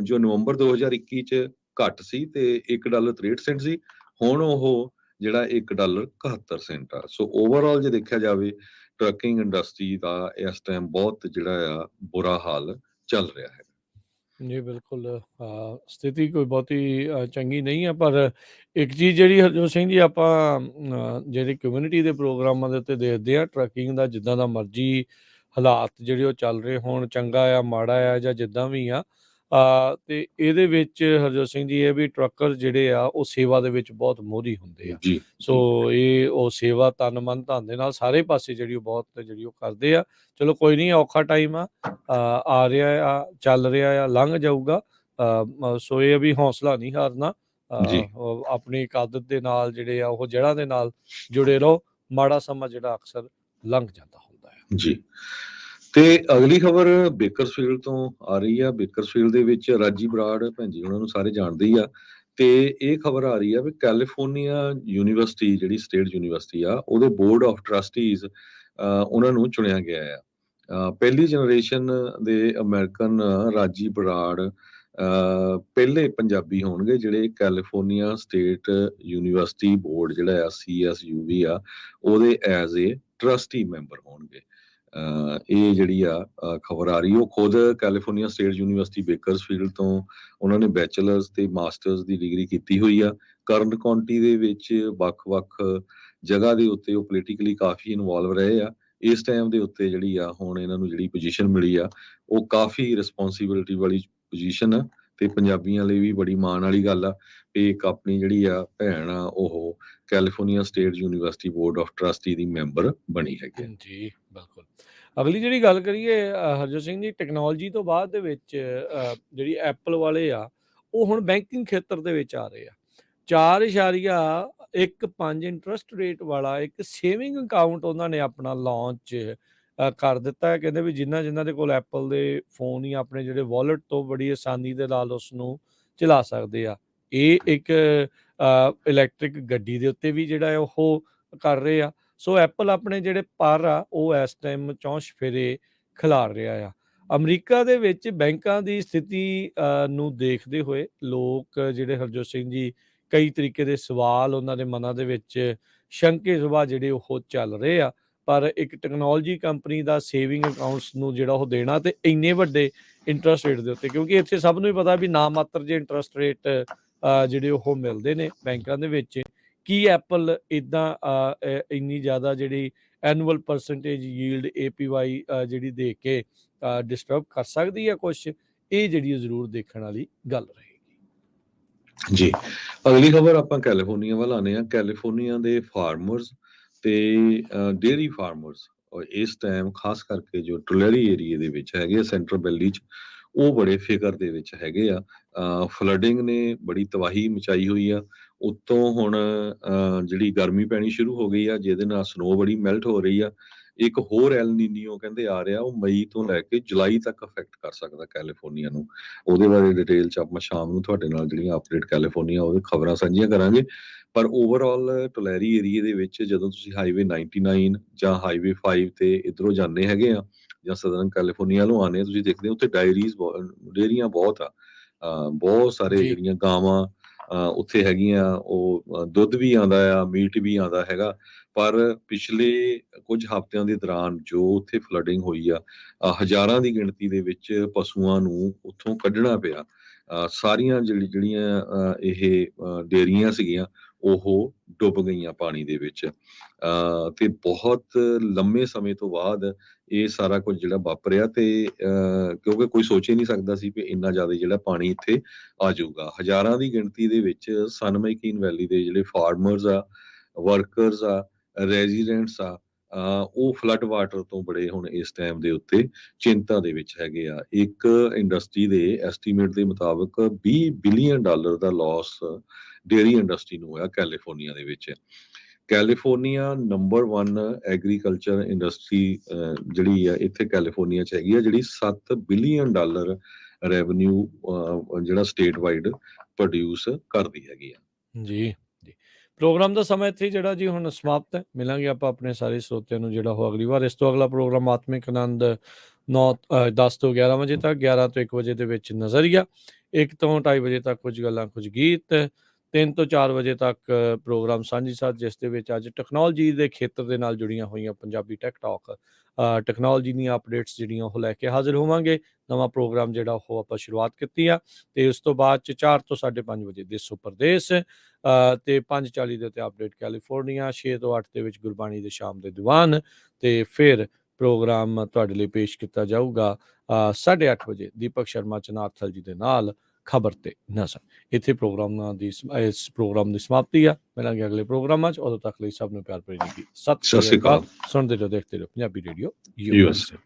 ਜੋ ਨਵੰਬਰ 2021 'ਚ ਘੱਟ ਸੀ ਤੇ $1.63 ਸੀ, ਹੁਣ ਉਹ ਜਿਹੜਾ $1.71 ਆ। ਸੋ ਓਵਰਆਲ ਜੇ ਦੇਖਿਆ ਜਾਵੇ ਟਰੱਕਿੰਗ ਇੰਡਸਟਰੀ ਦਾ ਇਸ ਟਾਈਮ ਬਹੁਤ ਜਿਹੜਾ ਆ ਬੁਰਾ ਹਾਲ ਚੱਲ ਰਿਹਾ ਹੈ। ਜੀ ਬਿਲਕੁਲ, ਸਥਿਤੀ ਕੋਈ ਬਹੁਤੀ ਚੰਗੀ ਨਹੀਂ ਆ, ਪਰ ਇੱਕ ਚੀਜ਼ ਜਿਹੜੀ ਹਰਜੋਤ ਸਿੰਘ ਜੀ ਆਪਾਂ ਜਿਹੜੇ ਕਮਿਊਨਿਟੀ ਦੇ ਪ੍ਰੋਗਰਾਮਾਂ ਦੇ ਉੱਤੇ ਦੇਖਦੇ ਆ, ਟਰੱਕਿੰਗ ਦਾ ਜਿੱਦਾਂ ਦਾ ਮਰਜ਼ੀ ਹਾਲਾਤ ਜਿਹੜੇ ਉਹ ਚੱਲ ਰਹੇ ਹੋਣ, ਚੰਗਾ ਆ ਮਾੜਾ ਆ ਜਾਂ ਜਿੱਦਾਂ ਵੀ ਆ, ਤੇ ਇਹਦੇ ਵਿੱਚ ਹਰਜੋਤ ਸਿੰਘ ਜੀ ਇਹ ਵੀ ਟਰੱਕਰ ਜਿਹੜੇ ਆ ਉਹ ਸੇਵਾ ਦੇ ਵਿੱਚ ਬਹੁਤ ਮੋਹਰੀ ਹੁੰਦੇ ਆ। ਜੀ ਸੋ ਇਹ ਉਹ ਸੇਵਾ ਤਨ ਮਨ ਧਨ ਦੇ ਨਾਲ ਸਾਰੇ ਪਾਸੇ ਜਿਹੜੀ ਉਹ ਬਹੁਤ ਜਿਹੜੀ ਉਹ ਕਰਦੇ ਆ। ਚਲੋ ਕੋਈ ਨਹੀਂ, ਔਖਾ ਟਾਈਮ ਆ ਰਿਹਾ ਆ, ਚੱਲ ਰਿਹਾ ਆ, ਲੰਘ ਜਾਊਗਾ। ਸੋ ਇਹ ਵੀ ਹੌਸਲਾ ਨਹੀਂ ਹਾਰਨਾ, ਜੀ ਉਹ ਆਪਣੀ ਇੱਕ ਆਦਤ ਦੇ ਨਾਲ ਜਿਹੜੇ ਆ ਉਹ ਜੜ੍ਹਾਂ ਦੇ ਨਾਲ ਜੁੜੇ ਰਹੋ, ਮਾੜਾ ਸਮਾਂ ਜਿਹੜਾ ਅਕਸਰ ਲੰਘ ਜਾਂਦਾ ਹੁੰਦਾ ਹੈ। ਜੀ, ਤੇ ਅਗਲੀ ਖਬਰ ਬੇਕਰਸਫੀਲਡ ਤੋਂ ਆ ਰਹੀ ਆ। ਬੇਕਰਸਫੀਲਡ ਦੇ ਵਿੱਚ ਰਾਜੀ ਬਰਾੜ ਭੈਣ ਜੀ ਉਹਨਾਂ ਨੂੰ ਸਾਰੇ ਜਾਣਦੇ ਹੀ ਆ, ਤੇ ਇਹ ਖਬਰ ਆ ਰਹੀ ਆ ਵੀ ਕੈਲੀਫੋਰਨੀਆ ਯੂਨੀਵਰਸਿਟੀ ਜਿਹੜੀ ਸਟੇਟ ਯੂਨੀਵਰਸਿਟੀ ਆ ਉਹਦੇ ਬੋਰਡ ਆਫ ਟਰਸਟੀਜ਼ ਉਹਨਾਂ ਨੂੰ ਚੁਣਿਆ ਗਿਆ ਆ। ਪਹਿਲੀ ਜਨਰੇਸ਼ਨ ਦੇ ਅਮਰੀਕਨ ਰਾਜੀ ਬਰਾੜ ਪਹਿਲੇ ਪੰਜਾਬੀ ਹੋਣਗੇ ਜਿਹੜੇ ਕੈਲੀਫੋਰਨੀਆ ਸਟੇਟ ਯੂਨੀਵਰਸਿਟੀ ਬੋਰਡ ਜਿਹੜਾ ਆ CSUB ਆ ਉਹਦੇ ਐਜ਼ ਏ ਟਰਸਟੀ ਮੈਂਬਰ ਹੋਣਗੇ। ਇਹ ਜਿਹੜੀ ਆ ਖਬਰ ਆ ਰਹੀ ਉਹ ਖੁਦ ਕੈਲੀਫੋਰਨੀਆ ਸਟੇਟ ਯੂਨੀਵਰਸਿਟੀ ਬੇਕਰਸਫੀਲਡ ਤੋਂ ਉਹਨਾਂ ਨੇ ਬੈਚਲਰਸ ਤੇ ਮਾਸਟਰਸ ਦੀ ਡਿਗਰੀ ਕੀਤੀ ਹੋਈ ਆ। ਕਰਨ ਕਾਉਂਟੀ ਦੇ ਵਿੱਚ ਵੱਖ-ਵੱਖ ਜਗ੍ਹਾ ਦੇ ਉੱਤੇ ਉਹ ਪੋਲੀਟੀਕਲੀ ਕਾਫੀ ਇਨਵੋਲਵ ਰਹੇ ਆ। ਇਸ ਟਾਈਮ ਦੇ ਉੱਤੇ ਜਿਹੜੀ ਆ ਹੁਣ ਇਹਨਾਂ ਨੂੰ ਜਿਹੜੀ ਪੋਜੀਸ਼ਨ ਮਿਲੀ ਆ ਉਹ ਕਾਫੀ ਰਿਸਪੌਂਸਿਬਿਲਿਟੀ ਵਾਲੀ ਪੋਜੀਸ਼ਨ ਆ, ਤੇ ਪੰਜਾਬੀਆਂ ਲਈ ਵੀ ਬੜੀ ਮਾਣ ਵਾਲੀ ਗੱਲ ਆ ਵੀ ਇੱਕ ਆਪਣੀ ਜਿਹੜੀ ਆ ਭੈਣ ਆ ਉਹ California state university board of trustee the member ਬਣੀ ਹੈਗੀ। ਜੀ ਬਿਲਕੁਲ। ਅਗਲੀ ਜਿਹੜੀ ਗੱਲ ਕਰੀਏ ਹਰਜੋਤ ਸਿੰਘ ਜੀ, ਟੈਕਨੋਲੋਜੀ ਤੋਂ ਬਾਅਦ ਦੇ ਵਿੱਚ ਜਿਹੜੀ ਐਪਲ ਵਾਲੇ ਆ ਉਹ ਹੁਣ ਬੈਂਕਿੰਗ ਖੇਤਰ ਦੇ ਵਿੱਚ ਆ ਰਹੇ ਆ। 4.15 ਇੰਟਰਸਟ ਰੇਟ ਵਾਲਾ ਇੱਕ ਸੇਵਿੰਗ ਅਕਾਊਂਟ ਉਹਨਾਂ ਨੇ ਆਪਣਾ ਲਾਂਚ ਕਰ ਦਿੱਤਾ ਹੈ। ਕਹਿੰਦੇ ਵੀ ਜਿਨ੍ਹਾਂ ਦੇ ਕੋਲ ਐਪਲ ਦੇ ਫੋਨ ਹੀ ਆਪਣੇ ਜਿਹੜੇ ਵਾਲਟ ਤੋਂ ਬੜੀ ਆਸਾਨੀ ਦੇ ਨਾਲ ਉਸ ਨੂੰ ਚਲਾ ਸਕਦੇ ਆ। ਇਹ ਇੱਕ ਇਲੈਕਟ੍ਰਿਕ ਗੱਡੀ ਦੇ ਉੱਤੇ ਵੀ ਜਿਹੜਾ ਹੈ ਉਹ ਕਰ ਰਹੇ ਆ। ਸੋ ਐਪਲ ਆਪਣੇ ਜਿਹੜੇ ਪਰ ਆ ਉਹ ਇਸ ਟਾਈਮ ਚੌਂਸ਼ ਫੇਰੇ ਖਿਲਾਰ ਰਿਹਾ ਆ। ਅਮਰੀਕਾ ਦੇ ਵਿੱਚ ਬੈਂਕਾਂ ਦੀ ਸਥਿਤੀ ਨੂੰ ਦੇਖਦੇ ਹੋਏ ਲੋਕ ਜਿਹੜੇ ਹਰਜੋਤ ਸਿੰਘ ਜੀ ਕਈ ਤਰੀਕੇ ਦੇ ਸਵਾਲ ਉਹਨਾਂ ਦੇ ਮਨਾਂ ਦੇ ਵਿੱਚ ਸ਼ੰਕੇ ਸੁਭਾਅ ਜਿਹੜੇ ਉਹ ਚੱਲ ਰਹੇ ਆ, ਪਰ ਇੱਕ ਟੈਕਨੋਲੋਜੀ ਕੰਪਨੀ ਦਾ ਸੇਵਿੰਗ ਅਕਾਊਂਟਸ ਨੂੰ ਜਿਹੜਾ ਉਹ ਦੇਣਾ ਤੇ ਇੰਨੇ ਵੱਡੇ ਇੰਟਰਸਟ ਰੇਟ ਦੇ ਉੱਤੇ, ਕਿਉਂਕਿ ਇੱਥੇ ਸਭ ਨੂੰ ਹੀ ਪਤਾ ਵੀ ਨਾ ਮਾਤਰ ਜੇ ਇੰਟਰਸਟ ਰੇਟ ਜਿਹੜੇ ਉਹ ਮਿਲਦੇ ਨੇ ਬੈਂਕਾਂ ਦੇ ਵਿੱਚ, ਕੀ ਐਪਲ ਇਦਾਂ ਇੰਨੀ ਜ਼ਿਆਦਾ ਜਿਹੜੀ ਐਨੂਅਲ ਪਰਸੈਂਟੇਜ ਯੀਲਡ APY ਜਿਹੜੀ ਦੇ ਕੇ ਡਿਸਟਰਬ ਕਰ ਸਕਦੀ ਹੈ ਕੁਛ? ਇਹ ਜਿਹੜੀ ਜ਼ਰੂਰ ਦੇਖਣ ਵਾਲੀ ਗੱਲ ਰਹੇਗੀ। ਜੀ, ਅਗਲੀ ਖਬਰ ਆਪਾਂ ਕੈਲੀਫੋਰਨੀਆ ਵੱਲ ਆਉਂਦੇ ਹਾਂ। ਕੈਲੀਫੋਰਨੀਆ ਦੇ ਫਾਰਮਰਸ ਤੇ ਡੇਅਰੀ ਫਾਰਮਰਸ ਇਸ ਟਾਈਮ ਖਾਸ ਕਰਕੇ ਜੋ ਟੁਲੇਰੀ ਏਰੀਏ ਦੇ ਵਿੱਚ ਹੈਗੇ ਸੈਂਟਰਲ ਵੈਲੀ 'ਚ, ਉਹ ਬੜੇ ਫਿਕਰ ਦੇ ਵਿੱਚ ਹੈਗੇ ਆ। ਫਲੱਡਿੰਗ ਨੇ ਬੜੀ ਤਬਾਹੀ ਮਚਾਈ ਹੋਈ ਆ। ਉੱਤੋਂ ਹੁਣ ਜਿਹੜੀ ਗਰਮੀ ਪੈਣੀ ਸ਼ੁਰੂ ਹੋ ਗਈ ਆ ਜਿਹਦੇ ਨਾਲ ਸਨੋ ਬੜੀ ਮੈਲਟ ਹੋ ਰਹੀ ਆ। ਇੱਕ ਹੋਰ ਐਲ ਨੀਨੀਓ ਕਹਿੰਦੇ ਆ ਰਿਹਾ, ਉਹ ਮਈ ਤੋਂ ਲੈ ਕੇ ਜੁਲਾਈ ਤੱਕ ਅਫੈਕਟ ਕਰ ਸਕਦਾ ਕੈਲੀਫੋਰਨੀਆ ਨੂੰ। ਉਹਦੇ ਬਾਰੇ ਡਿਟੇਲ 'ਚ ਆਪਾਂ ਸ਼ਾਮ ਨੂੰ ਤੁਹਾਡੇ ਨਾਲ ਜਿਹੜੀਆਂ ਅਪਡੇਟ ਕੈਲੀਫੋਰਨੀਆ ਉਹਦੇ ਖਬਰਾਂ ਸਾਂਝੀਆਂ ਕਰਾਂਗੇ। ਪਰ ਓਵਰਆਲ ਟੁਲੇਰੀ ਏਰੀਏ ਦੇ ਵਿੱਚ ਜਦੋਂ ਤੁਸੀਂ ਹਾਈਵੇ 99 ਜਾਂ ਹਾਈਵੇ 5 ਤੇ ਇੱਧਰੋਂ ਜਾਂਦੇ ਹੈਗੇ ਆ ਜਾਂ ਸਦਰਨ ਕੈਲੀਫੋਰਨੀਆ ਵੱਲੋਂ ਆਉਂਦੇ ਆ, ਤੁਸੀਂ ਦੇਖਦੇ ਹੋ ਉੱਥੇ ਡੇਅਰੀਆਂ ਬਹੁਤ ਆ। ਬਹੁਤ ਸਾਰੇ ਜਿਹੜੀਆਂ ਗਾਵਾਂ ਉੱਥੇ ਹੈਗੀਆਂ, ਉਹ ਦੁੱਧ ਵੀ ਆਉਂਦਾ ਆ, ਮੀਟ ਵੀ ਆਉਂਦਾ ਹੈਗਾ। ਪਰ ਪਿਛਲੇ ਕੁਝ ਹਫ਼ਤਿਆਂ ਦੇ ਦੌਰਾਨ ਜੋ ਉੱਥੇ ਫਲੱਡਿੰਗ ਹੋਈ ਆ, ਹਜ਼ਾਰਾਂ ਦੀ ਗਿਣਤੀ ਦੇ ਵਿੱਚ ਪਸ਼ੂਆਂ ਨੂੰ ਉੱਥੋਂ ਕੱਢਣਾ ਪਿਆ। ਸਾਰੀਆਂ ਜਿਹੜੀਆਂ ਇਹ ਡੇਅਰੀਆਂ ਸੀਗੀਆਂ ਉਹ ਡੁੱਬ ਗਈਆਂ ਪਾਣੀ ਦੇ ਵਿੱਚ, ਤੇ ਬਹੁਤ ਲੰਮੇ ਸਮੇਂ ਤੋਂ ਬਾਅਦ ਇਹ ਸਾਰਾ ਕੁਝ ਜਿਹੜਾ ਵਾਪਰਿਆ। ਤੇ ਕਿਉਂਕਿ ਕੋਈ ਸੋਚ ਹੀ ਨਹੀਂ ਸਕਦਾ ਸੀ ਕਿ ਇੰਨਾ ਜ਼ਿਆਦਾ ਜਿਹੜਾ ਪਾਣੀ ਇੱਥੇ ਆ ਜਾਊਗਾ। ਹਜ਼ਾਰਾਂ ਦੀ ਗਿਣਤੀ ਦੇ ਵਿੱਚ ਸਨ ਮੈਕੀਨ ਵੈਲੀ ਦੇ ਜਿਹੜੇ ਫਾਰਮਰਸ ਆ, ਵਰਕਰਸ ਆ, ਰੈਜ਼ੀਡੈਂਟਸ ਆ, ਉਹ ਫਲੱਡ ਵਾਟਰ ਤੋਂ ਬੜੇ ਹੁਣ ਇਸ ਟਾਈਮ ਦੇ ਉੱਤੇ ਚਿੰਤਾ ਦੇ ਵਿੱਚ ਹੈਗੇ ਆ। ਇੱਕ ਇੰਡਸਟਰੀ ਦੇ ਐਸਟੀਮੇਟ ਦੇ ਮੁਤਾਬਕ $20 ਬਿਲੀਅਨ ਦਾ ਲਾਸ ਡੇਅਰੀ ਇੰਡਸਟਰੀ ਨੂੰ ਹੋਇਆ ਕੈਲੀਫੋਰਨੀਆ ਦੇ ਵਿੱਚ। ਕੈਲੀਫੋਰਨੀਆ ਨੰਬਰ 1 ਐਗਰੀਕਲਚਰ ਇੰਡਸਟਰੀ ਜਿਹੜੀ ਆ ਇੱਥੇ ਕੈਲੀਫੋਰਨੀਆ 'ਚ ਹੈਗੀ ਆ, ਜਿਹੜੀ $7 ਬਿਲੀਅਨ ਰੈਵਨਿਊ ਜਿਹੜਾ ਸਟੇਟ ਵਾਈਡ ਪ੍ਰੋਡਿਊਸ ਕਰਦੀ ਹੈਗੀ ਆ। ਜੀ ਜੀ। ਪ੍ਰੋਗਰਾਮ ਦਾ ਸਮਾਂ ਇੱਥੇ ਜਿਹੜਾ ਜੀ ਹੁਣ ਸਮਾਪਤ ਹੈ। ਮਿਲਾਂਗੇ ਆਪਾਂ ਆਪਣੇ ਸਾਰੇ ਸਰੋਤਿਆਂ ਨੂੰ ਜਿਹੜਾ ਉਹ ਅਗਲੀ ਵਾਰ। ਇਸ ਤੋਂ ਅਗਲਾ ਪ੍ਰੋਗਰਾਮ ਆਤਮਿਕ ਆਨੰਦ 10 ਤੋਂ 11 ਵਜੇ ਤੱਕ, 11 ਤੋਂ 1 ਵਜੇ ਦੇ ਵਿੱਚ ਨਜ਼ਰੀਆ, 1 ਤੋਂ 2:30 ਵਜੇ ਤੱਕ ਕੁਝ ਗੱਲਾਂ ਕੁਝ ਗੀਤ, 3 ਤੋਂ 4 ਵਜੇ ਤੱਕ ਪ੍ਰੋਗਰਾਮ ਸਾਂਝੀ ਸਾਥ, ਜਿਸ ਦੇ ਵਿੱਚ ਅੱਜ ਟੈਕਨੋਲੋਜੀ ਦੇ ਖੇਤਰ ਦੇ ਨਾਲ ਜੁੜੀਆਂ ਹੋਈਆਂ ਪੰਜਾਬੀ ਟੈਕ ਟਾਕ, ਟੈਕਨੋਲੋਜੀ ਦੀਆਂ ਅਪਡੇਟਸ ਜਿਹੜੀਆਂ ਉਹ ਲੈ ਕੇ ਹਾਜ਼ਰ ਹੋਵਾਂਗੇ। ਨਵਾਂ ਪ੍ਰੋਗਰਾਮ ਜਿਹੜਾ ਉਹ ਆਪਾਂ ਸ਼ੁਰੂਆਤ ਕੀਤੀ ਆ। ਅਤੇ ਉਸ ਤੋਂ ਬਾਅਦ 'ਚ 4 ਤੋਂ 5:30 ਵਜੇ ਦੇਸੋ ਪਰਦੇਸ, ਅਤੇ 5:40 ਦੇ ਉੱਤੇ ਅਪਡੇਟ ਕੈਲੀਫੋਰਨੀਆ, 6 ਤੋਂ 8 ਦੇ ਵਿੱਚ ਗੁਰਬਾਣੀ ਦੇ ਸ਼ਾਮ ਦੇ ਦੀਵਾਨ, ਅਤੇ ਫਿਰ ਪ੍ਰੋਗਰਾਮ ਤੁਹਾਡੇ ਲਈ ਪੇਸ਼ ਕੀਤਾ ਜਾਊਗਾ 8:30 ਵਜੇ ਦੀਪਕ ਸ਼ਰਮਾ ਚਨਾਰਥਲ ਜੀ ਦੇ ਨਾਲ ਖਬਰ ਤੇ ਨਜ਼ਰ। ਇੱਥੇ ਇਸ ਪ੍ਰੋਗਰਾਮ ਦੀ ਸਮਾਪਤੀ ਆ। ਮਿਲਾਂਗੇ ਅਗਲੇ ਪ੍ਰੋਗਰਾਮਾਂ 'ਚ। ਉਦੋਂ ਤੱਕ ਲਈ ਸਭ ਨੂੰ ਪਿਆਰ ਭਰੀ ਨਿੱਘੀ ਸਤਿ ਸ਼੍ਰੀ ਅਕਾਲ। ਸੁਣਦੇ ਰਹੋ, ਦੇਖਦੇ ਰਹੋ ਪੰਜਾਬੀ ਰੇਡੀਓ USA।